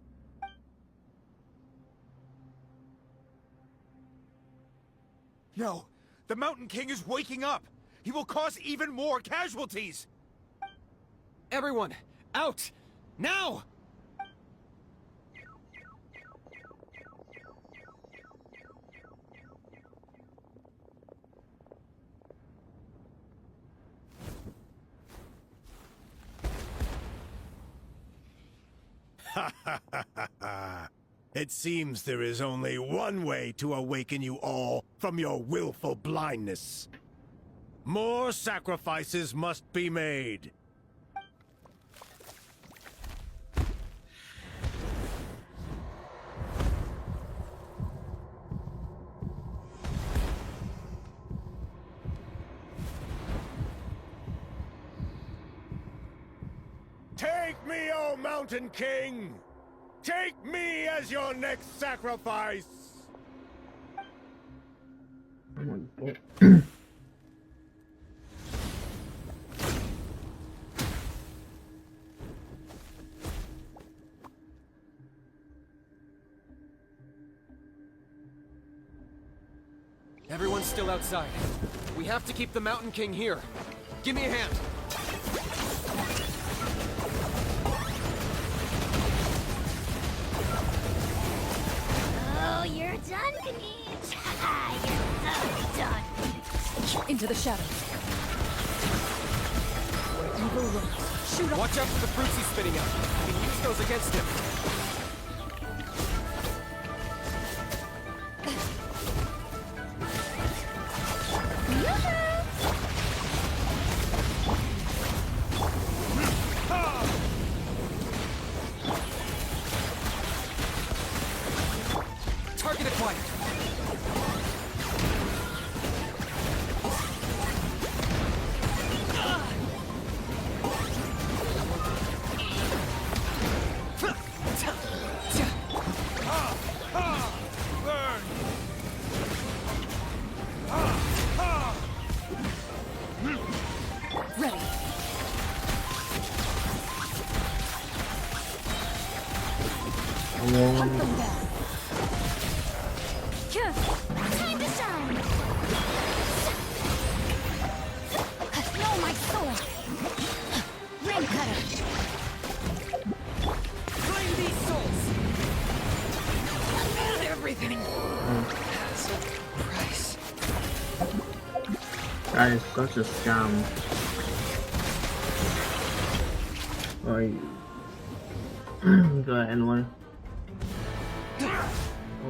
No! The Mountain King is waking up! He will cause even more casualties! Everyone, out! Now! It seems there is only one way to awaken you all from your willful blindness. More sacrifices must be made. Take me, O Mountain King! Take me as your next sacrifice! Everyone's still outside. We have to keep the Mountain King here. Give me a hand. Oh, you're done, Kinich! You're so done! Into the shadows. Where evil lurks. Shoot up. Watch out for the fruits he's spitting out. We can use those against him. Target acquired. Ready. Hunt them down. Time to shine! No, my sword! Ring cutter! Claim these souls! Not everything has a price. That is such a scam. Like, go ahead, anyway.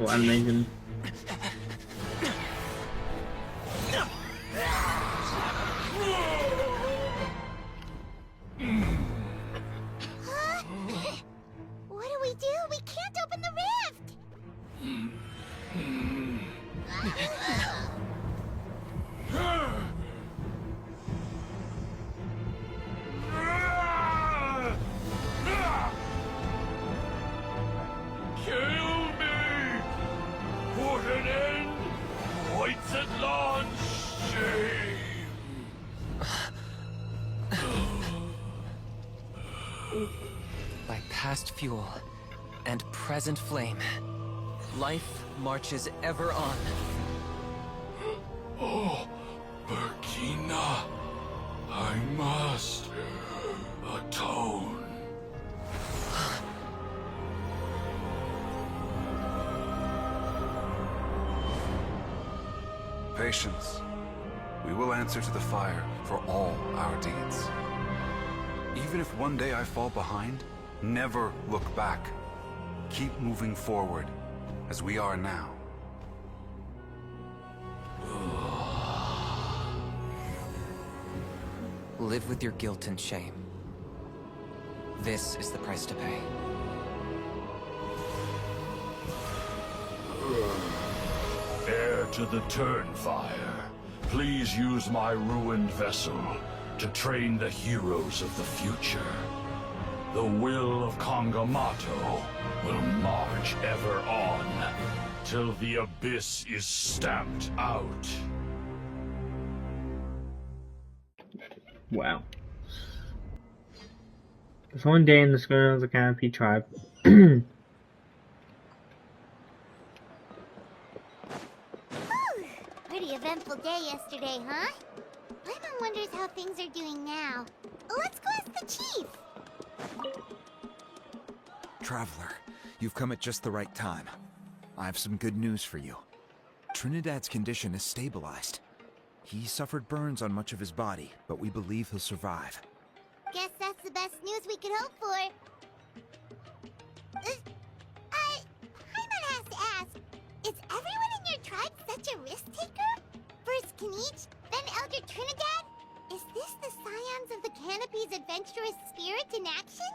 Oh, animation. What do we do? We can't open the rift! Kill me! Put an end! Points at launch! Shame! By past fuel and present flame, life marches ever on. Oh, Burkina, I must atone. Patience. We will answer to the fire for all our deeds. Even if one day I fall behind, never look back. Keep moving forward, as we are now. Live with your guilt and shame. This is the price to pay. Heir to the Turnfire, please use my ruined vessel to train the heroes of the future. The will of Kangamato will march ever on, till the abyss is stamped out. Wow. There's one day in the schooner of the Canopy tribe. Pretty eventful day yesterday, huh? Paimon wonders how things are doing now. Let's go ask the chief. Traveler, you've come at just the right time. I have some good news for you. Trinidad's condition is stabilized. He suffered burns on much of his body, but we believe he'll survive. Guess that's the best news we could hope for. Paimon has to ask, is everyone in your tribe such a risk-taker? First Kinich, then Elder Trinidad? Is this the scions of the Canopy's adventurous spirit in action?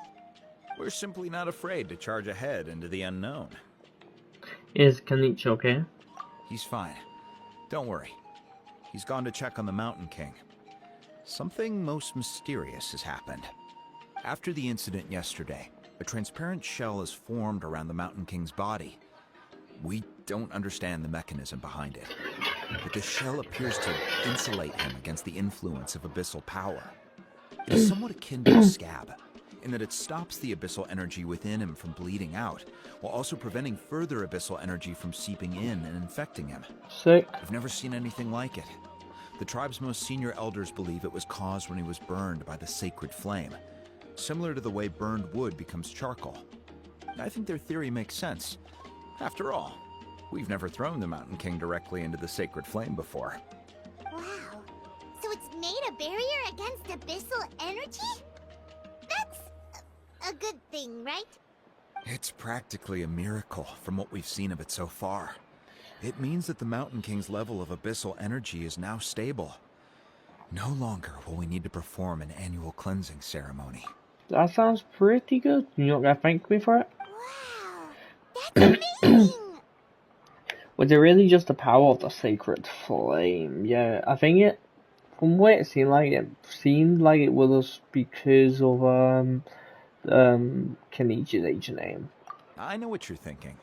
We're simply not afraid to charge ahead into the unknown. Is Kinich okay? He's fine. Don't worry. He's gone to check on the Mountain King. Something most mysterious has happened. After the incident yesterday, a transparent shell is formed around the Mountain King's body. We don't understand the mechanism behind it, but the shell appears to insulate him against the influence of abyssal power. It is somewhat akin to a scab, in that it stops the abyssal energy within him from bleeding out, while also preventing further abyssal energy from seeping in and infecting him. Sick. I've never seen anything like it. The tribe's most senior elders believe it was caused when he was burned by the sacred flame, similar to the way burned wood becomes charcoal. I think their theory makes sense. After all, we've never thrown the Mountain King directly into the sacred flame before. Wow. So it's made a barrier against abyssal energy? That's a good thing, right? It's practically a miracle from what we've seen of it so far. It means that the Mountain King's level of abyssal energy is now stable. No longer will we need to perform an annual cleansing ceremony. That sounds pretty good. You're not gonna thank me for it? Wow. That's amazing! Was it really just the power of the sacred flame? Yeah, I think it, from what it seemed like it was because of Kenichi's age name. I know what you're thinking.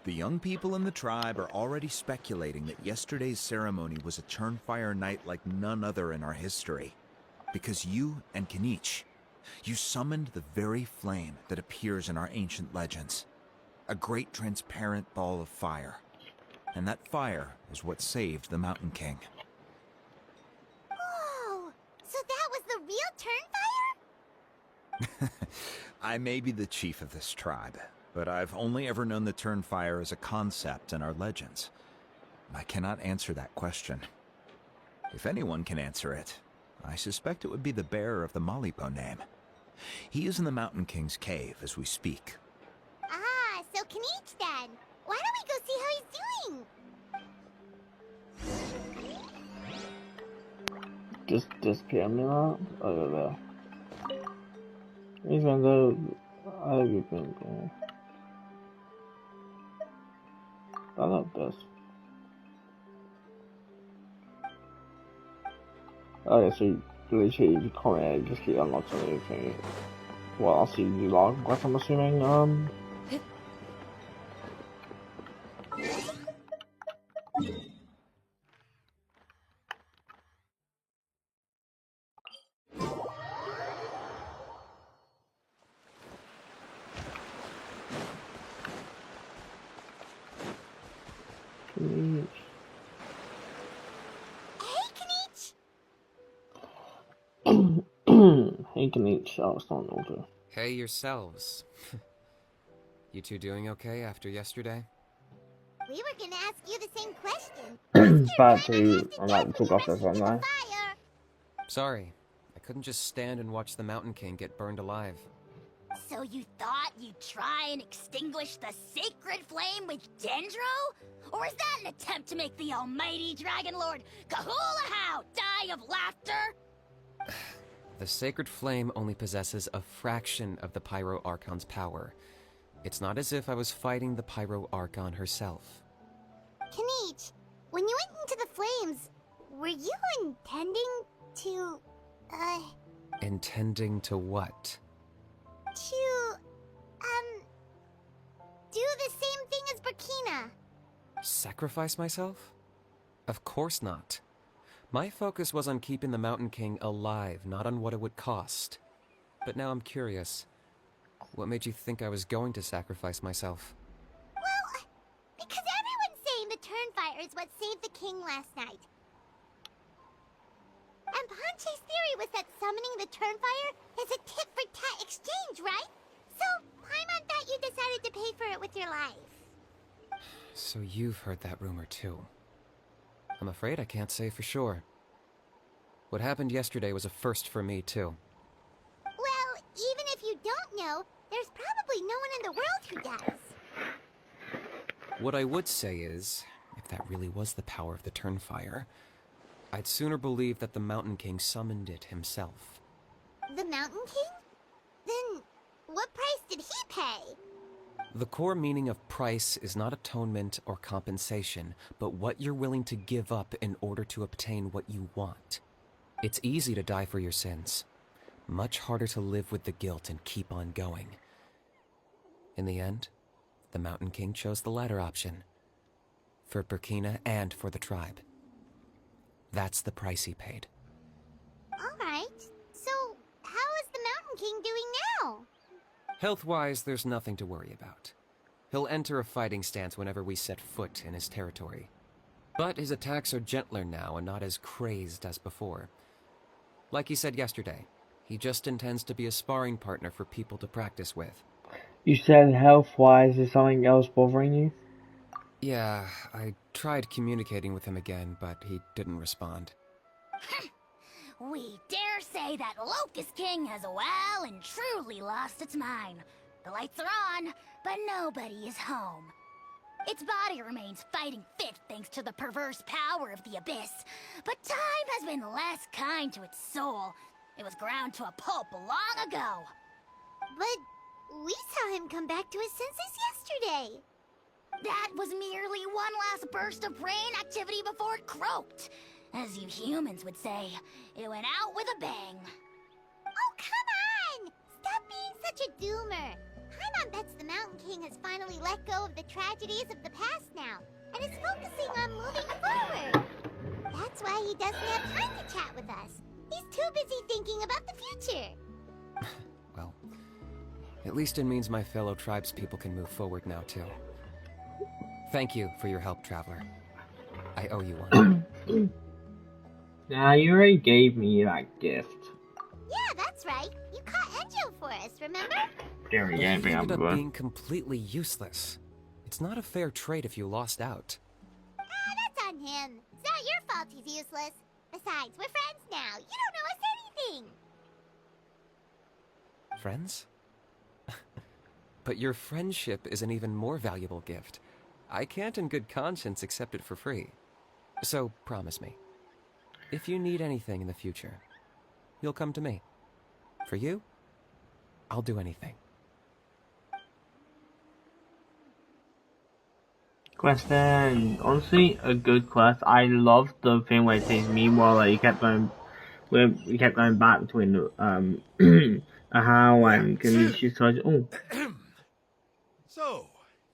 The young people in the tribe are already speculating that yesterday's ceremony was a Turnfire night like none other in our history. Because you and Kinich, you summoned the very flame that appears in our ancient legends. A great transparent ball of fire. And that fire is what saved the Mountain King. Whoa! So that was the real Turnfire? I may be the chief of this tribe, but I've only ever known the Turnfire as a concept in our legends. I cannot answer that question. If anyone can answer it, I suspect it would be the bearer of the Malipo name. He is in the Mountain King's cave as we speak. Ah, so Kinich then. Why don't we go see how he's doing? Just PM me that? Oh, there. Even though I've been going. I love this. Oh yeah, so literally if you comment, just keep unlocking everything. Well, I'll see you log, what I'm assuming, Hey Kinich, I was not older. Hey yourselves. You two doing okay after yesterday? We were gonna ask you the same question. Bad to, I'm about to talk off this one now. Sorry, I couldn't just stand and watch the Mountain King get burned alive. So you thought you'd try and extinguish the sacred flame with Dendro? Or is that an attempt to make the almighty Dragon Lord Kahulahau die of laughter? The Sacred Flame only possesses a fraction of the Pyro Archon's power. It's not as if I was fighting the Pyro Archon herself. Kinich, when you went into the flames, were you intending to, Intending to what? to, do the same thing as Burkina? Sacrifice myself? Of course not. My focus was on keeping the Mountain King alive, not on what it would cost. But now I'm curious. What made you think I was going to sacrifice myself? Well, because everyone's saying the Turnfire is what saved the king last night. And Ponche's theory was that summoning the Turnfire is a tit-for-tat exchange, right? So, I'm on that you decided to pay for it with your life. So you've heard that rumor too. I'm afraid I can't say for sure. What happened yesterday was a first for me too. Well, even if you don't know, there's probably no one in the world who does. What I would say is, if that really was the power of the Turnfire, I'd sooner believe that the Mountain King summoned it himself. The Mountain King? Then, what price did he pay? The core meaning of price is not atonement or compensation, but what you're willing to give up in order to obtain what you want. It's easy to die for your sins. Much harder to live with the guilt and keep on going. In the end, the Mountain King chose the latter option. For Burkina and for the tribe. That's the price he paid. Alright, so how is the Mountain King doing now? Health-wise, there's nothing to worry about. He'll enter a fighting stance whenever we set foot in his territory. But his attacks are gentler now and not as crazed as before. Like he said yesterday, he just intends to be a sparring partner for people to practice with. You said health-wise, is something else bothering you? Yeah, I tried communicating with him again, but he didn't respond. We dare say that Locust King has well and truly lost its mind. The lights are on, but nobody is home. Its body remains fighting fit thanks to the perverse power of the Abyss, but time has been less kind to its soul. It was ground to a pulp long ago. But we saw him come back to his senses yesterday. That was merely one last burst of brain activity before it croaked. As you humans would say, it went out with a bang. Oh, come on! Stop being such a doomer. Paimon bets the Mountain King has finally let go of the tragedies of the past now, and is focusing on moving forward. That's why he doesn't have time to chat with us. He's too busy thinking about the future. Well, at least it means my fellow tribespeople can move forward now, too. Thank you for your help, Traveler. I owe you one. Nah, you already gave me that gift. Yeah, that's right. You caught Enjo for us, remember? There It ended up being completely useless. It's not a fair trade if you lost out. That's on him. It's not your fault he's useless. Besides, we're friends now. You don't owe us anything. Friends? But your friendship is an even more valuable gift. I can't in good conscience accept it for free. So, promise me. If you need anything in the future, you'll come to me. For you, I'll do anything. Question, honestly, a good quest. I loved the thing where it says meanwhile, like, you kept going back between how and Kinichi's touch. Oh. So,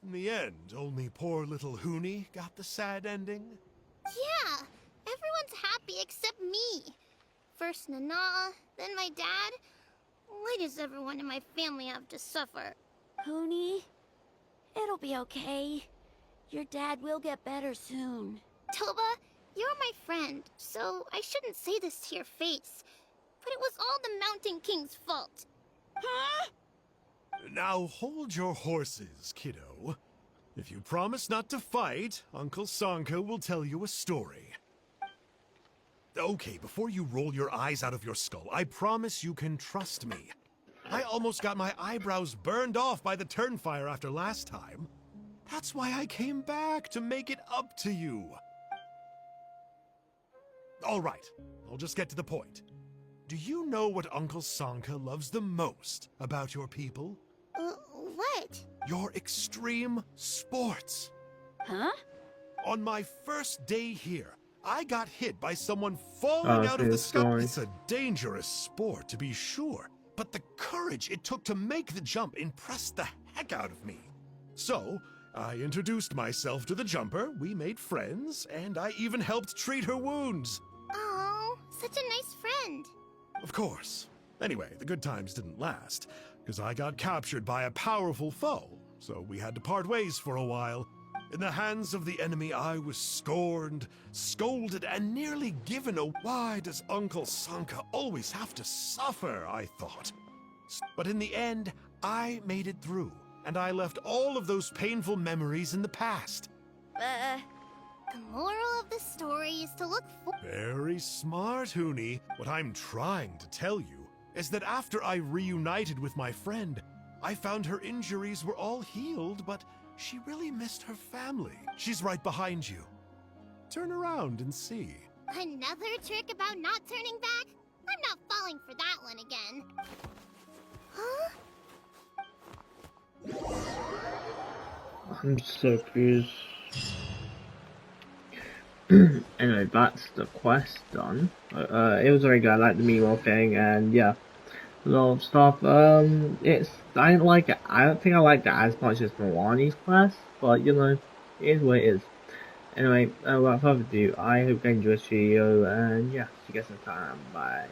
in the end, only poor little Huni got the sad ending? Yeah, everyone's happy except me. First Nana, then my dad. Why does everyone in my family have to suffer? Huni, it'll be okay. Your dad will get better soon. Toba, you're my friend, so I shouldn't say this to your face. But it was all the Mountain King's fault. Huh? Now hold your horses, kiddo. If you promise not to fight, Uncle Sanka will tell you a story. Okay, before you roll your eyes out of your skull, I promise you can trust me. I almost got my eyebrows burned off by the Turnfire after last time. That's why I came back, to make it up to you. All right, I'll just get to the point. do you know what Uncle Sanka loves the most about your people? What? Your extreme sports. Huh? On my first day here, I got hit by someone falling out of the sky. Sorry. It's a dangerous sport, to be sure, but the courage it took to make the jump impressed the heck out of me. So, I introduced myself to the jumper, we made friends, and I even helped treat her wounds. Oh, such a nice friend. Of course. Anyway, the good times didn't last, because I got captured by a powerful foe, so we had to part ways for a while. In the hands of the enemy, I was scorned, scolded, and nearly given a... Why does Uncle Sanka always have to suffer, I thought. But in the end, I made it through, and I left all of those painful memories in the past. The moral of the story is to look for... Very smart, Huni. What I'm trying to tell you is that after I reunited with my friend, I found her injuries were all healed, but she really missed her family. She's right behind you. Turn around and see. Another trick about not turning back? I'm not falling for that one again. Huh? I'm so confused. Anyway, that's the quest done. It was very good. I like the Miro thing, and yeah, a lot of stuff. I didn't like it. I don't think I liked it as much as Milani's quest, but you know, it is what it is. Anyway, without further ado, I hope you enjoyed this video, and yeah, see you guys next time. Bye.